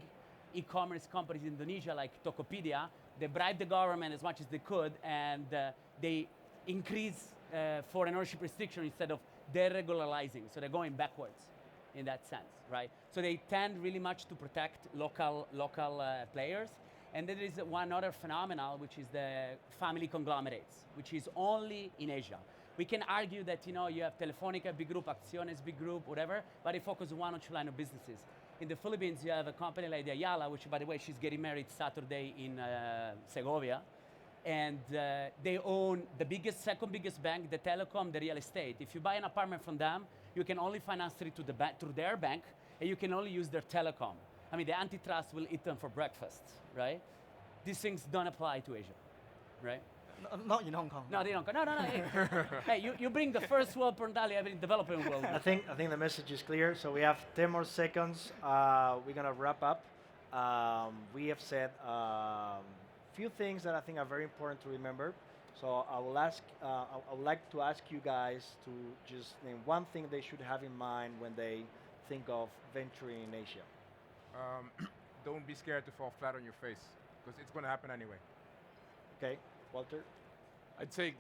e-commerce companies in Indonesia, like Tokopedia, they bribed the government as much as they could, and they increase foreign ownership restriction instead of deregularizing. So they're going backwards in that sense, right? So they tend really much to protect local players. And then there is one other phenomenon, which is the family conglomerates, which is only in Asia. We can argue that you have Telefonica, big group, Acciones, big group, whatever, but they focus on one or two line of businesses. In the Philippines, you have a company like the Ayala, which, by the way, she's getting married Saturday in Segovia, and they own the second biggest bank, the telecom, the real estate. If you buy an apartment from them, you can only finance it through their bank, and you can only use their telecom. I mean, the antitrust will eat them for breakfast, right? These things don't apply to Asia, right?
Not in Hong Kong.
No, they don't. No. Hey, you bring the first world mentality in developing world.
I think the message is clear. So we have 10 more seconds. We're gonna wrap up. We have said a few things that I think are very important to remember. So I would like to ask you guys to just name one thing they should have in mind when they think of venturing in Asia?
Don't be scared to fall flat on your face, because it's going to happen anyway.
Okay, Walter?
I'd say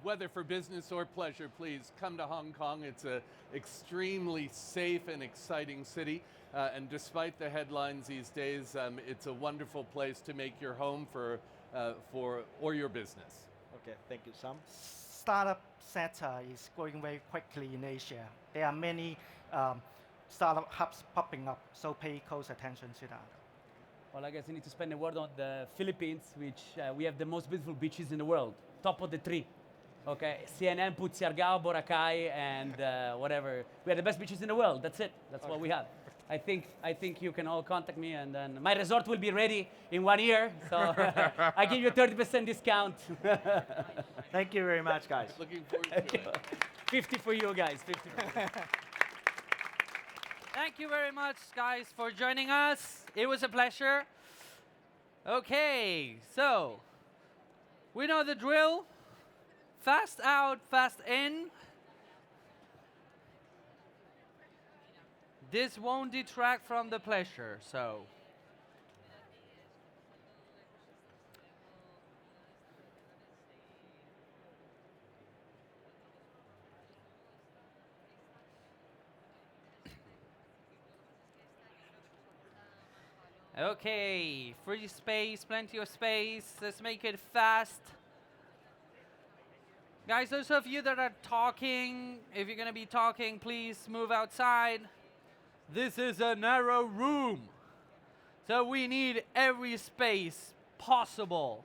whether for business or pleasure, please come to Hong Kong. It's an extremely safe and exciting city. And despite the headlines these days, it's a wonderful place to make your home for or your business.
Okay, thank you. Sam?
Startup sector is growing very quickly in Asia. There are many startup hubs popping up, so pay close attention to that.
Well, I guess I need to spend a word on the Philippines, which we have the most beautiful beaches in the world, top of the tree. Okay, CNN put Siargao, Boracay, and whatever. We have the best beaches in the world. That's it. That's what we have. I think you can all contact me, and then my resort will be ready in 1 year. So I give you a 30% discount.
Thank you very much, guys.
Looking forward to it.
50 for you guys. 50 for you.
Thank you very much, guys, for joining us. It was a pleasure. Okay, so we know the drill. Fast out, fast in. This won't detract from the pleasure, so. Okay, free space, plenty of space. Let's make it fast. Guys, those of you that are talking, if you're going to be talking, please move outside. This is a narrow room, so we need every space possible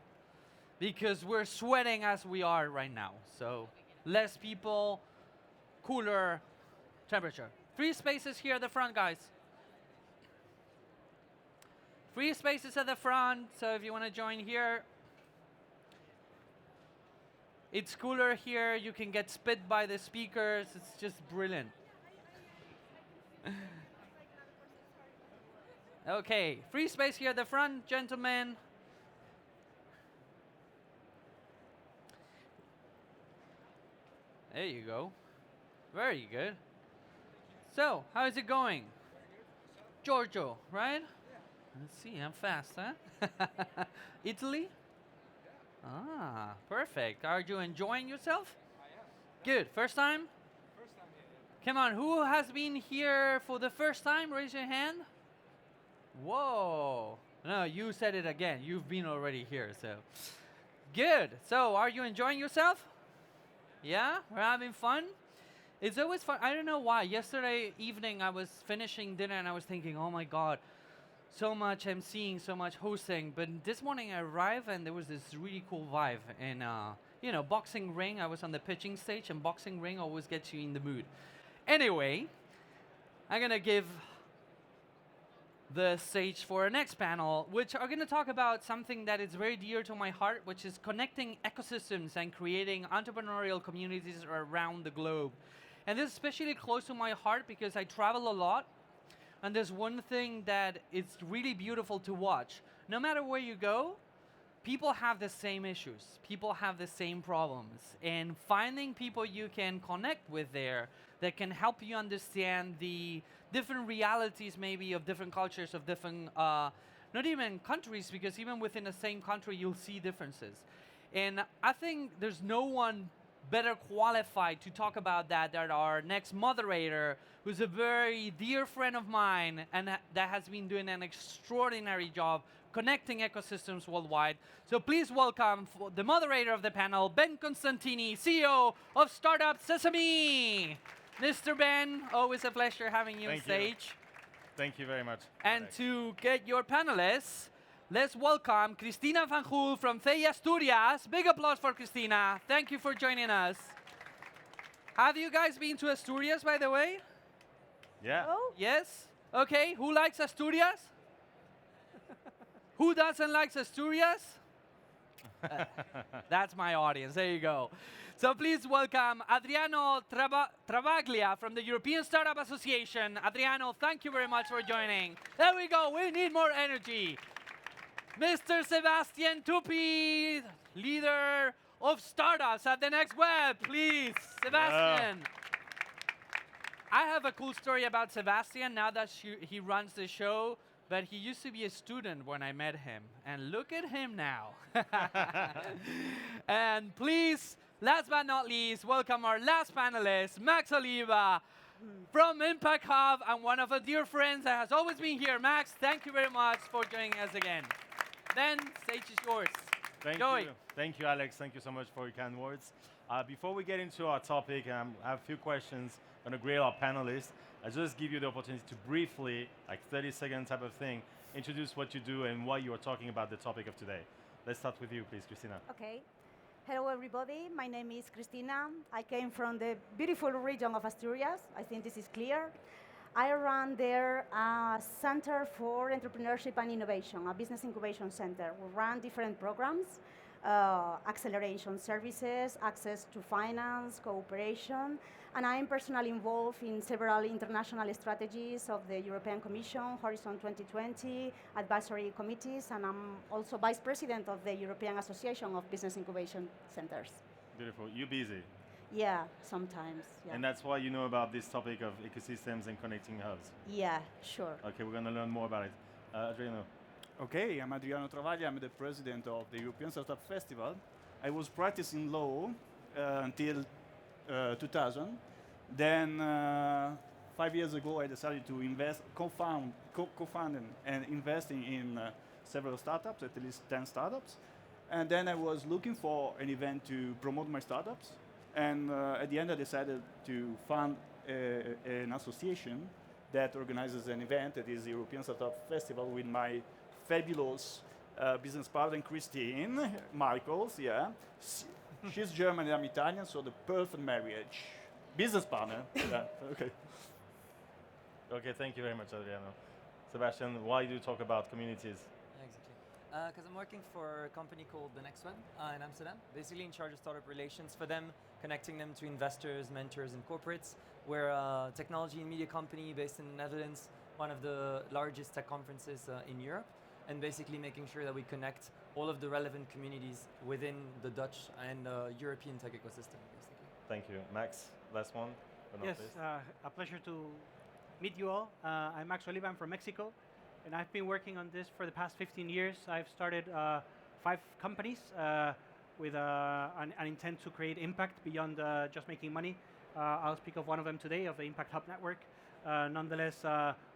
because we're sweating as we are right now. So less people, cooler temperature. Free spaces here at the front, guys. Free spaces at the front, so if you want to join here. It's cooler here. You can get spit by the speakers. It's just brilliant. Okay, free space here at the front, gentlemen. There you go. Very good. So, how is it going? Giorgio, right? Let's see, I'm fast, huh? Italy? Ah, perfect. Are you enjoying yourself? I am. Good. First time? First time here. Come on, who has been here for the first time? Raise your hand. Whoa. No, you said it again. You've been already here, so. Good. So, are you enjoying yourself? Yeah? We're having fun? It's always fun. I don't know why. Yesterday evening, I was finishing dinner and I was thinking, oh my God, so much emceeing, so much hosting. But this morning I arrived and there was this really cool vibe. And, you know, boxing ring, I was on the pitching stage, and boxing ring always gets you in the mood. Anyway, I'm going to give the stage for our next panel, which are going to talk about something that is very dear to my heart, which is connecting ecosystems and creating entrepreneurial communities around the globe. And this is especially close to my heart because I travel a lot. And there's one thing that it's really beautiful to watch. No matter where you go, people have the same issues. People have the same problems. And finding people you can connect with there that can help you understand the different realities maybe of different cultures, of different, not even countries, because even within the same country, you'll see differences. And I think there's no one better qualified to talk about that than our next moderator, who's a very dear friend of mine and that has been doing an extraordinary job connecting ecosystems worldwide. So please welcome the moderator of the panel, Ben Constantini, CEO of Startup Sesame. Mr. Ben, always a pleasure having you on stage.
Thank you very much.
And to get your panelists, let's welcome Cristina Fanjul from Theia Asturias. Big applause for Cristina. Thank you for joining us. Have you guys been to Asturias, by the way?
Yeah.
Oh? Yes? Okay, who likes Asturias? Who doesn't like Asturias? That's my audience. There you go. So please welcome Adriano Travaglia from the European Startup Association. Adriano, thank you very much for joining. There we go. We need more energy. Mr. Sebastian Tupi, leader of startups at the Next Web, please. Sebastian. I have a cool story about Sebastian now that he runs the show, but he used to be a student when I met him. And look at him now. And please, last but not least, welcome our last panelist, Max Oliva from Impact Hub and one of our dear friends that has always been here. Max, thank you very much for joining us again. Then, stage is yours.
Thank you. Thank you, Alex. Thank you so much for your kind words. Before we get into our topic, I have a few questions. I'm going to grill our panelists. I just give you the opportunity to briefly, like 30-second type of thing, introduce what you do and why you are talking about the topic of today. Let's start with you, please, Christina.
Okay. Hello, everybody. My name is Cristina. I came from the beautiful region of Asturias. I think this is clear. I run there a Center for Entrepreneurship and Innovation, a business incubation center. We run different programs, acceleration services, access to finance, cooperation, and I'm personally involved in several international strategies of the European Commission, Horizon 2020, advisory committees, and I'm also vice president of the European Association of Business Incubation Centers.
Beautiful. You busy?
Yeah, sometimes. Yeah.
And that's why you know about this topic of ecosystems and connecting hubs.
Yeah, sure.
Okay, we're going to learn more about it. Adriano.
Okay, I'm Adriano Travaglia. I'm the president of the European Startup Festival. I was practicing law until 2000. Then 5 years ago, I decided to invest, co-found and investing in several startups, at least 10 startups. And then I was looking for an event to promote my startups. And at the end, I decided to fund an association that organizes an event that is the European Startup Festival with my fabulous business partner, Christine Michaels. Yeah, she's German and I'm Italian, so the perfect marriage. Business partner. Yeah. Okay.
Okay, thank you very much, Adriano. Sebastian, why do you talk about communities?
Exactly. Because I'm working for a company called The Next One in Amsterdam, basically in charge of startup relations for them, connecting them to investors, mentors, and corporates. We're a technology and media company based in the Netherlands, one of the largest tech conferences in Europe, and basically making sure that we connect all of the relevant communities within the Dutch and European tech ecosystem, basically.
Thank you. Max, last one. But not
Yes,
least.
a pleasure to meet you all. I'm Max Oliva, I'm from Mexico, and I've been working on this for the past 15 years. I've started 5 companies with an intent to create impact beyond just making money. I'll speak of one of them today, of the Impact Hub Network. Nonetheless,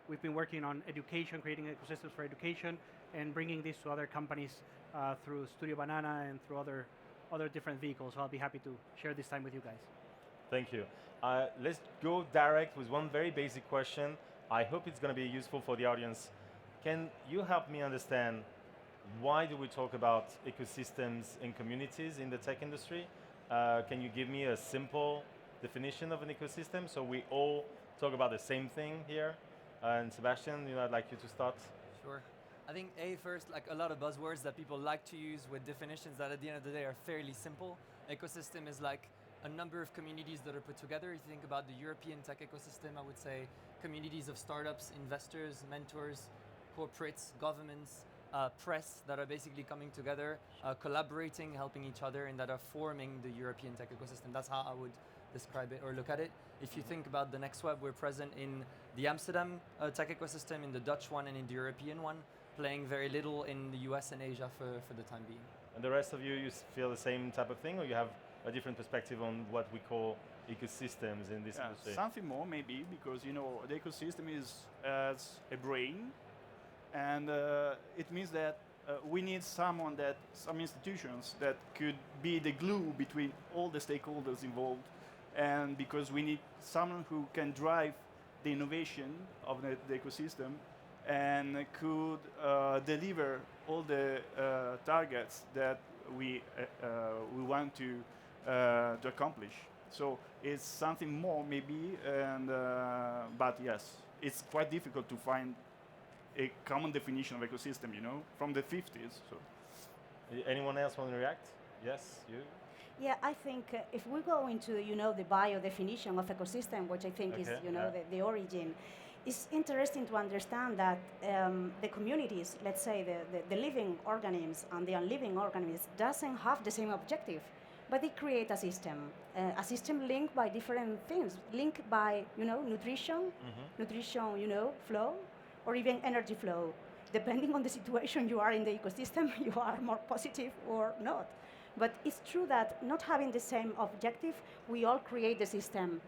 we've been working on education, creating ecosystems for education, and bringing this to other companies through Studio Banana and through other different vehicles. So I'll be happy to share this time with you guys.
Thank you. Let's go direct with one very basic question. I hope it's going to be useful for the audience. Can you help me understand why do we talk about ecosystems and communities in the tech industry? Can you give me a simple definition of an ecosystem so we all talk about the same thing here? And Sebastian, I'd like you to start.
Sure. I think first, like a lot of buzzwords that people like to use with definitions that at the end of the day are fairly simple. Ecosystem is like a number of communities that are put together. If you think about the European tech ecosystem, I would say communities of startups, investors, mentors, corporates, governments, press that are basically coming together, collaborating, helping each other, and that are forming the European tech ecosystem. That's how I would describe it or look at it. If you think about the Next Web, we're present in the Amsterdam tech ecosystem, in the Dutch one, and in the European one, playing very little in the US and Asia for the time being.
And the rest of you feel the same type of thing, or you have a different perspective on what we call ecosystems in this industry?
Something more maybe, because the ecosystem is as a brain, and it means that we need some institutions that could be the glue between all the stakeholders involved, and because we need someone who can drive the innovation of the ecosystem and could deliver all the targets that we want to accomplish. So it's something more maybe, and but yes, it's quite difficult to find a common definition of ecosystem, from the 50s. So,
anyone else want to react? Yes, you.
Yeah, I think if we go into the bio definition of ecosystem, which I think is the origin, it's interesting to understand that the communities, let's say the living organisms and the unliving organisms, doesn't have the same objective. but they create a system linked by different things, linked by, nutrition, flow, or even energy flow. Depending on the situation you are in the ecosystem, you are more positive or not. But it's true that not having the same objective, we all create the system.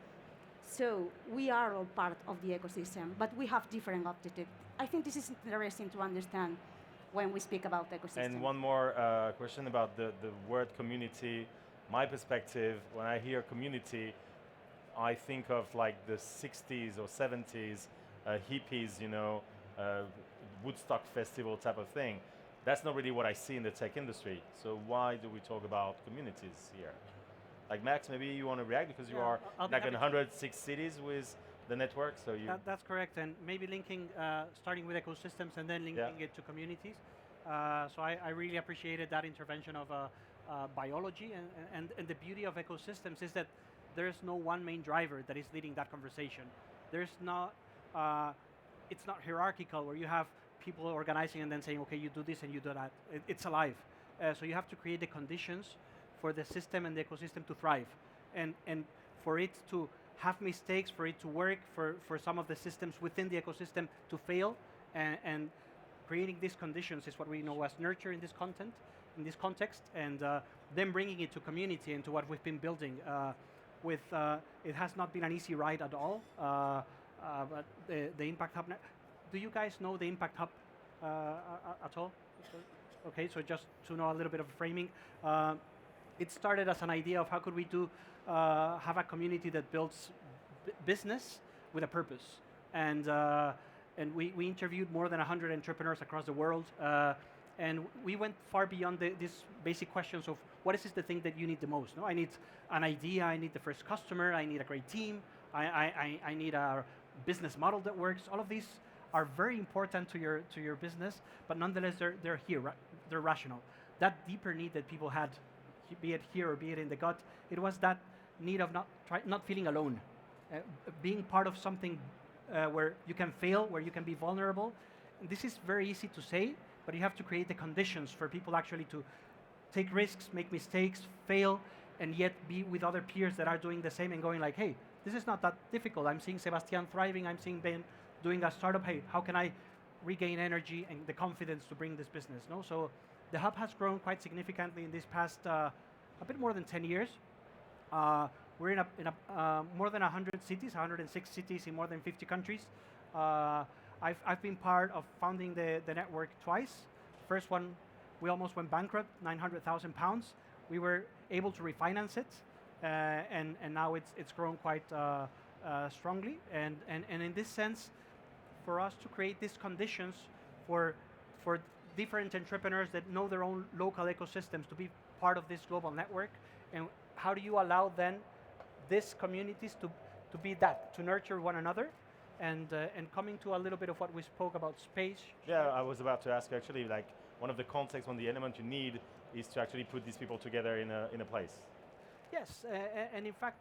So we are all part of the ecosystem, but we have different objectives. I think this is interesting to understand when we speak about ecosystem.
And one more question about the word community. My perspective, when I hear community, I think of like the 60s or 70s hippies, Woodstock festival type of thing. That's not really what I see in the tech industry. So why do we talk about communities here? Like Max, maybe you want to react because you are like in 106 cities with the network. So you.
That's correct, and maybe linking, starting with ecosystems and then linking it to communities. So I really appreciated that intervention of biology, and the beauty of ecosystems is that there's no one main driver that is leading that conversation. There's not, it's not hierarchical where you have people organizing and then saying, okay, you do this and you do that. It's alive. So you have to create the conditions for the system and the ecosystem to thrive, and for it to have mistakes, for it to work, for some of the systems within the ecosystem to fail, and creating these conditions is what we know as nurture in this context, and then bringing it to community and to what we've been building. It has not been an easy ride at all, but the Impact Hub. Do you guys know the Impact Hub at all? Okay, so just to know a little bit of framing. It started as an idea of how could we have a community that builds business with a purpose, and we interviewed more than 100 entrepreneurs across the world, and we went far beyond these basic questions of what is the thing that you need the most. No, I need an idea, I need the first customer, I need a great team, I need a business model that works. All of these are very important to your business, but nonetheless they're here, they're rational. That deeper need that people had, be it here or be it in the gut, it was that need of not feeling alone, being part of something where you can fail, where you can be vulnerable. And this is very easy to say, but you have to create the conditions for people actually to take risks, make mistakes, fail, and yet be with other peers that are doing the same and going like, hey, this is not that difficult. I'm seeing Sebastian thriving. I'm seeing Ben doing a startup. Hey, how can I regain energy and the confidence to bring this business? No, so the hub has grown quite significantly in this past a bit more than 10 years. We're in more than 100 cities, 106 cities in more than 50 countries. I've been part of founding the network twice. First one, we almost went bankrupt, £900,000. We were able to refinance it, and now it's grown quite strongly. And in this sense, for us to create these conditions for different entrepreneurs that know their own local ecosystems to be part of this global network, and how do you allow then these communities to be that, to nurture one another, and coming to a little bit of what we spoke about space.
Yeah, I was about to ask actually, like one of the contexts, one of the elements you need is to actually put these people together in a place.
Yes, and in fact,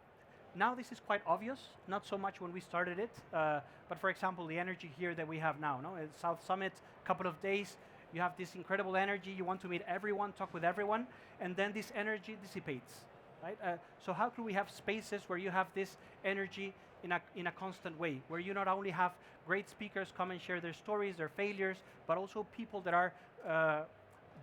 now this is quite obvious, not so much when we started it, but for example, the energy here that we have now, no? At South Summit, couple of days, you have this incredible energy, you want to meet everyone, talk with everyone, and then this energy dissipates, right? So how can we have spaces where you have this energy in a constant way, where you not only have great speakers come and share their stories, their failures, but also people that are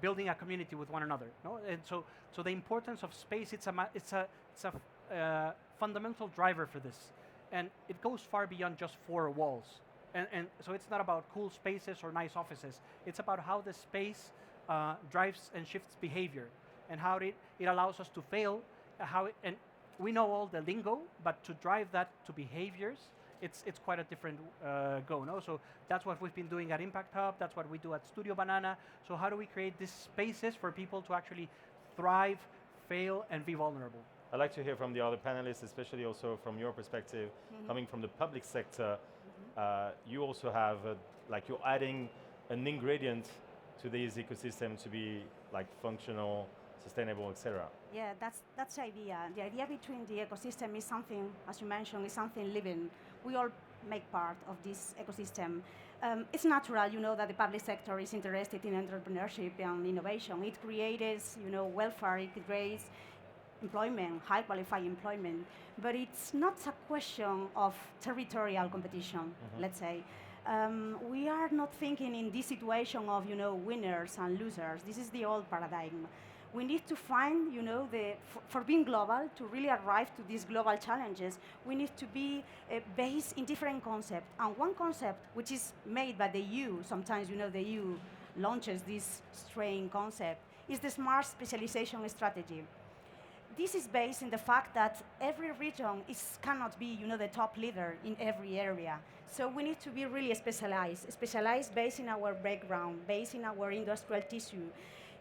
building a community with one another, no? And so the importance of space, it's a fundamental driver for this, and it goes far beyond just four walls. And so it's not about cool spaces or nice offices. It's about how the space drives and shifts behavior, and how it allows us to fail. And we know all the lingo, but to drive that to behaviors, it's quite a different go. No, so that's what we've been doing at Impact Hub. That's what we do at Studio Banana. So how do we create these spaces for people to actually thrive, fail, and be vulnerable?
I'd like to hear from the other panelists, especially also from your perspective, coming from the public sector. You also have, like you're adding an ingredient to these ecosystems to be like functional, sustainable, etc.
Yeah, that's the idea. The idea between the ecosystem is something, as you mentioned, is something living. We all make part of this ecosystem. It's natural, that the public sector is interested in entrepreneurship and innovation. It creates, welfare. It creates employment, high qualified employment, but it's not a question of territorial competition, let's say. We are not thinking in this situation of, winners and losers. This is the old paradigm. We need to find, for being global, to really arrive to these global challenges, we need to be based in different concepts. And one concept, which is made by the EU, sometimes, the EU launches this strange concept, is the smart specialization strategy. This is based in the fact that every region cannot be, the top leader in every area. So we need to be really specialized based in our background, based in our industrial tissue.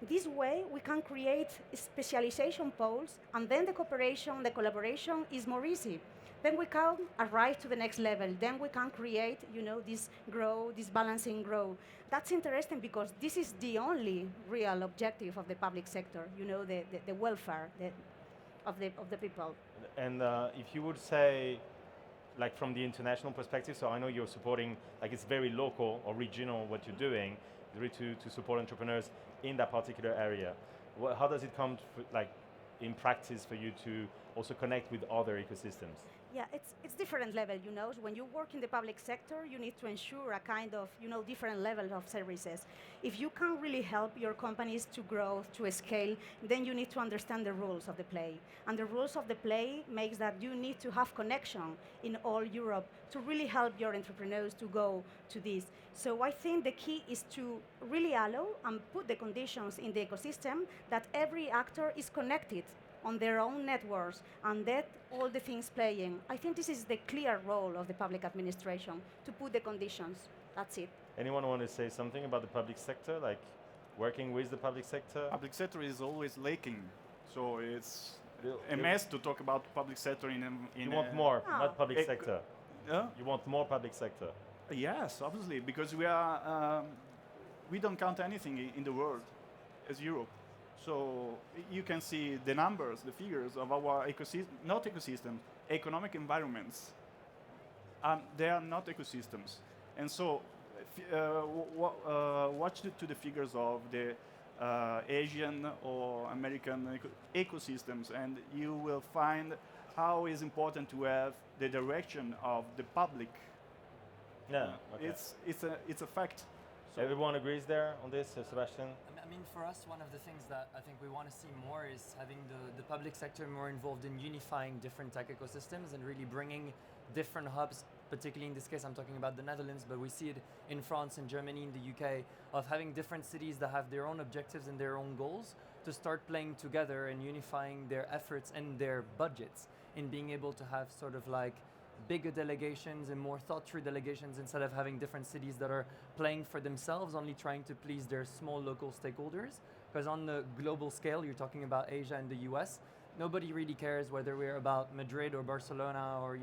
This way, we can create specialization poles, and then the cooperation, the collaboration is more easy. Then we can arrive to the next level. Then we can create, this balancing growth. That's interesting because this is the only real objective of the public sector, the welfare of the people.
And if you would say, like from the international perspective, so I know you're supporting, like it's very local or regional what you're doing, really to support entrepreneurs in that particular area. How does it come, in practice for you to also connect with other ecosystems?
Yeah, it's different level, When you work in the public sector, you need to ensure a kind of, different level of services. If you can really help your companies to grow, to scale, then you need to understand the rules of the play. And the rules of the play makes that you need to have connection in all Europe to really help your entrepreneurs to go to this. So I think the key is to really allow and put the conditions in the ecosystem that every actor is connected on their own networks, and that all the things playing. I think this is the clear role of the public administration, to put the conditions. That's it.
Anyone want to say something about the public sector, like working with the public sector?
Public sector is always lacking, so it's a mess to talk about public sector in
you want more, not public sector. You want more public sector.
Yes, obviously, because we don't count anything in the world as Europe. So you can see the numbers, the figures of our economic environments. They are not ecosystems. And so watch to the figures of the Asian or American ecosystems, and you will find how it's important to have the direction of the public.
Yeah, okay.
It's a fact.
So everyone agrees there on this, Sebastian?
I mean, for us, one of the things that I think we want to see more is having the public sector more involved in unifying different tech ecosystems and really bringing different hubs, particularly in this case, I'm talking about the Netherlands, but we see it in France, in Germany, in the UK, of having different cities that have their own objectives and their own goals to start playing together and unifying their efforts and their budgets in being able to have sort of like bigger delegations and more thought-through delegations instead of having different cities that are playing for themselves, only trying to please their small local stakeholders. Because on the global scale, you're talking about Asia and the US, nobody really cares whether we're about Madrid or Barcelona or,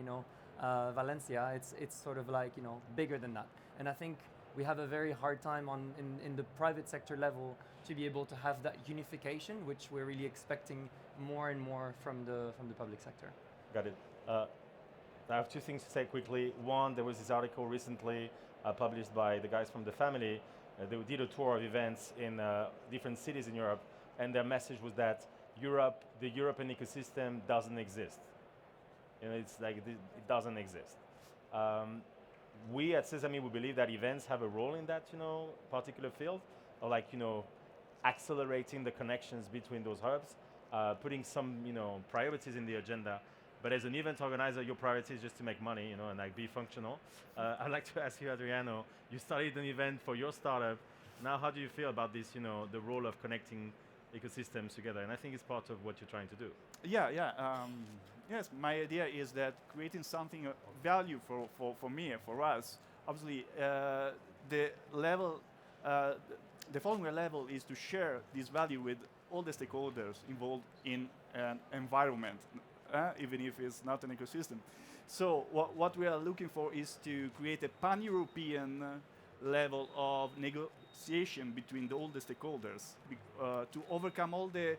Valencia. It's sort of like, bigger than that. And I think we have a very hard time in the private sector level to be able to have that unification, which we're really expecting more and more from the public sector.
Got it. I have two things to say quickly. One, there was this article recently published by the guys from The Family. They did a tour of events in different cities in Europe, and their message was that the European ecosystem doesn't exist. It's like it doesn't exist. We at Sesame, we believe that events have a role in that, particular field, or accelerating the connections between those hubs, putting some, priorities in the agenda. But as an event organizer, your priority is just to make money, and be functional. I'd like to ask you, Adriano, you started an event for your startup. Now, how do you feel about this, the role of connecting ecosystems together? And I think it's part of what you're trying to do.
Yes, my idea is that creating something of value for me, for us, obviously the following level is to share this value with all the stakeholders involved in an environment. Even if it's not an ecosystem. So what we are looking for is to create a pan-European level of negotiation between all the stakeholders to overcome all the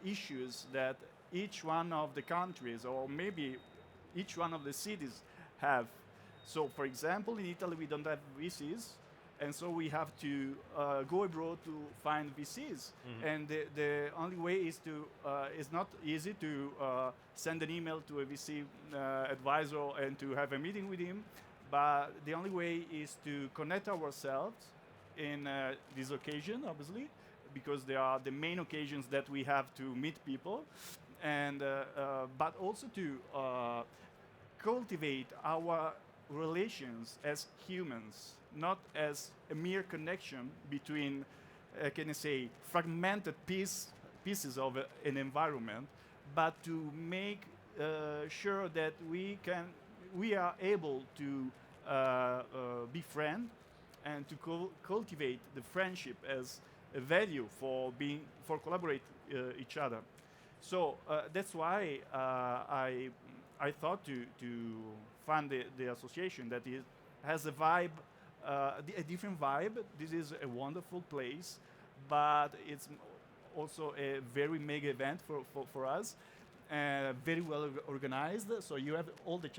issues that each one of the countries or maybe each one of the cities have. So for example, in Italy we don't have VCs, And so we have to go abroad to find VCs. And the only way is to, it's not easy to send an email to a VC advisor and to have a meeting with him. But the only way is to connect ourselves in this occasion, obviously, because they are the main occasions that we have to meet people. And, but also to cultivate our relations as humans, not as a mere connection between, can I say, fragmented pieces of an environment, but to make sure that we are able to befriend and to cultivate the friendship as a value for collaborate each other. So that's why I thought to fund the association that has a vibe, a different vibe. This is a wonderful place, but it's also a very mega event for us. Very well organized, so you have all the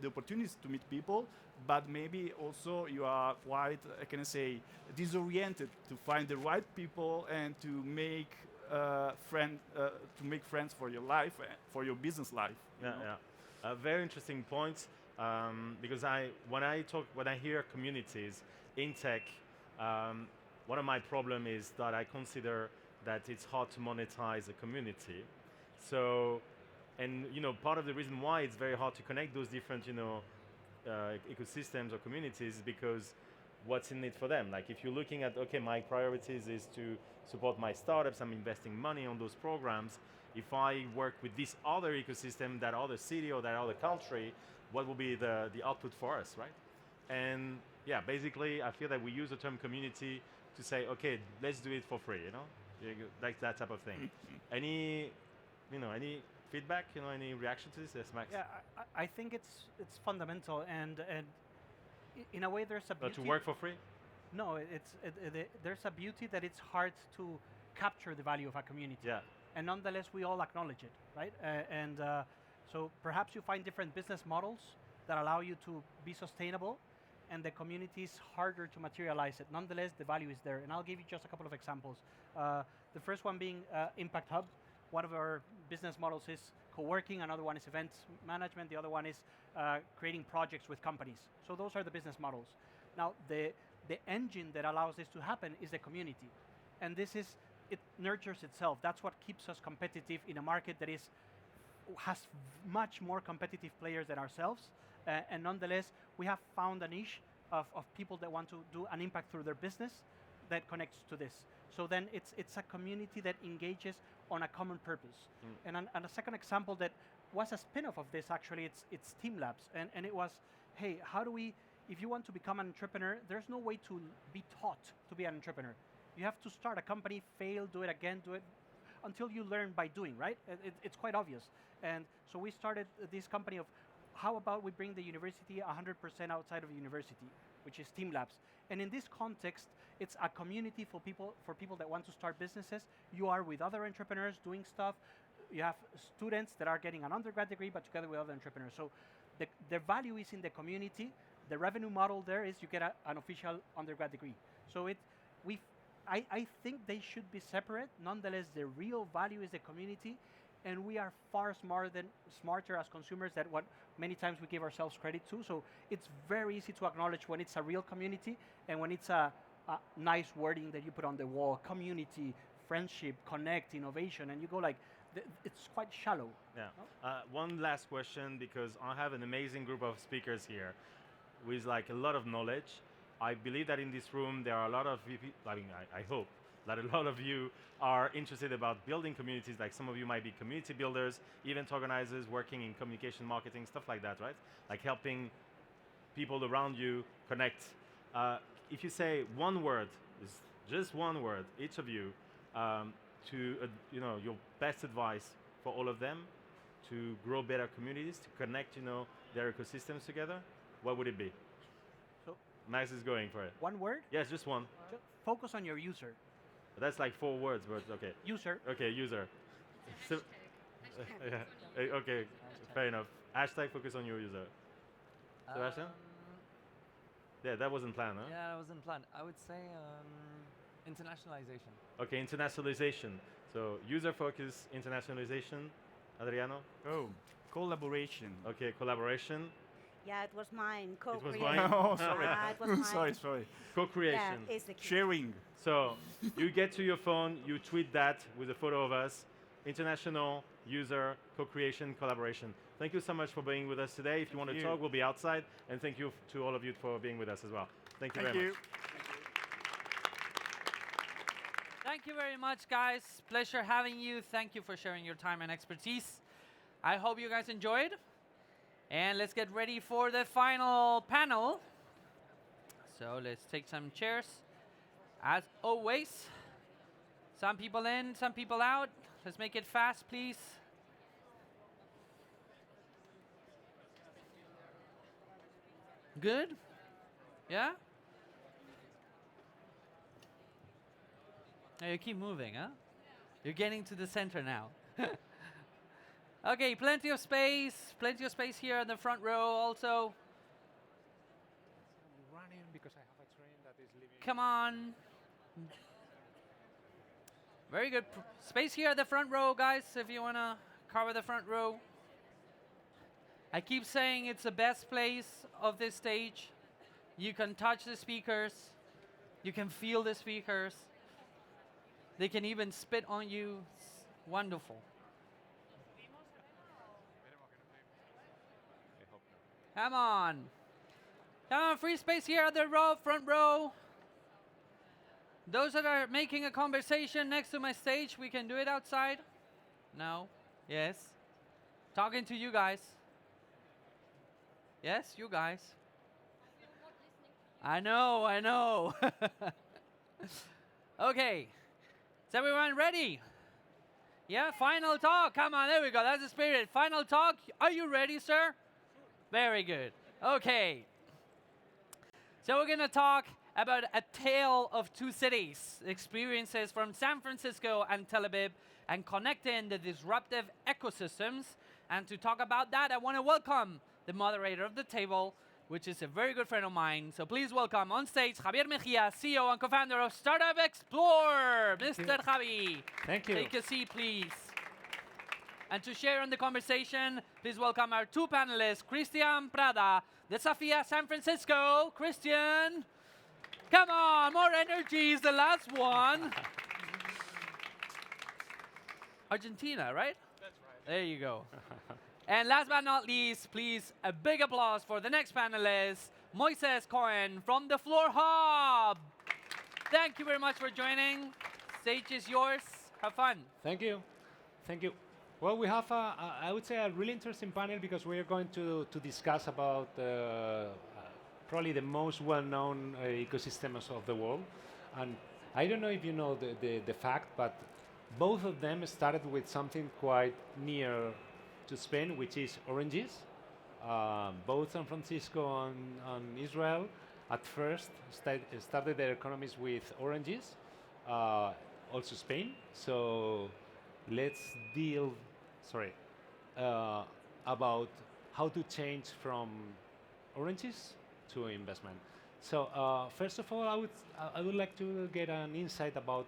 opportunities to meet people, but maybe also you are quite, can I say, disoriented to find the right people and to make friends for your life, for your business life.
Yeah. Very interesting points. Because when I hear communities in tech, one of my problem is that I consider that it's hard to monetize a community. So, and part of the reason why it's very hard to connect those different ecosystems or communities is because what's in it for them. Like if you're looking at, okay, my priorities is to support my startups, I'm investing money on those programs. If I work with this other ecosystem, that other city or that other country, what will be the output for us, right? And yeah, basically I feel that we use the term community to say, okay, let's do it for free, like that type of thing. Any feedback, any reaction to this? Yes, Max?
Yeah, I think it's fundamental, and in a way there's a beauty.
To work for free?
No, there's a beauty that it's hard to capture the value of a community.
Yeah.
And nonetheless, we all acknowledge it, right? So perhaps you find different business models that allow you to be sustainable, and the community is harder to materialize it. Nonetheless, the value is there. And I'll give you just a couple of examples. The first one being Impact Hub. One of our business models is co-working, another one is events management, the other one is creating projects with companies. So those are the business models. Now, the engine that allows this to happen is the community. And it nurtures itself. That's what keeps us competitive in a market that has much more competitive players than ourselves. And nonetheless, we have found a niche of people that want to do an impact through their business that connects to this. So then it's a community that engages on a common purpose. And a second example that was a spin-off of this, actually, it's Team Labs. And it was, hey, how do we, if you want to become an entrepreneur, there's no way to be taught to be an entrepreneur. You have to start a company, fail, do it again, do it, until you learn by doing, right? It's quite obvious. And so we started this company of, how about we bring the university 100% outside of the university, which is Team Labs. And in this context, it's a community for people that want to start businesses. You are with other entrepreneurs doing stuff. You have students that are getting an undergrad degree, but together with other entrepreneurs. So the value is in the community. The revenue model there is you get an official undergrad degree. So I think they should be separate. Nonetheless, the real value is the community, and we are far smarter as consumers than what many times we give ourselves credit to. So it's very easy to acknowledge when it's a real community and when it's a nice wording that you put on the wall: community, friendship, connect, innovation, and you go like, it's quite shallow.
Yeah. One last question, because I have an amazing group of speakers here with like a lot of knowledge. I believe that in this room there are a lot of I hope that a lot of you are interested about building communities. Like some of you might be community builders, event organizers, working in communication, marketing, stuff like that, right? Like helping people around you connect. If you say one word, just one word, each of you, to your best advice for all of them to grow better communities, to connect their ecosystems together, what would it be? Max is going for it.
One word?
Yes, just one.
Focus on your user.
That's like 4 words, but okay.
User.
Okay, user. So, okay, fair enough. Hashtag focus on your user. Sebastian? Yeah, that wasn't planned, huh?
Yeah, that wasn't planned. I would say internationalization.
Okay, internationalization. So user focus, internationalization. Adriano?
Oh, collaboration.
Okay, collaboration.
Yeah, it was mine.
It was
Co-creation.
mine?
Oh, sorry.
It was mine.
sorry.
Co-creation.
Yeah, it's the key.
Sharing.
So you get to your phone, you tweet that with a photo of us. International user co-creation collaboration. Thank you so much for being with us today. If you want to
you.
talk, we'll be outside. And thank you to all of you for being with us as well. Thank you very much.
Thank you very much, guys. Pleasure having you. Thank you for sharing your time and expertise. I hope you guys enjoyed. And let's get ready for the final panel. So let's take some chairs. As always, some people in, some people out. Let's make it fast, please. Good? Yeah? Now you keep moving, huh? You're getting to the center now. Okay, plenty of space here in the front row also.
Running because I have a train that is leaving.
Come on. Very good. Space here at the front row, guys, if you want to cover the front row. I keep saying it's the best place of this stage. You can touch the speakers. You can feel the speakers. They can even spit on you. It's wonderful. Come on. Come on, free space here at the front row. Those that are making a conversation next to my stage, we can do it outside. No? Yes? Talking to you guys. Yes, you guys. I know. Okay. Is everyone ready? Yeah, final talk. Come on, there we go. That's the spirit. Final talk. Are you ready, sir? Very good. Okay. So we're going to talk about a tale of two cities, experiences from San Francisco and Tel Aviv, and connecting the disruptive ecosystems. And to talk about that, I want to welcome the moderator of the table, which is a very good friend of mine. So please welcome on stage Javier Mejia, CEO and co-founder of Startup Explore. Mr. Javi.
Thank you.
Take a seat, please. And to share in the conversation, please welcome our two panelists, Christian Prada, Desafia San Francisco. Christian, come on, more energy is the last one. Argentina, right? That's right. There you go. And last but not least, please, a big applause for the next panelist, Moises Cohen from the Floor Hub. Thank you very much for joining. Stage is yours. Have fun.
Thank you. Thank you. Well, we have, I would say, a really interesting panel because we are going to discuss about probably the most well-known ecosystems of the world. And I don't know if you know the fact, but both of them started with something quite near to Spain, which is oranges. Both San Francisco and Israel at first started their economies with oranges, also Spain. So let's deal about how to change from oranges to investment. So first of all, I would like to get an insight about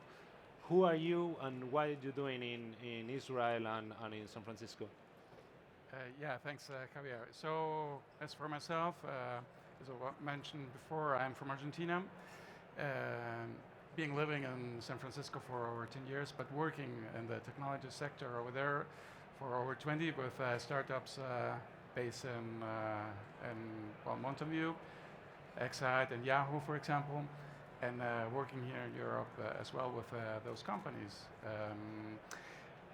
who are you and what are you doing in Israel and in San Francisco?
Yeah, thanks, Javier. So as for myself, as I mentioned before, I'm from Argentina, being living in San Francisco for over 10 years, but working in the technology sector over there for over 20 with startups based in Mountain View, Excite, and Yahoo, for example, and working here in Europe as well with those companies.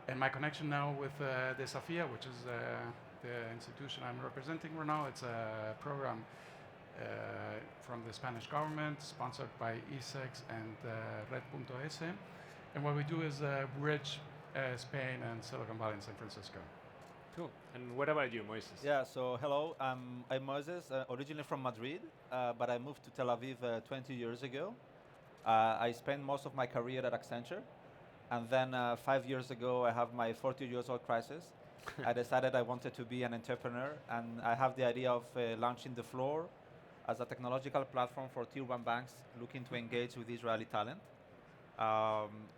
And my connection now with Desafia, which is the institution I'm representing right now, it's a program from the Spanish government, sponsored by ISEX and Red.es. And what we do is bridge Spain and Silicon Valley in San Francisco.
Cool. And what about you, Moises?
Yeah, so hello, I'm Moises, originally from Madrid, but I moved to Tel Aviv 20 years ago. I spent most of my career at Accenture. And then 5 years ago, I have my 40-year-old crisis. I decided I wanted to be an entrepreneur, and I have the idea of launching The Floor, as a technological platform for tier one banks looking to engage with Israeli talent.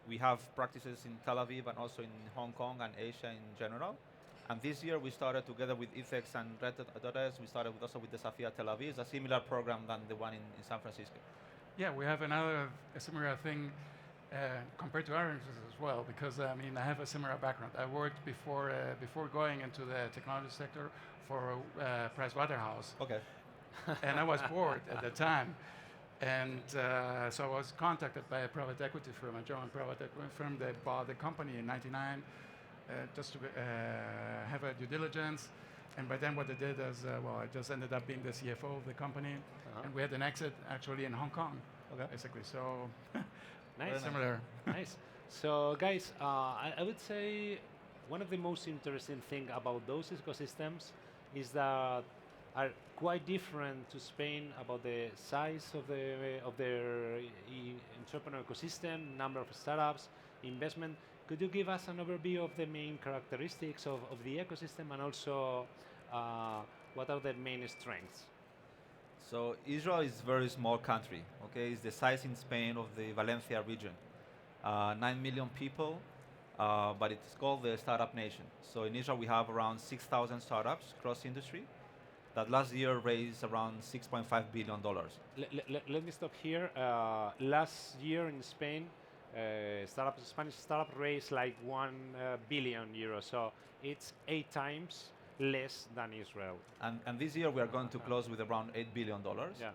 We have practices in Tel Aviv and also in Hong Kong and Asia in general. And this year we started together with IFEX and Red.es, we started also with the Safia Tel Aviv. It's a similar program than the one in San Francisco.
Yeah, we have a similar thing compared to ours as well, because I mean, I have a similar background. I worked before going into the technology sector for Price Waterhouse.
Okay.
And I was bored at the time. And so I was contacted by a private equity firm, a German private equity firm. They bought the company in '99 just to have a due diligence. And by then what they did is, well, I just ended up being the CFO of the company. And we had an exit actually in Hong Kong, basically. So
Nice.
similar.
Nice. So, guys, I would say one of the most interesting thing about those ecosystems is that are quite different to Spain about the size of their entrepreneur ecosystem, number of startups, investment. Could you give us an overview of the main characteristics of the ecosystem and also what are the main strengths?
So Israel is a very small country. Okay, it's the size in Spain of the Valencia region, 9 million people, but it's called the startup nation. So in Israel we have around 6,000 startups cross industry that last year raised around $6.5 billion.
Let me stop here. Last year in Spain, Spanish startup raised like 1 billion euros. So it's 8 times less than Israel.
And this year we are going to close with around $8 billion.
Yeah.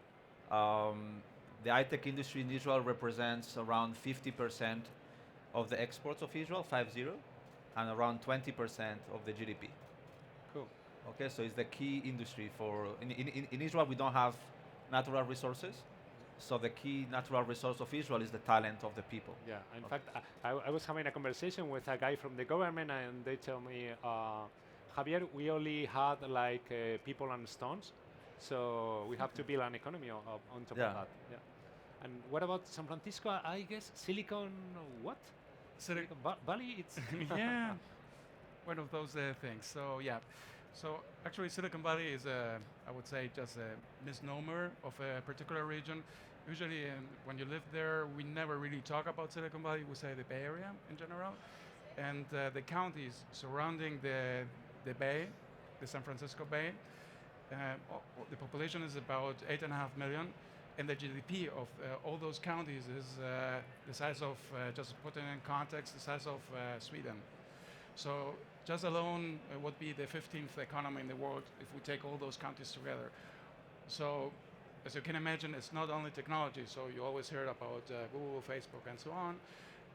The high-tech industry in Israel represents around 50% of the exports of Israel, 50, and around 20% of the GDP.
Cool.
Okay, so it's the key industry for, in Israel we don't have natural resources, so the key natural resource of Israel is the talent of the people.
Yeah, in fact, I was having a conversation with a guy from the government and they tell me, Javier, we only had like people and stones, so we have to build an economy on top of that. Yeah. And what about San Francisco? I guess Silicon what? Silicon Valley? It's
yeah, one of those things. So yeah, so actually Silicon Valley is I would say just a misnomer of a particular region. Usually when you live there, we never really talk about Silicon Valley. We say the Bay Area in general, and the counties surrounding the Bay, the San Francisco Bay. The population is about 8.5 million, and the GDP of all those counties is the size of, just to put it in context, the size of Sweden. So just alone would be the 15th economy in the world if we take all those counties together. So as you can imagine, it's not only technology. So you always hear about Google, Facebook, and so on.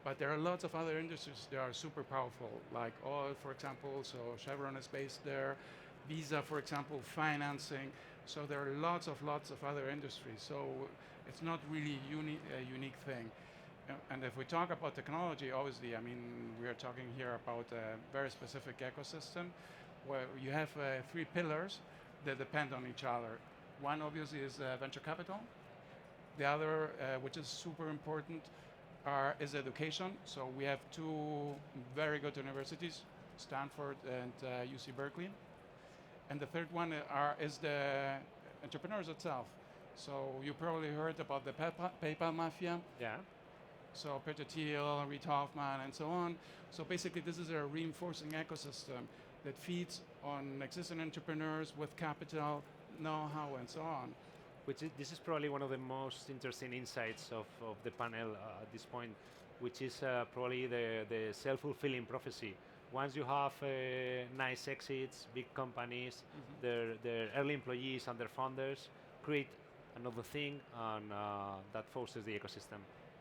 But there are lots of other industries that are super powerful, like oil, for example. So Chevron is based there. Visa, for example, financing. So there are lots of other industries. So it's not really a unique thing. And if we talk about technology, obviously, I mean, we are talking here about a very specific ecosystem where you have 3 pillars that depend on each other. One, obviously, is venture capital. The other, which is super important, is education. So we have 2 very good universities, Stanford and UC Berkeley. And the third one is the entrepreneurs itself. So you probably heard about the PayPal mafia.
Yeah.
So Peter Thiel, Reid Hoffman, and so on. So basically, this is a reinforcing ecosystem that feeds on existing entrepreneurs with capital, know-how, and so on.
This is probably one of the most interesting insights of the panel at this point, which is probably the self-fulfilling prophecy. Once you have nice exits, big companies, their early employees and their founders create another thing, and that fosters the ecosystem.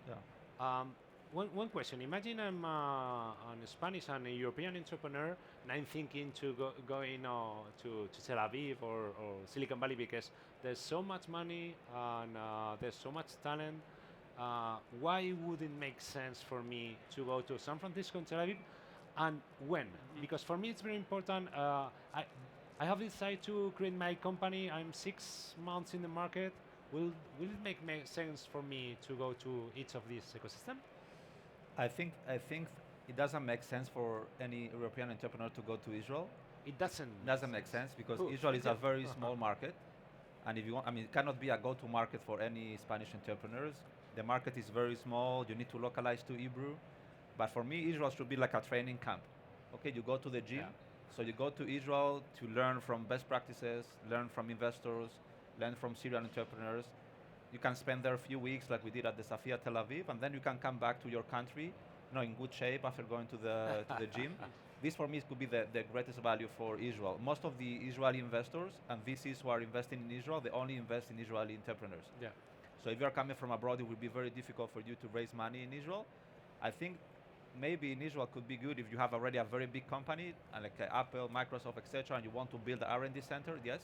Yeah.
One question. Imagine I'm a Spanish and a European entrepreneur, and I'm thinking to going to Tel Aviv or Silicon Valley because there's so much money and there's so much talent. Why would it make sense for me to go to San Francisco and Tel Aviv? And when? Because for me it's very important. I have decided to create my company. I'm 6 months in the market. Will it make sense for me to go to each of these ecosystems?
I think it doesn't make sense for any European entrepreneur to go to Israel.
It doesn't.
Doesn't make sense because Israel is a very small market. And if you want, I mean, it cannot be a go-to market for any Spanish entrepreneurs. The market is very small. You need to localize to Hebrew. But for me, Israel should be like a training camp. Okay, you go to the gym. So you go to Israel to learn from best practices, learn from investors, learn from Syrian entrepreneurs. You can spend there a few weeks like we did at the Safia Tel Aviv, and then you can come back to your country, in good shape after going to the gym. This for me could be the greatest value for Israel. Most of the Israeli investors and VCs who are investing in Israel, they only invest in Israeli entrepreneurs.
Yeah.
So if you're coming from abroad, it will be very difficult for you to raise money in Israel. I think maybe in Israel could be good if you have already a very big company, like Apple, Microsoft, etc., and you want to build an R&D center, yes.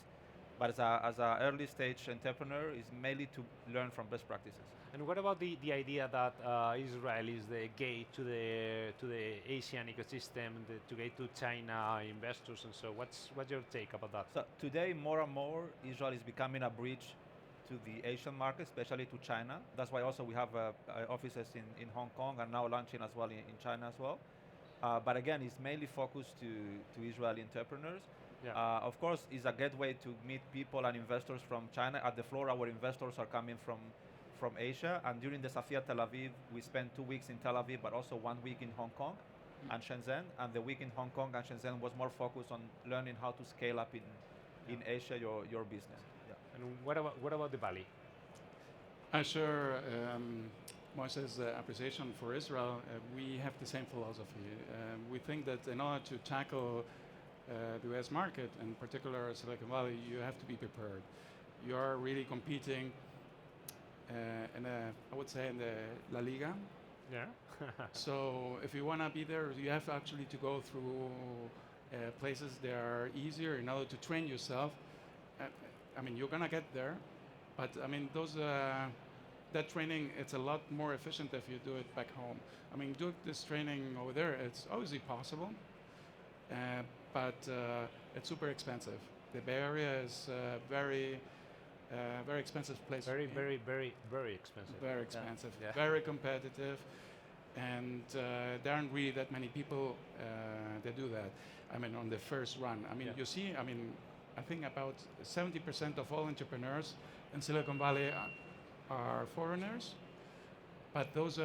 But as an early stage entrepreneur, is mainly to learn from best practices.
And what about the idea that Israel is the gate to the Asian ecosystem, to gate to China investors, and so what's your take about that?
So today, more and more, Israel is becoming a bridge to the Asian market, especially to China. That's why also we have offices in Hong Kong and now launching as well in China as well. But again, it's mainly focused to Israeli entrepreneurs.
Yeah.
Of course, it's a gateway to meet people and investors from China. At the floor, our investors are coming from Asia. And during the Safia Tel Aviv, we spent 2 weeks in Tel Aviv, but also 1 week in Hong Kong and Shenzhen. And the week in Hong Kong and Shenzhen was more focused on learning how to scale up in Asia your business. Yeah.
And what about the Valley?
I share Moises' appreciation for Israel. We have the same philosophy. We think that in order to tackle the US market, in particular Silicon Valley, you have to be prepared. You are really competing I would say in the La Liga.
Yeah.
So if you want to be there, you have actually to go through places that are easier in order to train yourself. I mean, you're gonna get there, but I mean, that training, it's a lot more efficient if you do it back home. I mean, do this training over there, it's obviously possible, but it's super expensive. The Bay Area is very expensive place.
Very expensive.
Very expensive,
Yeah.
very competitive, and there aren't really that many people that do that. I mean, on the first run. I mean, you see, I think about 70% of all entrepreneurs in Silicon Valley are foreigners, but those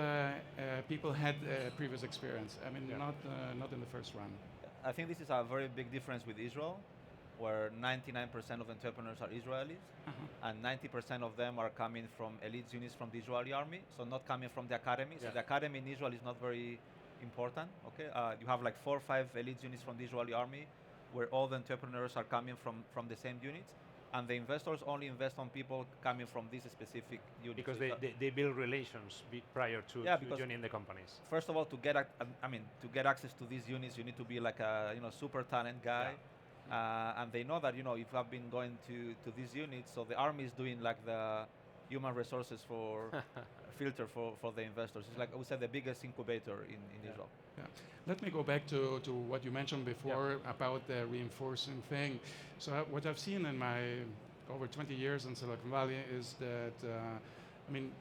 people had previous experience. I mean, not in the first run.
I think this is a very big difference with Israel, where 99% of entrepreneurs are Israelis, and 90% of them are coming from elite units from the Israeli army, so not coming from the academy. So the academy in Israel is not very important. Okay, you have like 4 or 5 elite units from the Israeli army, where all the entrepreneurs are coming from the same units, and the investors only invest on people coming from this specific unit.
Because they build relations prior to joining the companies.
First of all, to get to get access to these units, you need to be like a super talent guy. And they know that if you have been going to these units, so the army is doing like the human resources for filter for the investors. It's like we said, the biggest incubator in Israel.
Yeah. Let me go back to what you mentioned before about the reinforcing thing. So what I've seen in my over 20 years in Silicon Valley is that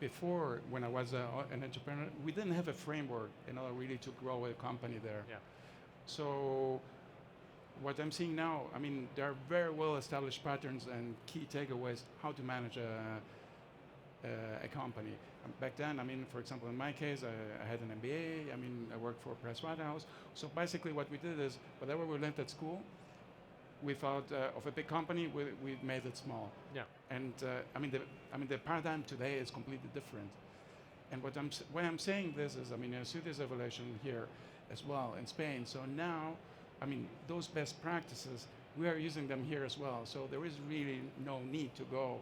before, when I was an entrepreneur, we didn't have a framework in order really to grow a company there.
Yeah.
So what I'm seeing now, there are very well established patterns and key takeaways how to manage a company. Back then, for example, in my case, I had an MBA. I worked for Pricewaterhouse. So basically, what we did is whatever we learned at school, we thought of a big company, we made it small.
Yeah.
And the paradigm today is completely different. And why I'm saying this is, I see this evolution here as well in Spain. So now, those best practices, we are using them here as well. So there is really no need to go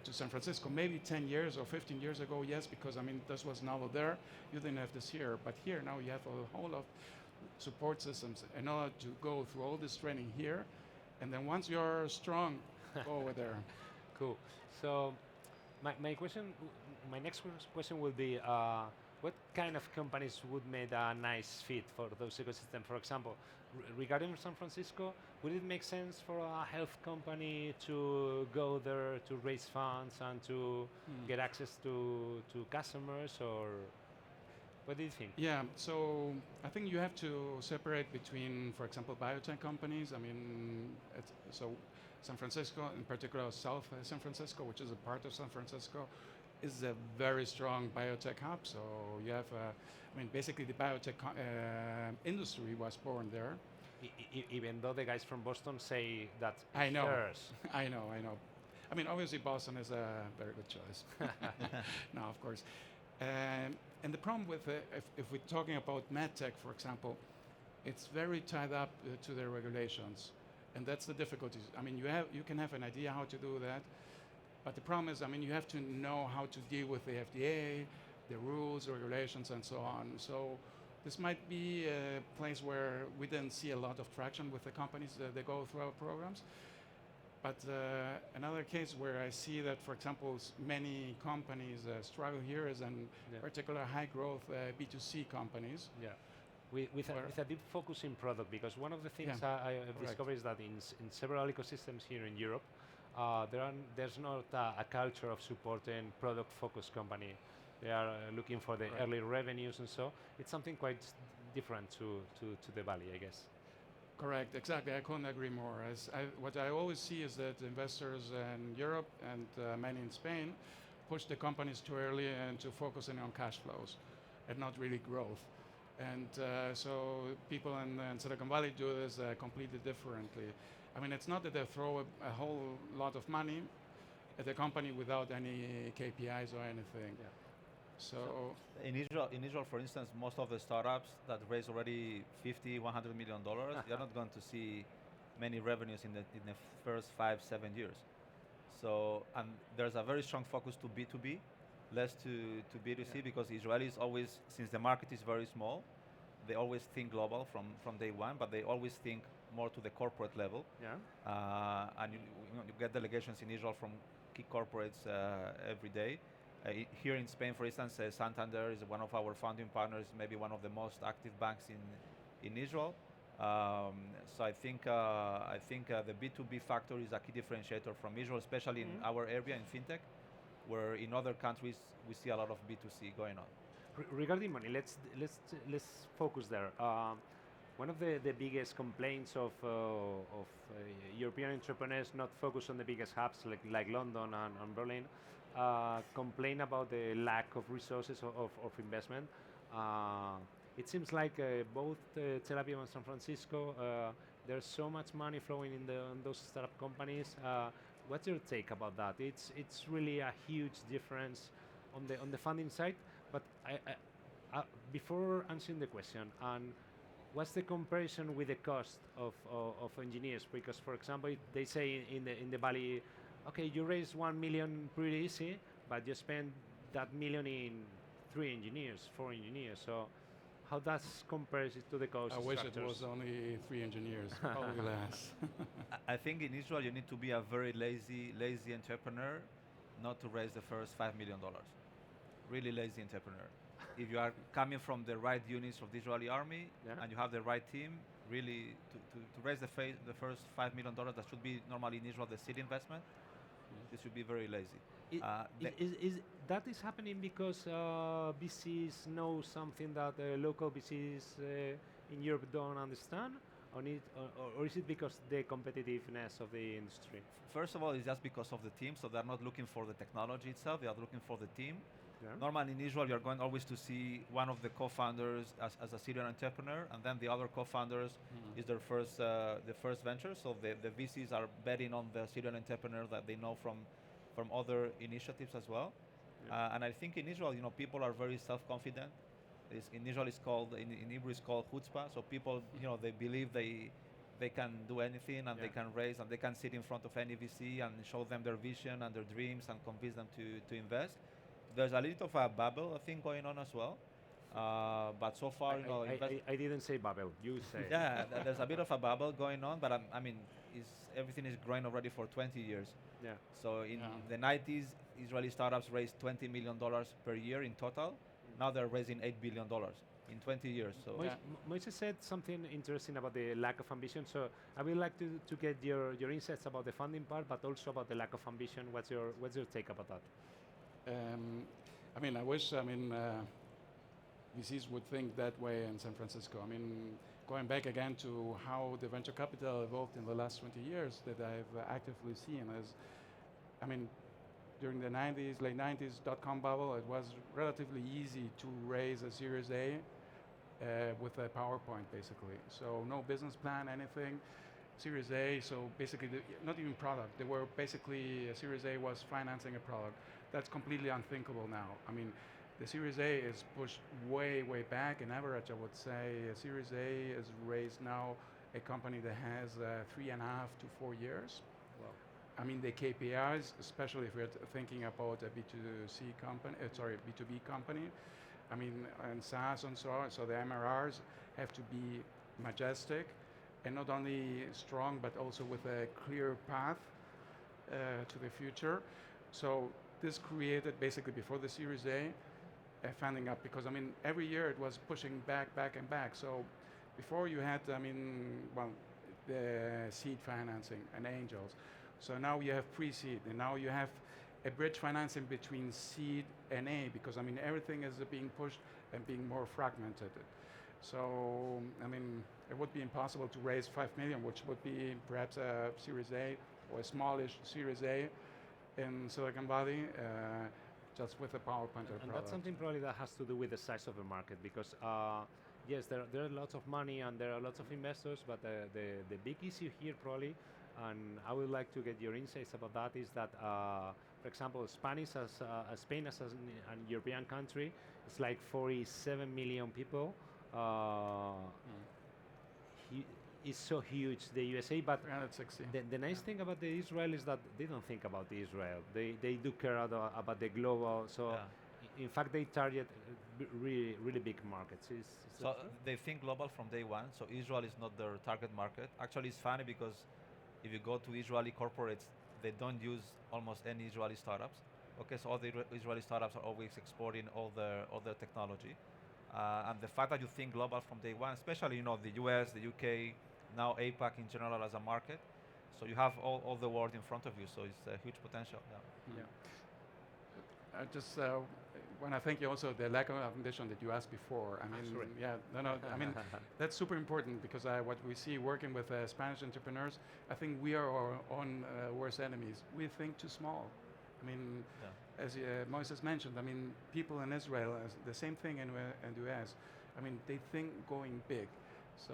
to San Francisco. Maybe 10 years or 15 years ago, yes, because this was novel there. You didn't have this here. But here now you have a whole lot of support systems in order to go through all this training here. And then once you're strong, go over there.
Cool. So my next question will be, what kind of companies would make a nice fit for those ecosystems? For example, regarding San Francisco, would it make sense for a health company to go there to raise funds and to get access to customers, or what do you think?
Yeah, so I think you have to separate between, for example, biotech companies. So San Francisco, in particular South San Francisco, which is a part of San Francisco, is a very strong biotech hub. So you have, basically the biotech industry was born there.
Even though the guys from Boston say that
I know,
theirs.
I know. I mean, obviously Boston is a very good choice. No, of course. And the problem with if we're talking about medtech, for example, it's very tied up to the regulations, and that's the difficulties. I mean, you can have an idea how to do that, but the problem is, I mean, you have to know how to deal with the FDA, the rules, regulations, and so on. So this might be a place where we didn't see a lot of traction with the companies that go through our programs. But another case where I see that, for example, many companies struggle here is in particular high growth B2C companies.
Yeah. With a deep focus in product, because one of the things I have discovered is that in several ecosystems here in Europe, there's not a culture of supporting product-focused company. They are looking for the early revenues, and so it's something quite different to the Valley, I guess.
Correct, exactly. I couldn't agree more. What I always see is that investors in Europe and many in Spain push the companies too early and to focusing on cash flows and not really growth. And so people in Silicon Valley do this completely differently. I mean, it's not that they throw a whole lot of money at a company without any KPIs or anything. Yeah. So
in Israel, for instance, most of the startups that raise already $50, $100 million, you're not going to see many revenues in the first 5-7 years. So, and there's a very strong focus to B2B, less to B2C, because Israelis always, since the market is very small, they always think global from day one, but they always think more to the corporate level.
Yeah.
And you get delegations in Israel from key corporates every day. Here in Spain, for instance, Santander is one of our founding partners, maybe one of the most active banks in Israel. So I think the B2B factor is a key differentiator from Israel, especially in our area in fintech, where in other countries we see a lot of B2C going on.
Regarding money, let's focus there. One of the biggest complaints of European entrepreneurs not focus on the biggest hubs like London and Berlin, complain about the lack of resources of investment. It seems like both Tel Aviv and San Francisco, there's so much money flowing in those startup companies. What's your take about that? It's really a huge difference on the funding side. But before answering the question, what's the comparison with the cost of engineers? Because, for example, they say in the Valley, okay, you raise 1 million pretty easy, but you spend that million in 3 engineers, 4 engineers. So how does compares it to the cost
I wish
structures?
it was only 3 engineers, probably less.
I think in Israel you need to be a very lazy entrepreneur not to raise the first $5 million. Really lazy entrepreneur. If you are coming from the right units of the Israeli army and you have the right team, really to raise the first $5 million, that should be normally in Israel the seed investment. This should be very lazy.
That is happening because VCs know something that local VCs in Europe don't understand, or is it because the competitiveness of the industry?
First of all, it's just because of the team. So they're not looking for the technology itself; they are looking for the team.
Yeah.
Normally in Israel, you're going always to see one of the co-founders as a serial entrepreneur, and then the other co-founders is their first venture. So the VCs are betting on the serial entrepreneur that they know from other initiatives as well. Yeah. And I think in Israel, people are very self-confident. In Israel, in Hebrew, it's called chutzpah. So people, they believe they can do anything and they can raise and they can sit in front of any VC and show them their vision and their dreams and convince them to invest. There's a little of a bubble, I think, going on as well. But so far,
I didn't say bubble. You say.
Yeah, there's a bit of a bubble going on, but I mean, everything is growing already for 20 years.
Yeah.
So in the 90s, Israeli startups raised $20 million per year in total. Now they're raising $8 billion in 20 years. So
Moise said something interesting about the lack of ambition. So I would like to get your insights about the funding part, but also about the lack of ambition. What's your take about that?
I mean, I wish, VCs would think that way in San Francisco. I mean, going back again to how the venture capital evolved in the last 20 years that I've actively seen is, I mean, during the 90s, late 90s dot-com bubble, it was relatively easy to raise a Series A with a PowerPoint, basically. So no business plan, anything. Series A, so basically not even product. They were basically, a Series A was financing a product. That's completely unthinkable now. I mean, the Series A is pushed way, way back. In average, I would say a Series A is raised now a company that has 3.5 to 4 years.
Wow.
I mean, the KPIs, especially if we're thinking about a B2C company, B2B company, I mean, and SaaS and so on, so the MRRs have to be majestic and not only strong, but also with a clear path to the future. So this created basically before the Series A funding up, because I mean, every year it was pushing back and back. So before you had, I mean, well, the seed financing and angels. So now you have pre-seed, and now you have a bridge financing between seed and A, because I mean everything is being pushed and being more fragmented. So I mean it would be impossible to raise 5 million, which would be perhaps a Series A or a smallish Series A in Silicon Valley, just with a PowerPoint
And
product.
that's something probably that has to do with the size of the market, because yes, there are lots of money and there are lots of investors, but the big issue here probably, and I would like to get your insights about that, is that, for example, Spain as an European country, it's like 47 million people. It's so huge, the USA, but
360.
The nice thing about the Israel is that they don't think about Israel. They do care about the global. So, in fact, they target really big markets.
So they think global from day one. So Israel is not their target market. Actually, it's funny because if you go to Israeli corporates, they don't use almost any Israeli startups. Okay, so all the Israeli startups are always exporting all their technology. And the fact that you think global from day one, especially the US, the UK, now APAC in general as a market, so you have all the world in front of you. So it's a huge potential.
Yeah. Just want to thank you also the lack of foundation that you asked before. I mean,
Sorry.
yeah, no. I mean, that's super important because what we see working with Spanish entrepreneurs, I think we are our own worst enemies. We think too small. I mean, as Moises mentioned, I mean, people in Israel, the same thing in the US. I mean, they think going big. So,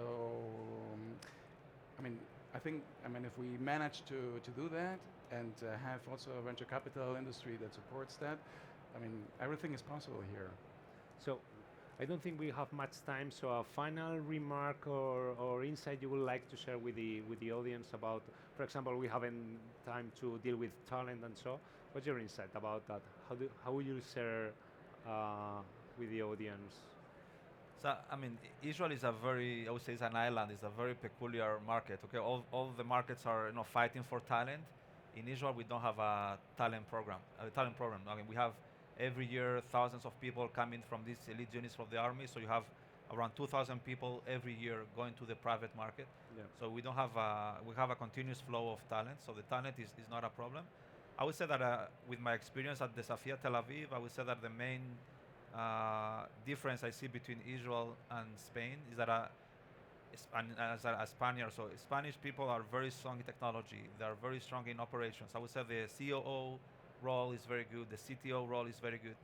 I mean, if we manage to do that and have also a venture capital industry that supports that, I mean, everything is possible here.
So, I don't think we have much time. So, a final remark or insight you would like to share with the audience about, for example, we haven't time to deal with talent and so. What's your insight about that? How will you share with the audience?
So, I mean, Israel is I would say it's an island, it's a very peculiar market, okay? All the markets are, fighting for talent. In Israel, we don't have a talent program. I mean, we have every year thousands of people coming from these elite units from the army, so you have around 2,000 people every year going to the private market.
Yeah.
So we don't have we have a continuous flow of talent, so the talent is not a problem. I would say that with my experience at Desafia Tel Aviv, I would say that the main difference I see between Israel and Spain is that as a Spaniard, so Spanish people are very strong in technology. They are very strong in operations. I would say the COO role is very good. The CTO role is very good.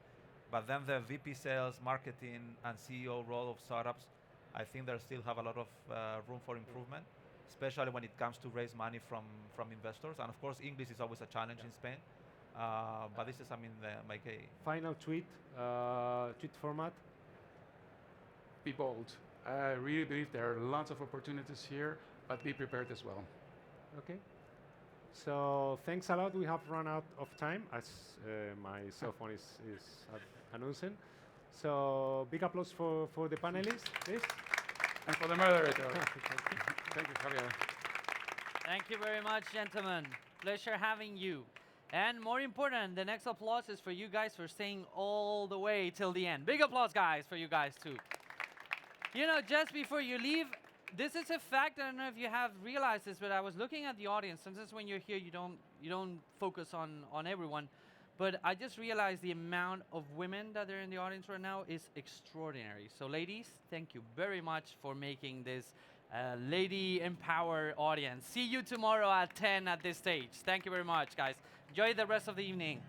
But then the VP sales, marketing, and CEO role of startups, I think they still have a lot of room for improvement, especially when it comes to raise money from investors. And of course, English is always a challenge in Spain. But this is, my case.
Final tweet format.
Be bold. I really believe there are lots of opportunities here, but be prepared as well.
Okay. So thanks a lot. We have run out of time, as my cell phone is announcing. So big applause for the panelists, please.
And for the moderator. Thank you, Javier.
Thank you very much, gentlemen. Pleasure having you. And more important, the next applause is for you guys for staying all the way till the end. Big applause, guys, for you guys too. Just before you leave, this is a fact. I don't know if you have realized this, but I was looking at the audience. Sometimes when you're here, you don't focus on everyone. But I just realized the amount of women that are in the audience right now is extraordinary. So ladies, thank you very much for making this lady empowered audience. See you tomorrow at 10 at this stage. Thank you very much, guys. Enjoy the rest of the evening.